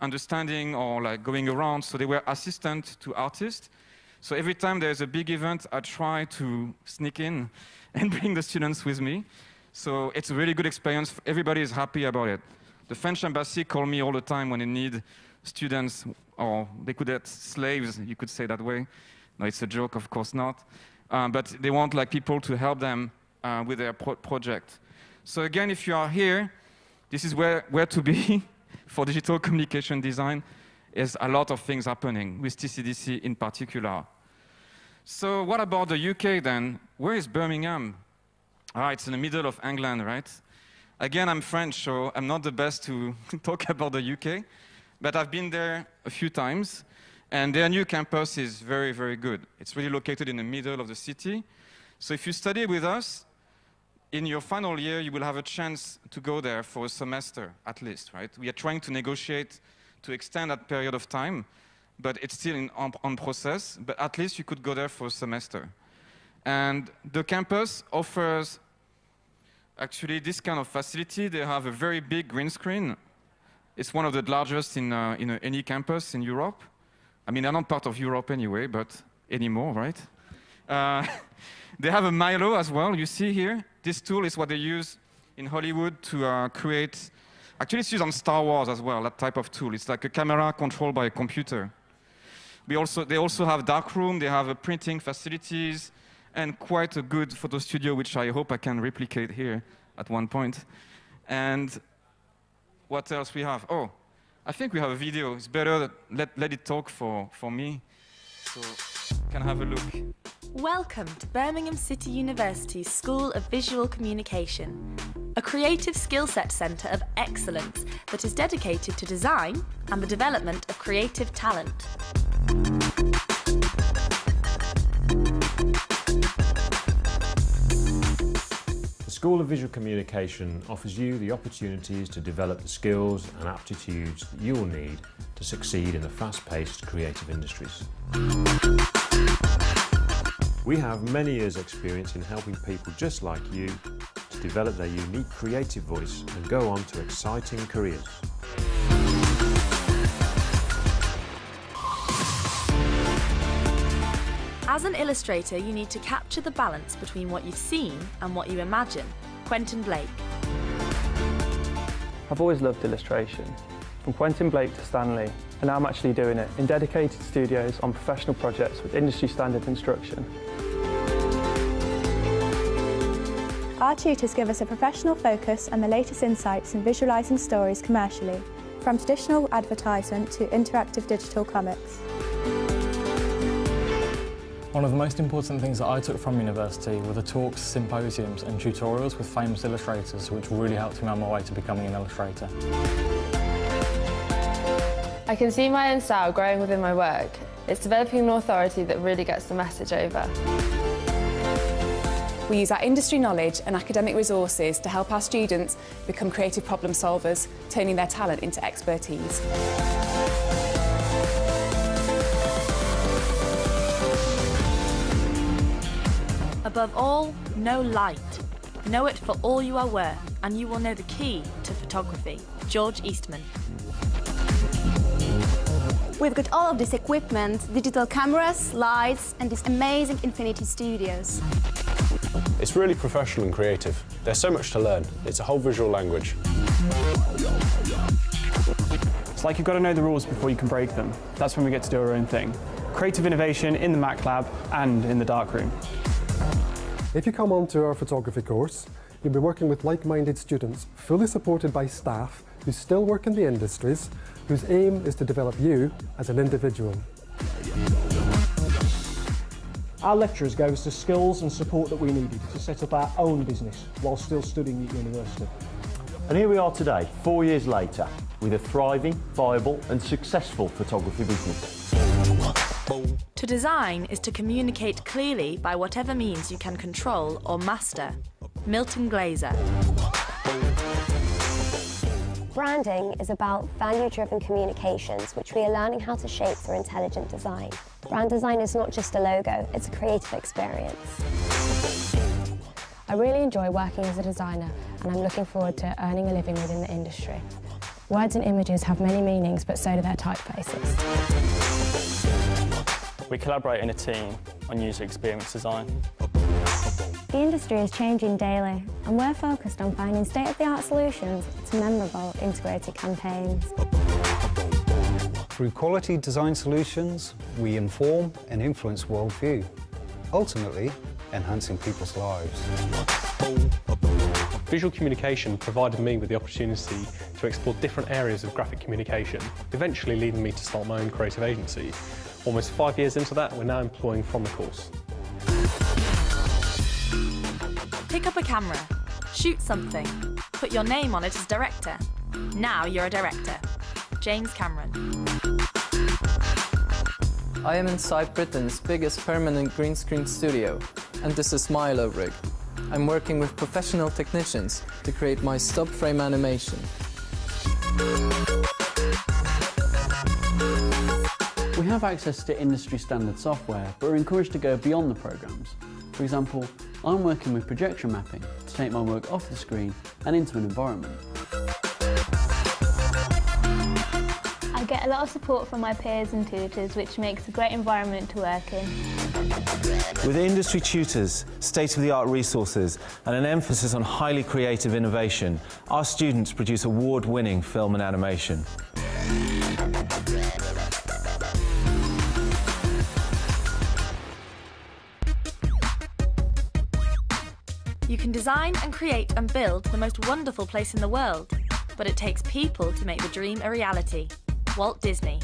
understanding or like going around. So they were assistant to artists. So every time there's a big event, I try to sneak in and bring the students with me. So it's a really good experience. Everybody is happy about it. The French embassy call me all the time when they need students, or they could have slaves, you could say that way. No, it's a joke, of course not. But they want like people to help them with their project. So again, if you are here, this is where to be for digital communication design. There's a lot of things happening with TCDC in particular. So what about the UK then? Where is Birmingham? It's in the middle of England, right? Again, I'm French, so I'm not the best to talk about the UK, but I've been there a few times, and their new campus is very, very good. It's really located in the middle of the city. So if you study with us, in your final year, you will have a chance to go there for a semester, at least, right? We are trying to negotiate to extend that period of time, but it's still on process, but at least you could go there for a semester. And the campus offers actually this kind of facility. They have a very big green screen. It's one of the largest in any campus in Europe. I mean, they're not part of Europe anyway, but anymore, right? They have a Milo as well, you see here. This tool is what they use in Hollywood to create, actually it's used on Star Wars as well, that type of tool. It's like a camera controlled by a computer. They also have darkroom, they have printing facilities, and quite a good photo studio, which I hope I can replicate here at one point. And what else we have? Oh, I think we have a video. It's better that let it talk for me, so can have a look. Welcome to Birmingham City University's School of Visual Communication, a creative skill set centre of excellence that is dedicated to design and the development of creative talent. The School of Visual Communication offers you the opportunities to develop the skills and aptitudes that you will need to succeed in the fast-paced creative industries. We have many years' experience in helping people just like you to develop their unique creative voice and go on to exciting careers. As an illustrator, you need to capture the balance between what you've seen and what you imagine. Quentin Blake. I've always loved illustration. From Quentin Blake to Stanley, and now I'm actually doing it in dedicated studios on professional projects with industry standard instruction. Our tutors give us a professional focus and the latest insights in visualising stories commercially, from traditional advertisement to interactive digital comics. One of the most important things that I took from university were the talks, symposiums and tutorials with famous illustrators, which really helped me on my way to becoming an illustrator. I can see my own style growing within my work. It's developing an authority that really gets the message over. We use our industry knowledge and academic resources to help our students become creative problem solvers, turning their talent into expertise. Above all, know light. Know it for all you are worth, and you will know the key to photography. George Eastman. We've got all of this equipment, digital cameras, lights, and these amazing Infinity Studios. It's really professional and creative. There's so much to learn. It's a whole visual language. It's like you've got to know the rules before you can break them. That's when we get to do our own thing. Creative innovation in the Mac Lab and in the darkroom. If you come onto our photography course, you'll be working with like-minded students, fully supported by staff who still work in the industries, whose aim is to develop you as an individual. Our lecturers gave us the skills and support that we needed to set up our own business while still studying at university. And here we are today, 4 years later, with a thriving, viable and successful photography business. To design is to communicate clearly by whatever means you can control or master. Milton Glaser. Branding is about value-driven communications, which we are learning how to shape through intelligent design. Brand design is not just a logo, it's a creative experience. I really enjoy working as a designer, and I'm looking forward to earning a living within the industry. Words and images have many meanings, but so do their typefaces. We collaborate in a team on user experience design. The industry is changing daily, and we're focused on finding state-of-the-art solutions to memorable, integrated campaigns. Through quality design solutions, we inform and influence worldview, ultimately enhancing people's lives. Visual communication provided me with the opportunity to explore different areas of graphic communication, eventually leading me to start my own creative agency. Almost 5 years into that, we're now employing from the course. Pick up a camera, shoot something, put your name on it as director. Now you're a director. James Cameron. I am inside Britain's biggest permanent green screen studio, and this is Milo Rig. I'm working with professional technicians to create my stop frame animation. We have access to industry standard software, but we're encouraged to go beyond the programs. For example, I'm working with projection mapping to take my work off the screen and into an environment. I get a lot of support from my peers and tutors, which makes a great environment to work in. With industry tutors, state-of-the-art resources and an emphasis on highly creative innovation, our students produce award-winning film and animation. You can design and create and build the most wonderful place in the world, but it takes people to make the dream a reality. Walt Disney.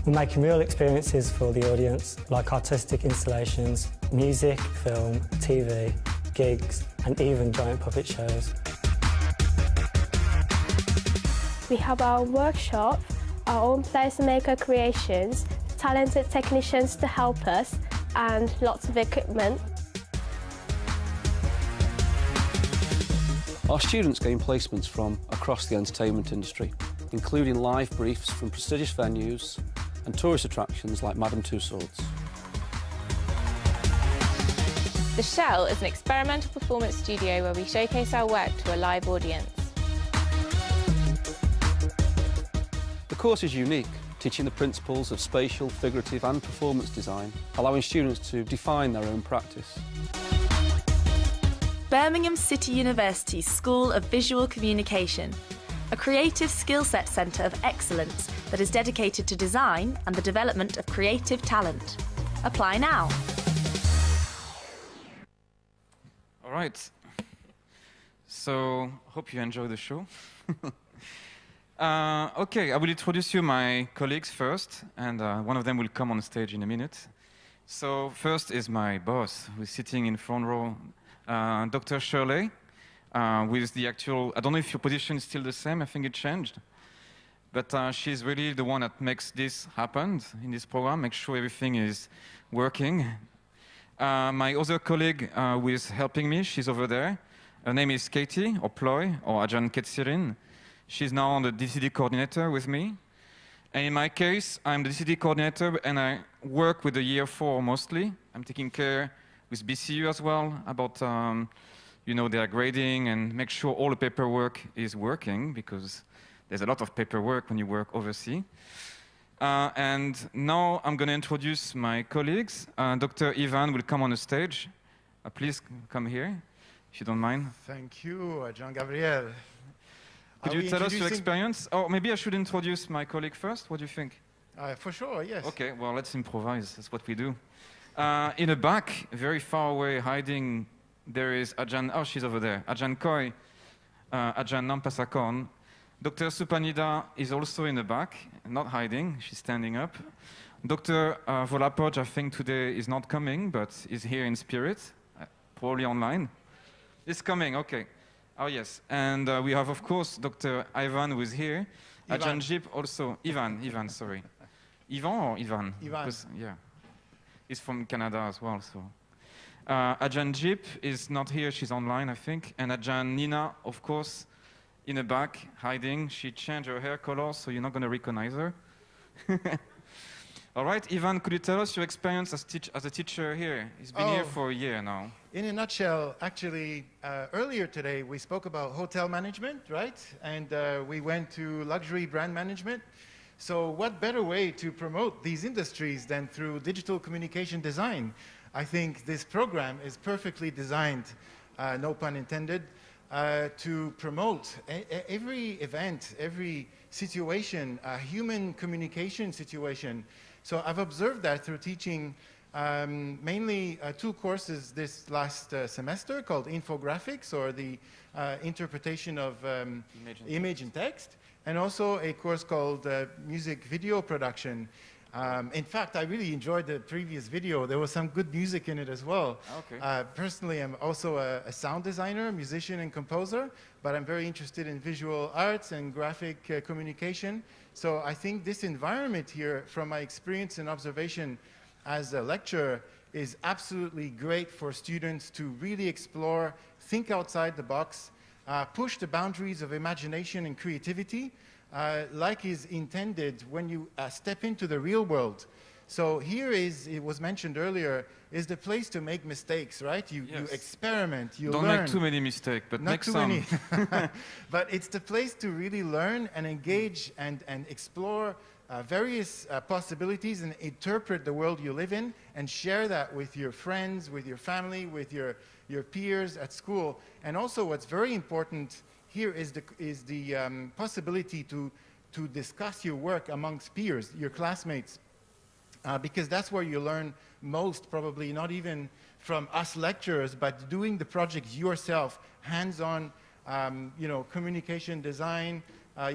We're making real experiences for the audience, like artistic installations, music, film, TV, gigs, and even giant puppet shows. We have our workshop, our own placemaker creations, talented technicians to help us, and lots of equipment. Our students gain placements from across the entertainment industry, including live briefs from prestigious venues and tourist attractions like Madame Tussauds. The Shell is an experimental performance studio where we showcase our work to a live audience. The course is unique, teaching the principles of spatial, figurative and performance design, allowing students to define their own practice. Birmingham City University's School of Visual Communication, a creative skill set centre of excellence that is dedicated to design and the development of creative talent. Apply now. All right. So, hope you enjoy the show. Okay, I will introduce you my colleagues first, and one of them will come on stage in a minute. So first is my boss, who is sitting in front row, Dr. Shirley, with the actual, I don't know if your position is still the same, I think it changed. But she's really the one that makes this happen in this program, make sure everything is working. My other colleague who is helping me, she's over there. Her name is Katie, or Ploy, or Ajahn Ketsirin. She's now the DCD coordinator with me. And in my case, I'm the DCD coordinator, and I work with the year 4 mostly. I'm taking care with BCU as well about their grading and make sure all the paperwork is working, because there's a lot of paperwork when you work overseas. And now I'm going to introduce my colleagues. Dr. Ivan will come on the stage. Please come here, if you don't mind. Thank you, Jean-Gabriel. Could you tell us your experience? Oh, maybe I should introduce my colleague first. What do you think? For sure, yes. Okay, well, let's improvise. That's what we do. In the back, very far away, hiding, there is Ajahn. Oh, she's over there. Ajahn Koi, Ajahn Nampasakon. Dr. Supanida is also in the back, not hiding. She's standing up. Dr. Volapoj, I think today is not coming, but is here in spirit, probably online. It's coming, okay. Oh, yes. And we have, of course, Dr. Ivan, who is here. Ajahn Jip also. Ivan, sorry. Ivan or Ivan? Ivan. Yeah. He's from Canada as well, so. Ajahn Jip is not here. She's online, I think. And Ajahn Nina, of course, in the back, hiding. She changed her hair color, so you're not going to recognize her. All right, Ivan, could you tell us your experience as a teacher here? He's been here for a year now. In a nutshell, actually, earlier today we spoke about hotel management, right? And we went to luxury brand management. So what better way to promote these industries than through digital communication design? I think this program is perfectly designed, no pun intended, to promote every event, every situation, a human communication situation. So I've observed that through teaching mainly 2 courses this last semester called infographics, or the interpretation of image and text, and also a course called music video production. In fact, I really enjoyed the previous video. There was some good music in it as well. Okay. Personally, I'm also a sound designer, musician and composer, but I'm very interested in visual arts and graphic communication. So I think this environment here, from my experience and observation as a lecturer, is absolutely great for students to really explore, think outside the box, push the boundaries of imagination and creativity, like is intended when you step into the real world. So here is, it was mentioned earlier, is the place to make mistakes, right? You experiment, you Don't learn. Don't make too many mistakes, but Not make too some. many. But it's the place to really learn and engage and explore various possibilities and interpret the world you live in, and share that with your friends, with your family, with your peers at school. And also what's very important here is the possibility to discuss your work amongst peers, your classmates, because that's where you learn most, probably, not even from us lecturers, but doing the projects yourself, hands-on, communication design,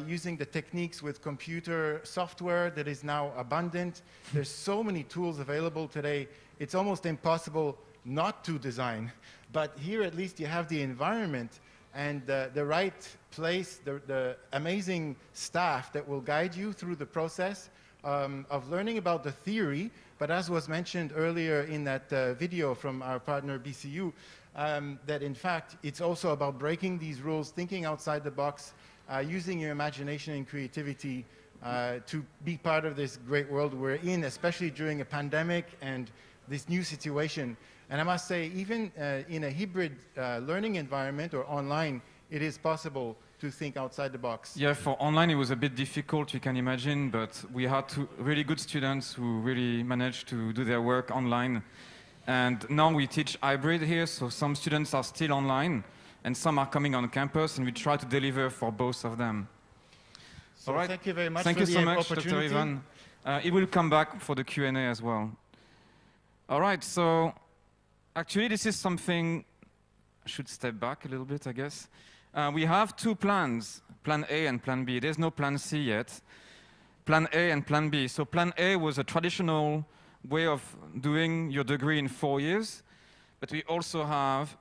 using the techniques with computer software that is now abundant. There's so many tools available today, it's almost impossible not to design. But here at least you have the environment and the right place, the amazing staff that will guide you through the process of learning about the theory. But as was mentioned earlier in that video from our partner BCU, that in fact it's also about breaking these rules, thinking outside the box, using your imagination and creativity to be part of this great world we're in, especially during a pandemic and this new situation. And I must say, even in a hybrid learning environment or online, it is possible to think outside the box. Yeah, for online it was a bit difficult, you can imagine, but we had really good students who really managed to do their work online. And now we teach hybrid here, so some students are still online and some are coming on campus, and we try to deliver for both of them. So all right. Thank you very much Thank for you so the much, opportunity. Dr. Ivan. It will come back for the Q&A as well. All right, so actually this is something, I should step back a little bit, I guess. We have two plans, Plan A and Plan B. There's no Plan C yet. Plan A and Plan B. So Plan A was a traditional way of doing your degree in 4 years, but we also have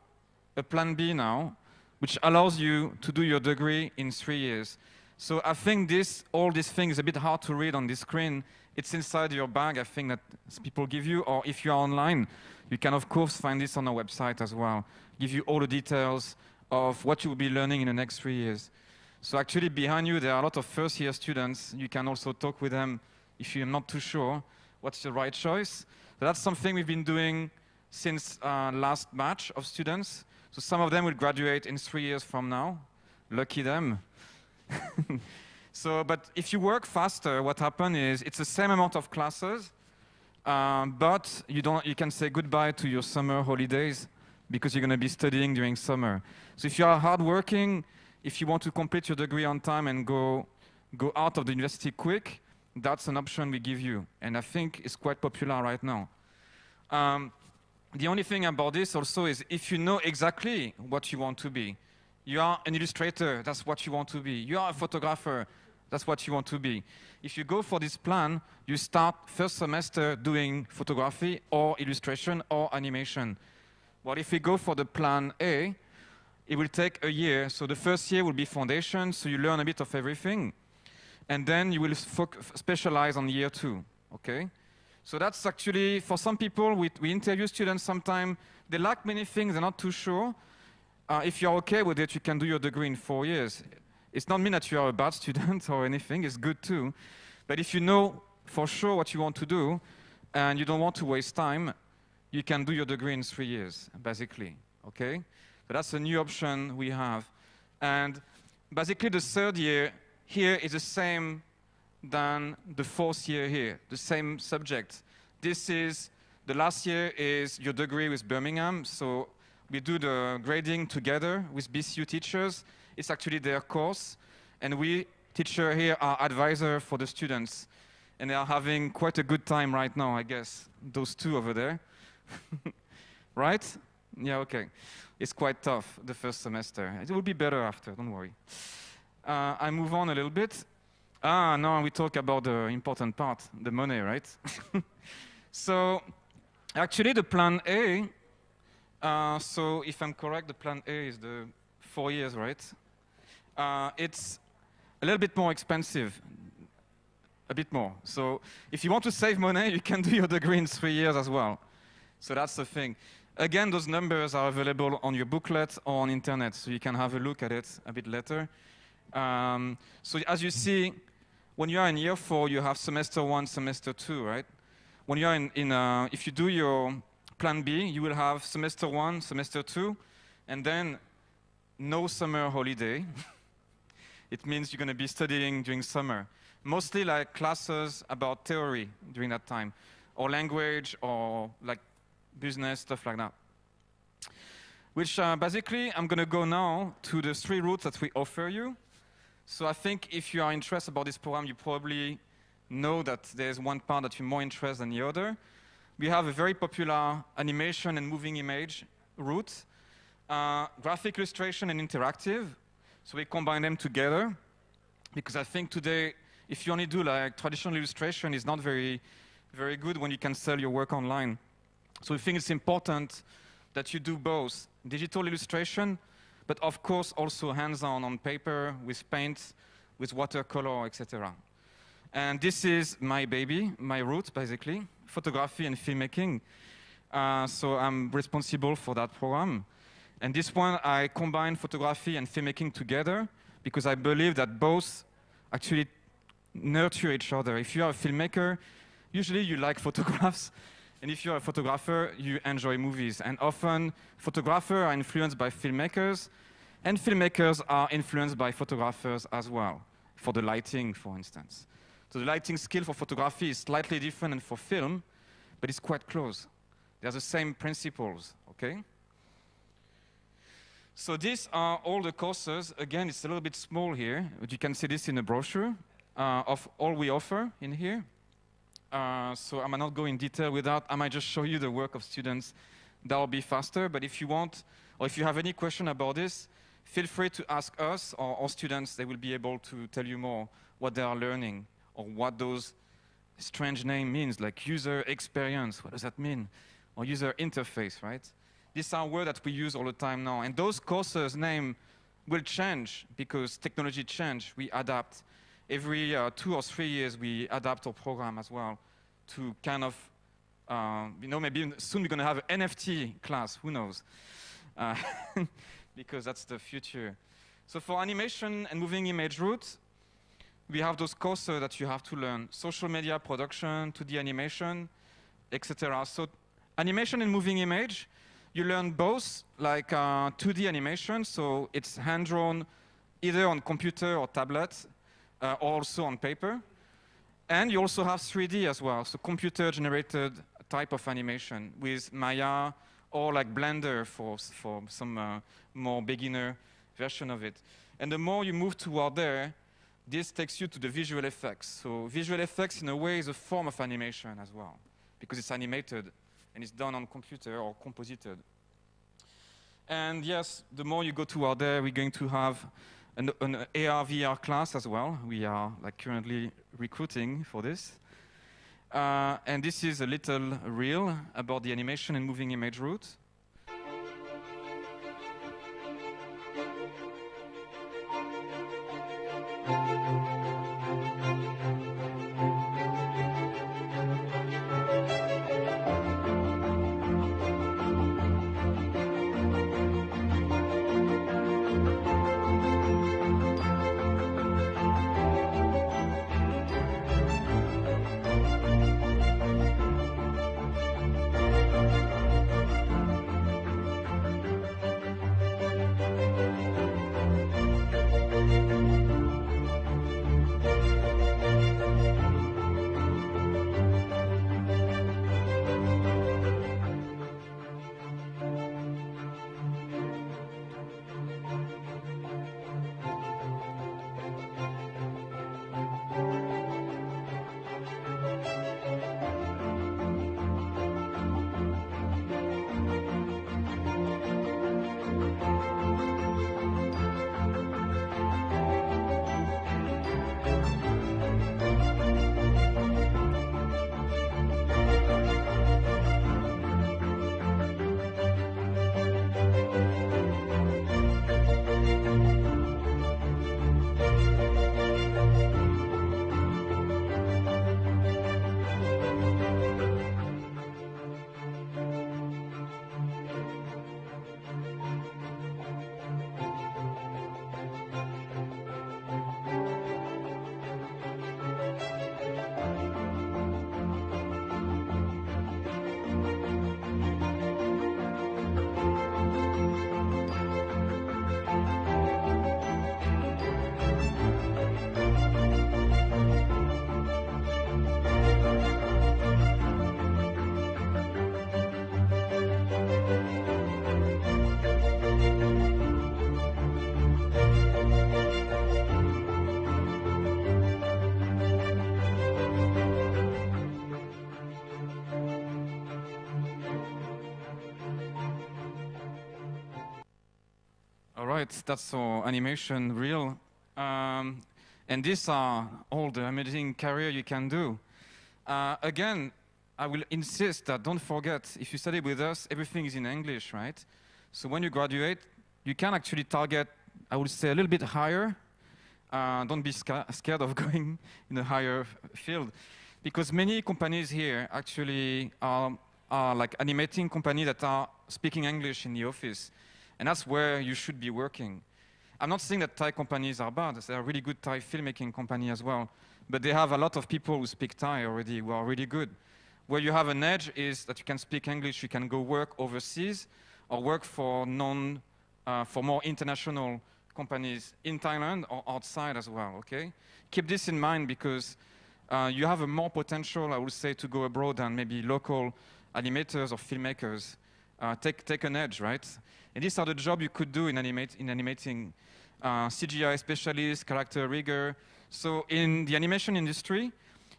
a Plan B now, which allows you to do your degree in 3 years. So I think all these things are a bit hard to read on this screen. It's inside your bag, I think, that people give you, or if you're online, you can of course find this on our website as well. Give you all the details of what you will be learning in the next 3 years. So actually behind you, there are a lot of first-year students. You can also talk with them if you're not too sure what's the right choice. So that's something we've been doing since last batch of students. So some of them will graduate in 3 years from now. Lucky them. But if you work faster, what happens is it's the same amount of classes, but you can say goodbye to your summer holidays because you're going to be studying during summer. So if you are hardworking, if you want to complete your degree on time and go out of the university quick, that's an option we give you. And I think it's quite popular right now. The only thing about this also is if you know exactly what you want to be, you are an illustrator, that's what you want to be. You are a photographer, that's what you want to be. If you go for this plan, you start first semester doing photography or illustration or animation. Well, if we go for the Plan A, it will take a year. So the first year will be foundation, so you learn a bit of everything. And then you will specialize on year 2, okay? So that's actually, for some people, we interview students sometimes, they lack many things, they're not too sure. If you're okay with it, you can do your degree in 4 years. It's not mean that you are a bad student or anything, it's good too. But if you know for sure what you want to do, and you don't want to waste time, you can do your degree in 3 years, basically, okay? So that's a new option we have. And basically the third year here is the same than the fourth year here, the same subject. The last year is your degree with Birmingham, so we do the grading together with BCU teachers. It's actually their course, and we teachers here are advisor for the students, and they are having quite a good time right now, I guess, those two over there. Right? Yeah, okay. It's quite tough, the first semester. It will be better after, don't worry. I move on a little bit. Now we talk about the important part, the money, right? So, actually the Plan A, so if I'm correct, the Plan A is the 4 years, right? It's a little bit more expensive, a bit more. So if you want to save money, you can do your degree in 3 years as well. So that's the thing. Again, those numbers are available on your booklet or on internet, so you can have a look at it a bit later. So as you see, when you are in year 4, you have semester 1, semester 2, right? When you are if you do your Plan B, you will have semester 1, semester 2, and then no summer holiday. It means you're going to be studying during summer. Mostly like classes about theory during that time, or language, or like business, stuff like that. Which basically, I'm going to go now to the 3 routes that we offer you. So I think if you are interested about this program, you probably know that there's one part that you're more interested than the other. We have a very popular animation and moving image route, graphic illustration and interactive. So we combine them together because I think today, if you only do like traditional illustration, it's not very, very good when you can sell your work online. So we think it's important that you do both digital illustration, but of course also hands-on on paper, with paint, with watercolor, etc. And this is my baby, my route basically, photography and filmmaking. So I'm responsible for that program. And this one, I combine photography and filmmaking together because I believe that both actually nurture each other. If you are a filmmaker, usually you like photographs. And if you're a photographer, you enjoy movies. And often, photographers are influenced by filmmakers, and filmmakers are influenced by photographers as well, for the lighting, for instance. So the lighting skill for photography is slightly different than for film, but it's quite close. They're the same principles, okay? So these are all the courses. Again, it's a little bit small here, but you can see this in the brochure of all we offer in here. So I might not go in detail with that. I might just show you the work of students. That will be faster. But if you want, or if you have any question about this, feel free to ask us or our students. They will be able to tell you more what they are learning or what those strange name means, like user experience. What does that mean? Or user interface, right? These are words that we use all the time now. And those courses' name will change because technology change. We adapt. Every 2 or 3 years, we adapt our program as well to kind of, maybe soon we're going to have an NFT class. Who knows? Because that's the future. So for animation and moving image route, we have those courses that you have to learn. Social media production, 2D animation, etc. So animation and moving image, you learn both, like 2D animation, so it's hand-drawn either on computer or tablet, or also on paper. And you also have 3D as well, so computer-generated type of animation with Maya or like Blender for some more beginner version of it. And the more you move toward there, this takes you to the visual effects. So visual effects, in a way, is a form of animation as well, because it's animated and it's done on computer or composited. And yes, the more you go toward there, we're going to have an AR, VR class as well. We are currently recruiting for this. And this is a little reel about the animation and moving image route. Right, that's our animation reel. And these are all the amazing career you can do. Again, I will insist that don't forget, if you study with us, everything is in English, right? So when you graduate, you can actually target, I would say, a little bit higher. Don't be scared of going in a higher field. Because many companies here actually are like animating companies that are speaking English in the office. And that's where you should be working. I'm not saying that Thai companies are bad. There are really good Thai filmmaking companies as well. But they have a lot of people who speak Thai already, who are really good. Where you have an edge is that you can speak English, you can go work overseas, or work for more international companies in Thailand or outside as well, okay? Keep this in mind because you have a more potential, I would say, to go abroad than maybe local animators or filmmakers. Take an edge, right? And these are the jobs you could do in animating. CGI specialist, character rigger. So in the animation industry,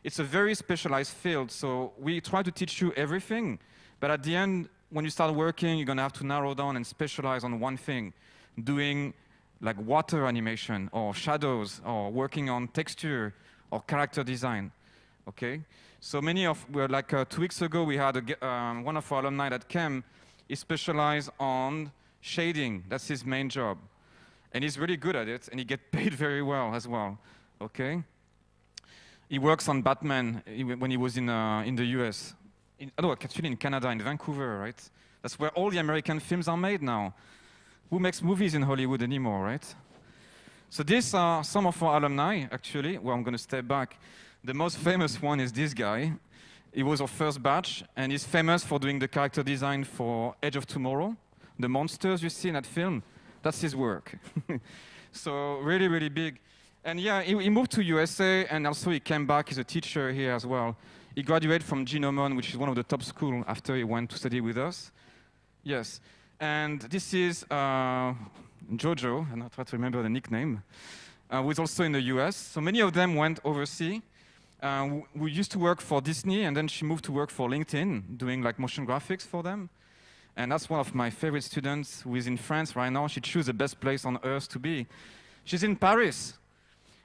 it's a very specialized field. So we try to teach you everything. But at the end, when you start working, you're going to have to narrow down and specialize on one thing, doing like water animation or shadows or working on texture or character design. Okay, so many of, like 2 weeks ago, we had one of our alumni that came. He specialized on shading. That's his main job. And he's really good at it, and he gets paid very well as well. Okay? He works on Batman when he was in the US. Actually in Canada, in Vancouver, right? That's where all the American films are made now. Who makes movies in Hollywood anymore, right? So these are some of our alumni, actually. Well, I'm going to step back. The most famous one is this guy. He was our first batch, and he's famous for doing the character design for Edge of Tomorrow. The monsters you see in that film, that's his work. So really, really big. And yeah, he moved to USA, and also he came back as a teacher here as well. He graduated from Ginomon, which is one of the top schools, after he went to study with us. Yes. And this is Jojo, and I'll try to remember the nickname, who is also in the US. So many of them went overseas. We used to work for Disney, and then she moved to work for LinkedIn, doing like motion graphics for them. And that's one of my favorite students who is in France right now. She chose the best place on earth to be. She's in Paris.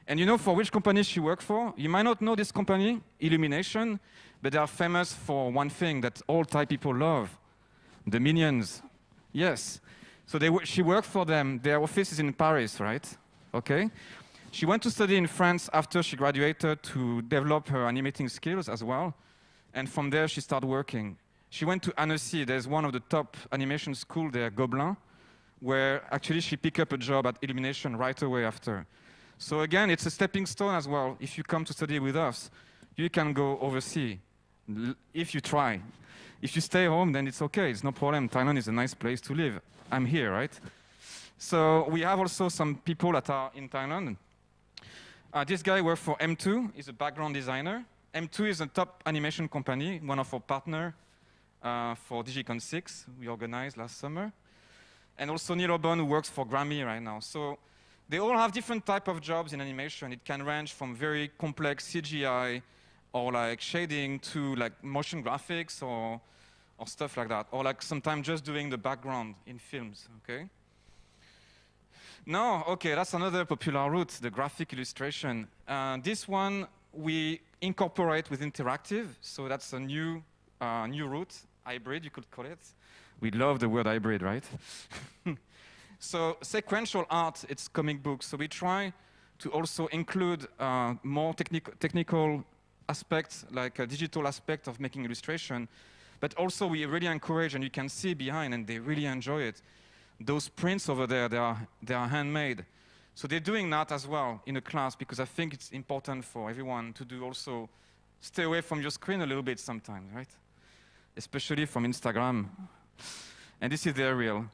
And you know for which company she worked for? You might not know this company, Illumination, but they are famous for one thing that all Thai people love, the Minions. Yes. So she worked for them. Their office is in Paris, right? Okay. She went to study in France after she graduated to develop her animating skills as well. And from there, she started working. She went to Annecy. There's one of the top animation schools there, Gobelin, where actually she picked up a job at Illumination right away after. So again, it's a stepping stone as well. If you come to study with us, you can go overseas, if you try. If you stay home, then it's okay. It's no problem. Thailand is a nice place to live. I'm here, right? So we have also some people that are in Thailand. This guy works for M2. He's a background designer. M2 is a top animation company, one of our partners for DigiCon 6 we organized last summer. And also Neil Obon, who works for Grammy right now. So they all have different type of jobs in animation. It can range from very complex CGI or like shading to like motion graphics or stuff like that. Or like sometimes just doing the background in films, okay? No, okay, that's another popular route, the graphic illustration. This one we incorporate with interactive, so that's a new route, hybrid you could call it. We love the word hybrid, right? So sequential art, it's comic books, so we try to also include more technical aspects, like a digital aspect of making illustration, but also we really encourage, and you can see behind, and they really enjoy it. Those prints over there, they are handmade. So they're doing that as well in a class because I think it's important for everyone to do also stay away from your screen a little bit sometimes, right? Especially from Instagram. And this is the aerial.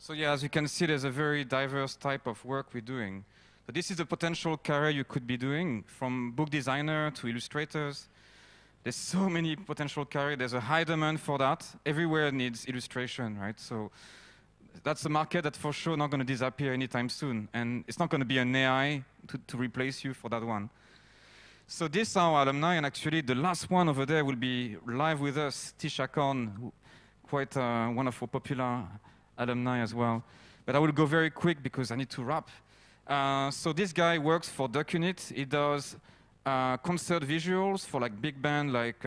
So yeah, as you can see, there's a very diverse type of work we're doing. But this is a potential career you could be doing, from book designer to illustrators. There's so many potential careers. There's a high demand for that. Everywhere needs illustration, right? So that's a market that's for sure not going to disappear anytime soon. And it's not going to be an AI to replace you for that one. So these are our alumni, and actually the last one over there will be live with us, Tisha Khan, quite one of our popular alumni as well. But I will go very quick because I need to wrap. So this guy works for Duck Unit. He does concert visuals for like big band, like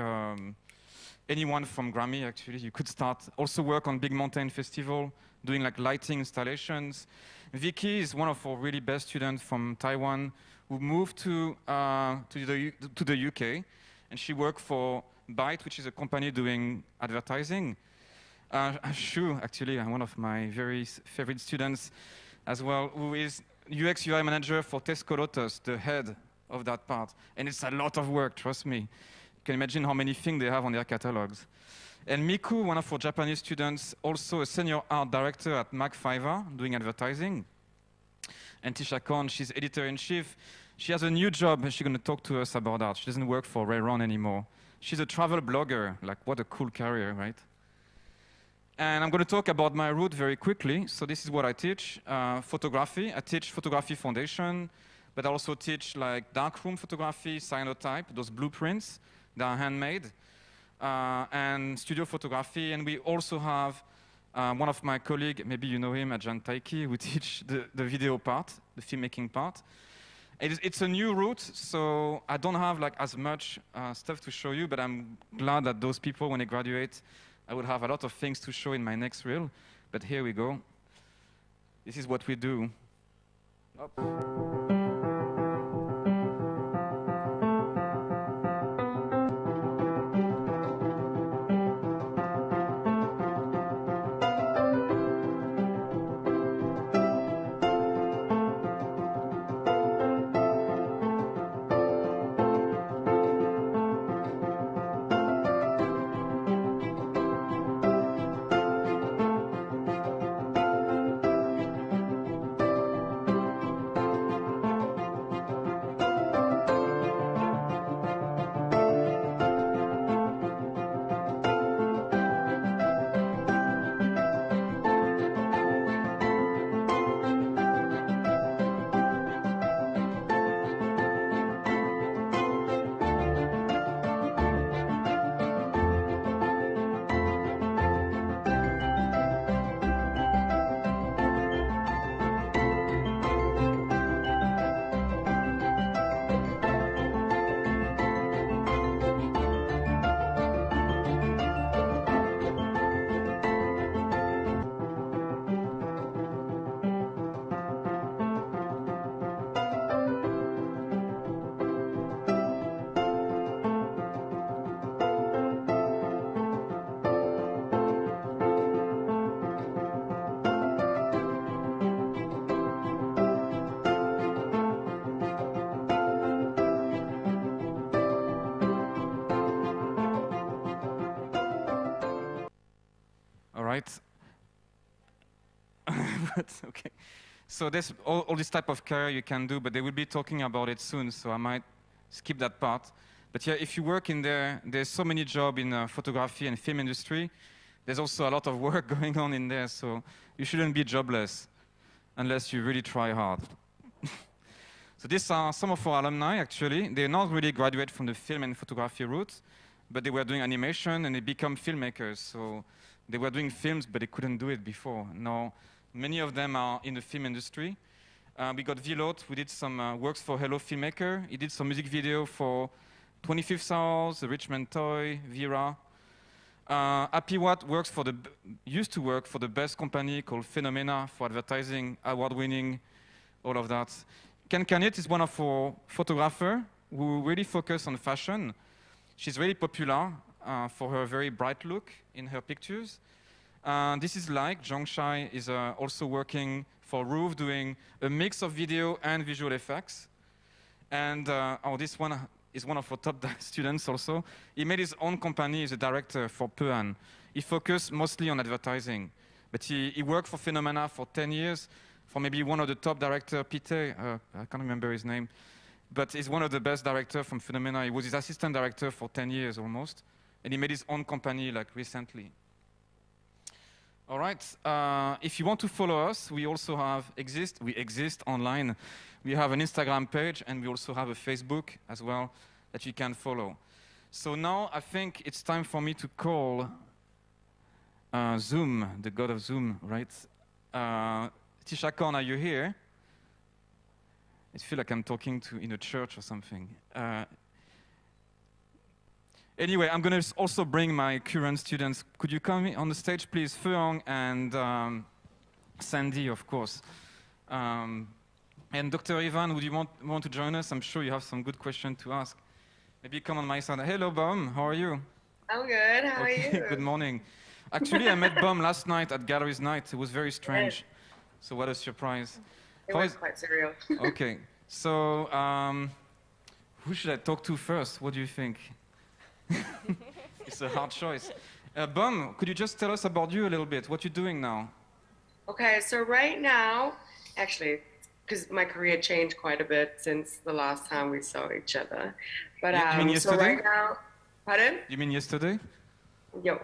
anyone from Grammy, actually. You could start. Also work on Big Mountain Festival, doing like lighting installations. Vicky is one of our really best students from Taiwan who moved to the UK, and she worked for Byte, which is a company doing advertising. Shu, actually, one of my very favorite students as well, who is UX UI manager for Tesco Lotus, the head of that part. And it's a lot of work, trust me. You can imagine how many things they have on their catalogs. And Miku, one of our Japanese students, also a senior art director at Mag5, doing advertising. And Tisha Korn, she's editor-in-chief. She has a new job, and she's going to talk to us about that. She doesn't work for Ray Ron anymore. She's a travel blogger. Like, what a cool career, right? And I'm going to talk about my route very quickly. So this is what I teach. Photography. I teach photography foundation, but I also teach like darkroom photography, cyanotype, those blueprints that are handmade, and studio photography. And we also have one of my colleagues, maybe you know him, Ajahn Taiki, who teach the video part, the filmmaking part. It's a new route, so I don't have like as much stuff to show you, but I'm glad that those people, when they graduate, I will have a lot of things to show in my next reel. But here we go. This is what we do. Up. Right. Okay. So there's all this type of career you can do, but they will be talking about it soon, so I might skip that part. But yeah, if you work in there, there's so many jobs in photography and film industry. There's also a lot of work going on in there, so you shouldn't be jobless unless you really try hard. So these are some of our alumni, actually. They're not really graduate from the film and photography route, but they were doing animation and they become filmmakers. So they were doing films, but they couldn't do it before. Now, many of them are in the film industry. We got Vilot, who did some works for Hello Filmmaker. He did some music video for 25th Hours, The Richmond Toy, Vera. Happy Watt used to work for the best company called Phenomena for advertising, award-winning, all of that. Ken Canet is one of our photographers who really focus on fashion. She's really popular for her very bright look in her pictures. This is like Zhongshai is also working for Roof, doing a mix of video and visual effects. And this one is one of our top students also. He made his own company as a director for Pean. He focused mostly on advertising, but he worked for Phenomena for 10 years, for maybe one of the top director, Pite, I can't remember his name, but he's one of the best directors from Phenomena. He was his assistant director for 10 years almost, and he made his own company like recently. All right, if you want to follow us, we also we exist online. We have an Instagram page and we also have a Facebook as well that you can follow. So now I think it's time for me to call Zoom, the god of Zoom, right? Tisha Khan, are you here? I feel like I'm talking in a church or something. Anyway, I'm going to also bring my current students. Could you come on the stage, please? Feung and Sandy, of course. And Dr. Ivan, would you want to join us? I'm sure you have some good questions to ask. Maybe come on my side. Hello, Bom. How are you? I'm good. How are you? Good morning. Actually, I met Bom last night at Galleries Night. It was very strange. So what a surprise. It was quite surreal. Okay. So who should I talk to first? What do you think? It's a hard choice. Bom, could you just tell us about you a little bit? What you're doing now? Okay, so right now, actually, because my career changed quite a bit since the last time we saw each other. But you mean yesterday? So right now, pardon? You mean yesterday? Yo.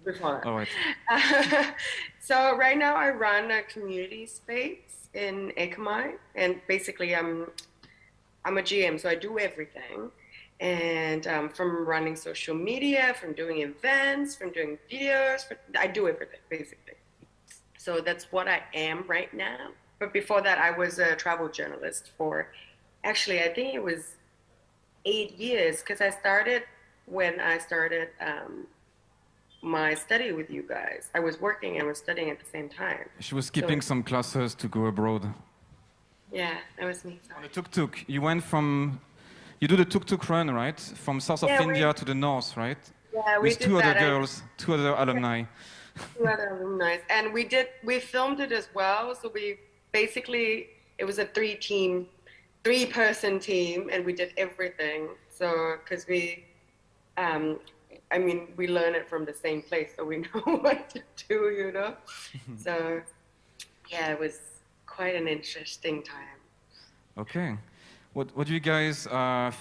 Before that. All right. So right now I run a community space in Ekamai, and basically I'm a GM, so I do everything. And from running social media, from doing events, from doing videos, I do everything basically. So that's what I am right now. But before that, I was a travel journalist for, actually, I think it was 8 years, because I started when I started my study with you guys. I was working and was studying at the same time. She was skipping some classes to go abroad. Yeah, that was me. Sorry. On the tuk-tuk, you went from, you do the tuk-tuk run, right? From south of India to the north, right? Yeah, we with did two that. other girls, two other alumni. Two other alumni. And we filmed it as well. So we basically, it was a three-person team, and we did everything. So, because we, I mean, we learn it from the same place, so we know what to do, you know? So, yeah, it was quite an interesting time. Okay. What do you guys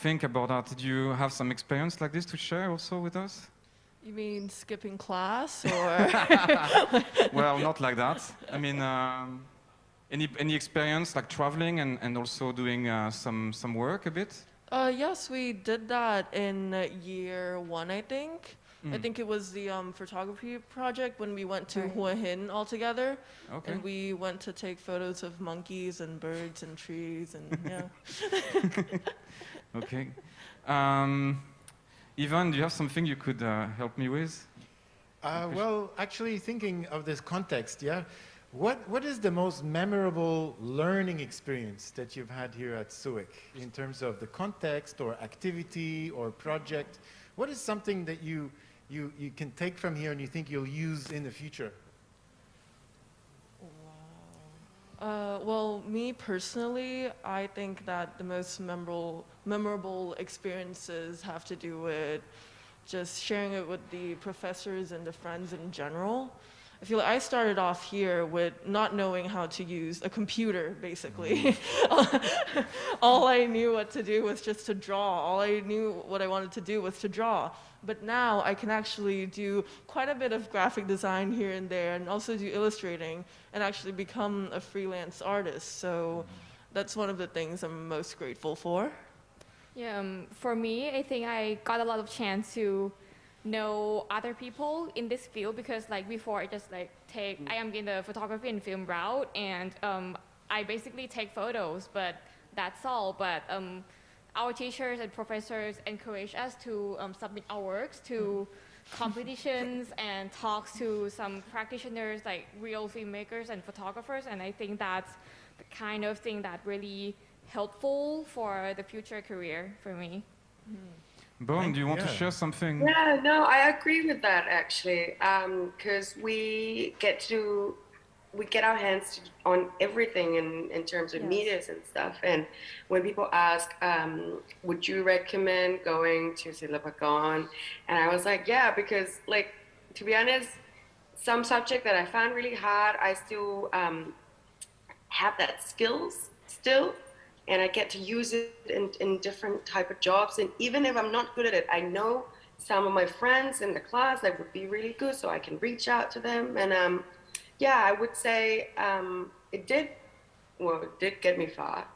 think about that? Did you have some experience like this to share also with us? You mean skipping class, or? Well, not like that. I mean, any experience like traveling and also doing some work a bit? Yes, we did that in year 1, I think. I think it was the photography project when we went to Hua Hin all together. Okay. And we went to take photos of monkeys and birds and trees and yeah. Okay. Ivan, do you have something you could help me with? Well, actually thinking of this context, yeah, what is the most memorable learning experience that you've had here at SUIC in terms of the context or activity or project? What is something that you can take from here and you think you'll use in the future? Well, me personally, I think that the most memorable experiences have to do with just sharing it with the professors and the friends in general. I feel like I started off here with not knowing how to use a computer, basically. All I knew what to do was just to draw. All I knew what I wanted to do was to draw. But now I can actually do quite a bit of graphic design here and there, and also do illustrating, and actually become a freelance artist. So that's one of the things I'm most grateful for. Yeah, for me, I think I got a lot of chance to know other people in this field, because like before I just like I am in the photography and film route, and I basically take photos, but that's all. But our teachers and professors encourage us to submit our works to competitions and talks to some practitioners like real filmmakers and photographers, and I think that's the kind of thing that really helpful for the future career for me. Bom, do you want to share something? Yeah, no, I agree with that actually, because we get our hands on everything in terms of medias and stuff. And when people ask, would you recommend going to Silapagon? And I was like, yeah, because like, to be honest, some subject that I found really hard, I still have that skills still. And I get to use it in different type of jobs. And even if I'm not good at it, I know some of my friends in the class that would be really good, so I can reach out to them. And yeah, I would say it did get me far,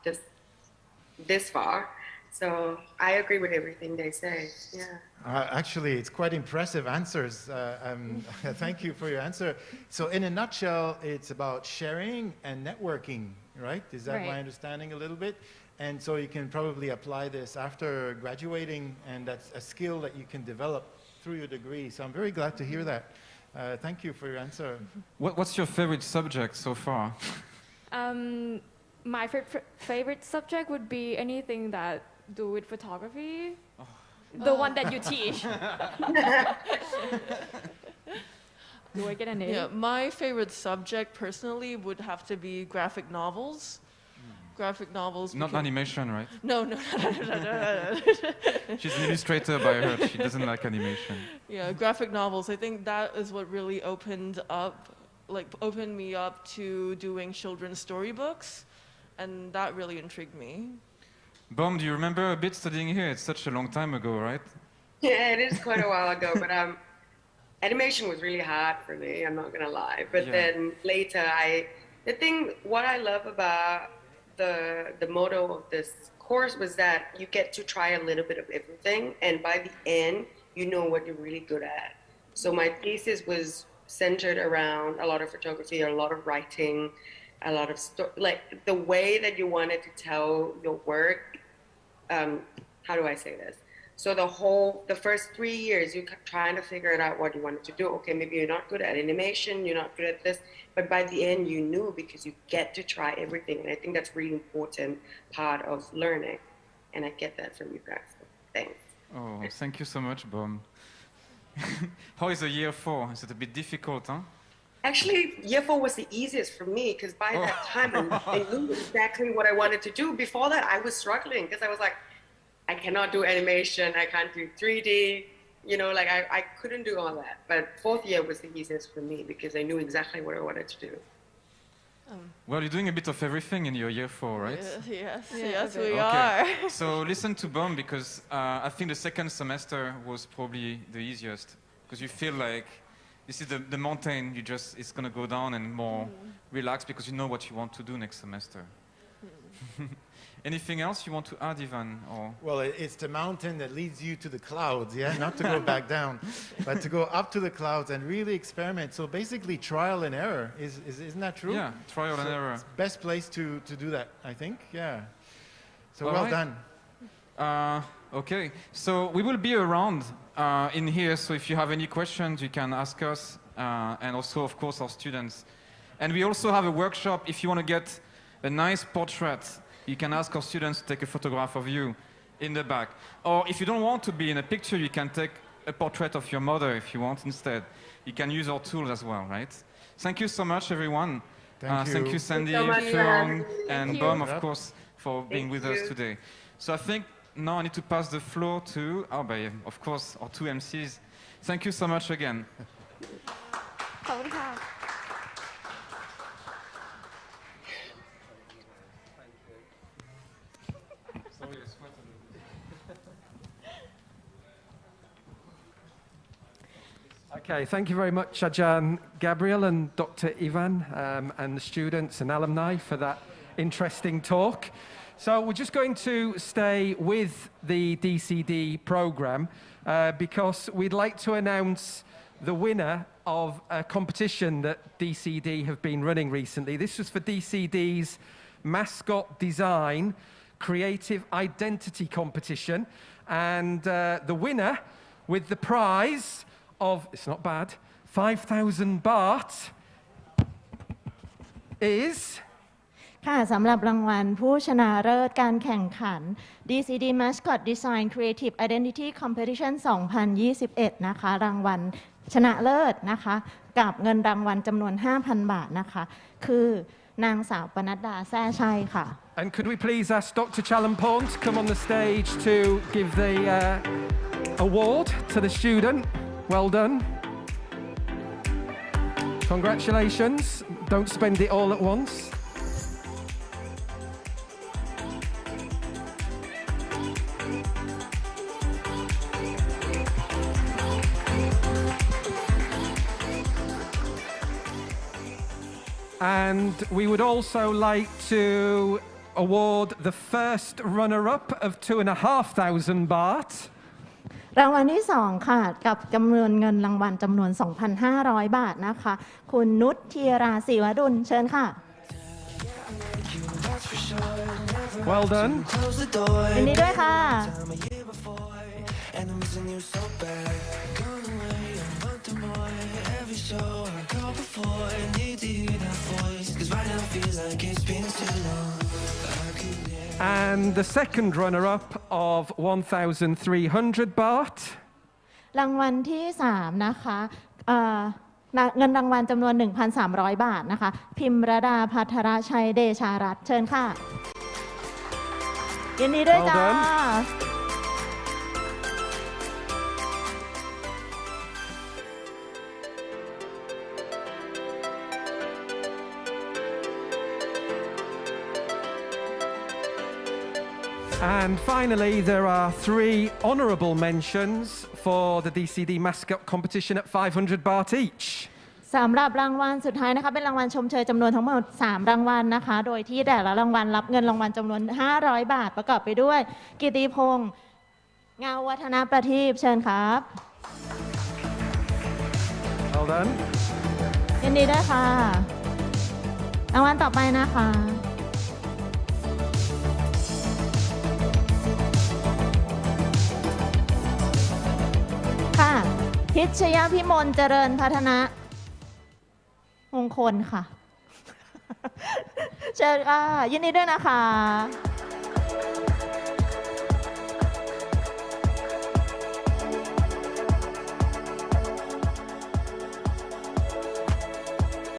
this far. So I agree with everything they say. Yeah. Actually, it's quite impressive answers. Thank you for your answer. So in a nutshell, it's about sharing and networking, right? Is that my understanding a little bit? And so you can probably apply this after graduating, and that's a skill that you can develop through your degree. So I'm very glad to hear that. Thank you for your answer. What's your favorite subject so far? My favorite subject would be anything that do with photography. The one that you teach. Do I get a name? Yeah, my favorite subject personally would have to be graphic novels. Graphic novels. Not animation, right? No. She's an illustrator by heart. She doesn't like animation. Yeah, graphic novels. I think that is what really opened me up to doing children's storybooks, and that really intrigued me. Bom, do you remember a bit studying here? It's such a long time ago, right? Yeah, it is quite a while ago, but animation was really hard for me, I'm not gonna lie. But then later, what I love about the motto of this course was that you get to try a little bit of everything, and by the end, you know what you're really good at. So my thesis was centered around a lot of photography, a lot of writing, a lot of like the way that you wanted to tell your work. How do I say this? So the first 3 years, you're trying to figure it out what you wanted to do. Okay, maybe you're not good at animation, you're not good at this, but by the end you knew, because you get to try everything. And I think that's a really important part of learning. And I get that from you guys. So thanks. Oh, thank you so much, Bom. How is the year 4? Is it a bit difficult, huh? Actually, year 4 was the easiest for me, because by that time I knew exactly what I wanted to do. Before that, I was struggling, because I was like, I cannot do animation, I can't do 3D, you know, like I couldn't do all that. But 4th year was the easiest for me, because I knew exactly what I wanted to do. Well, you're doing a bit of everything in your year 4, right? Yes, we are. So listen to Bom, because I think the second semester was probably the easiest, because you feel like this is the mountain, it's going to go down and more relaxed, because you know what you want to do next semester. Anything else you want to add, Ivan? Or? Well, it's the mountain that leads you to the clouds, yeah? Not to go back down, but to go up to the clouds and really experiment. So basically, trial and error. Isn't that true? Yeah, trial and error. It's best place to do that, I think, yeah. So All well right. done. Okay, so we will be around in here, so if you have any questions, you can ask us, and also, of course, our students. And we also have a workshop. If you want to get a nice portrait, you can ask our students to take a photograph of you in the back. Or if you don't want to be in a picture, you can take a portrait of your mother if you want instead. You can use our tools as well, right? Thank you so much, everyone. Thank you, Sandy, Furong, and Bom, of course, for being with us today. So I think now I need to pass the floor to, of course, our 2 MCs. Thank you so much again. Okay, thank you very much, Ajahn Gabriel and Dr. Ivan, and the students and alumni for that interesting talk. So we're just going to stay with the DCD program because we'd like to announce the winner of a competition that DCD have been running recently. This was for DCD's Mascot Design Creative Identity Competition, and the winner with the prize of, it's not bad, 5,000 baht is ค่ะสำหรับรางวัลผู้ชนะเลิศการแข่งขัน DCD Mascot Design Creative Identity Competition 2021 นะคะรางวัลชนะเลิศนะคะกับเงินรางวัลจำนวน 5,000 บาทนะคะคือนางสาวปนัดดาแซ่ชัยค่ะ And could we please ask Dr. Chalamporn to come on the stage to give the award to the student? Well done. Congratulations. Don't spend it all at once. And we would also like to award the first runner-up of 2,500 baht. รางวัลที่2ค่ะกับจำนวนเงินรางวัลจำนวน 2,500 บาทนะคะคุณนุชธีราศรีวดุลเชิญค่ะ Well done. ยินดีด้วยค่ะ And the second runner-up of 1,300 baht. รางวัลที่3นะคะเงินรางวัลจำนวน 1,300 บาทนะคะพิมรดาภัทรชัยเดชารัตน์เชิญค่ะยินดีด้วยจ้า And finally, there are 3 honourable mentions for the DCD mascot competition at 500 baht each. สำหรับรางวัลสุดท้ายนะคะเป็นรางวัลชมเชยจำนวนทั้งหมด3รางวัลนะคะโดยที่แต่ละรางวัลรับเงินรางวัลจำนวน500 บาทประกอบไปด้วยกิติพงษ์เงาวัฒนประทีปเชิญครับ Well done. ยินดีด้วยค่ะรางวัลต่อไปนะคะค่ะพิชยพิมลเจริญพัฒนมงคลค่ะ เชิญค่ะยินดีด้วยนะคะ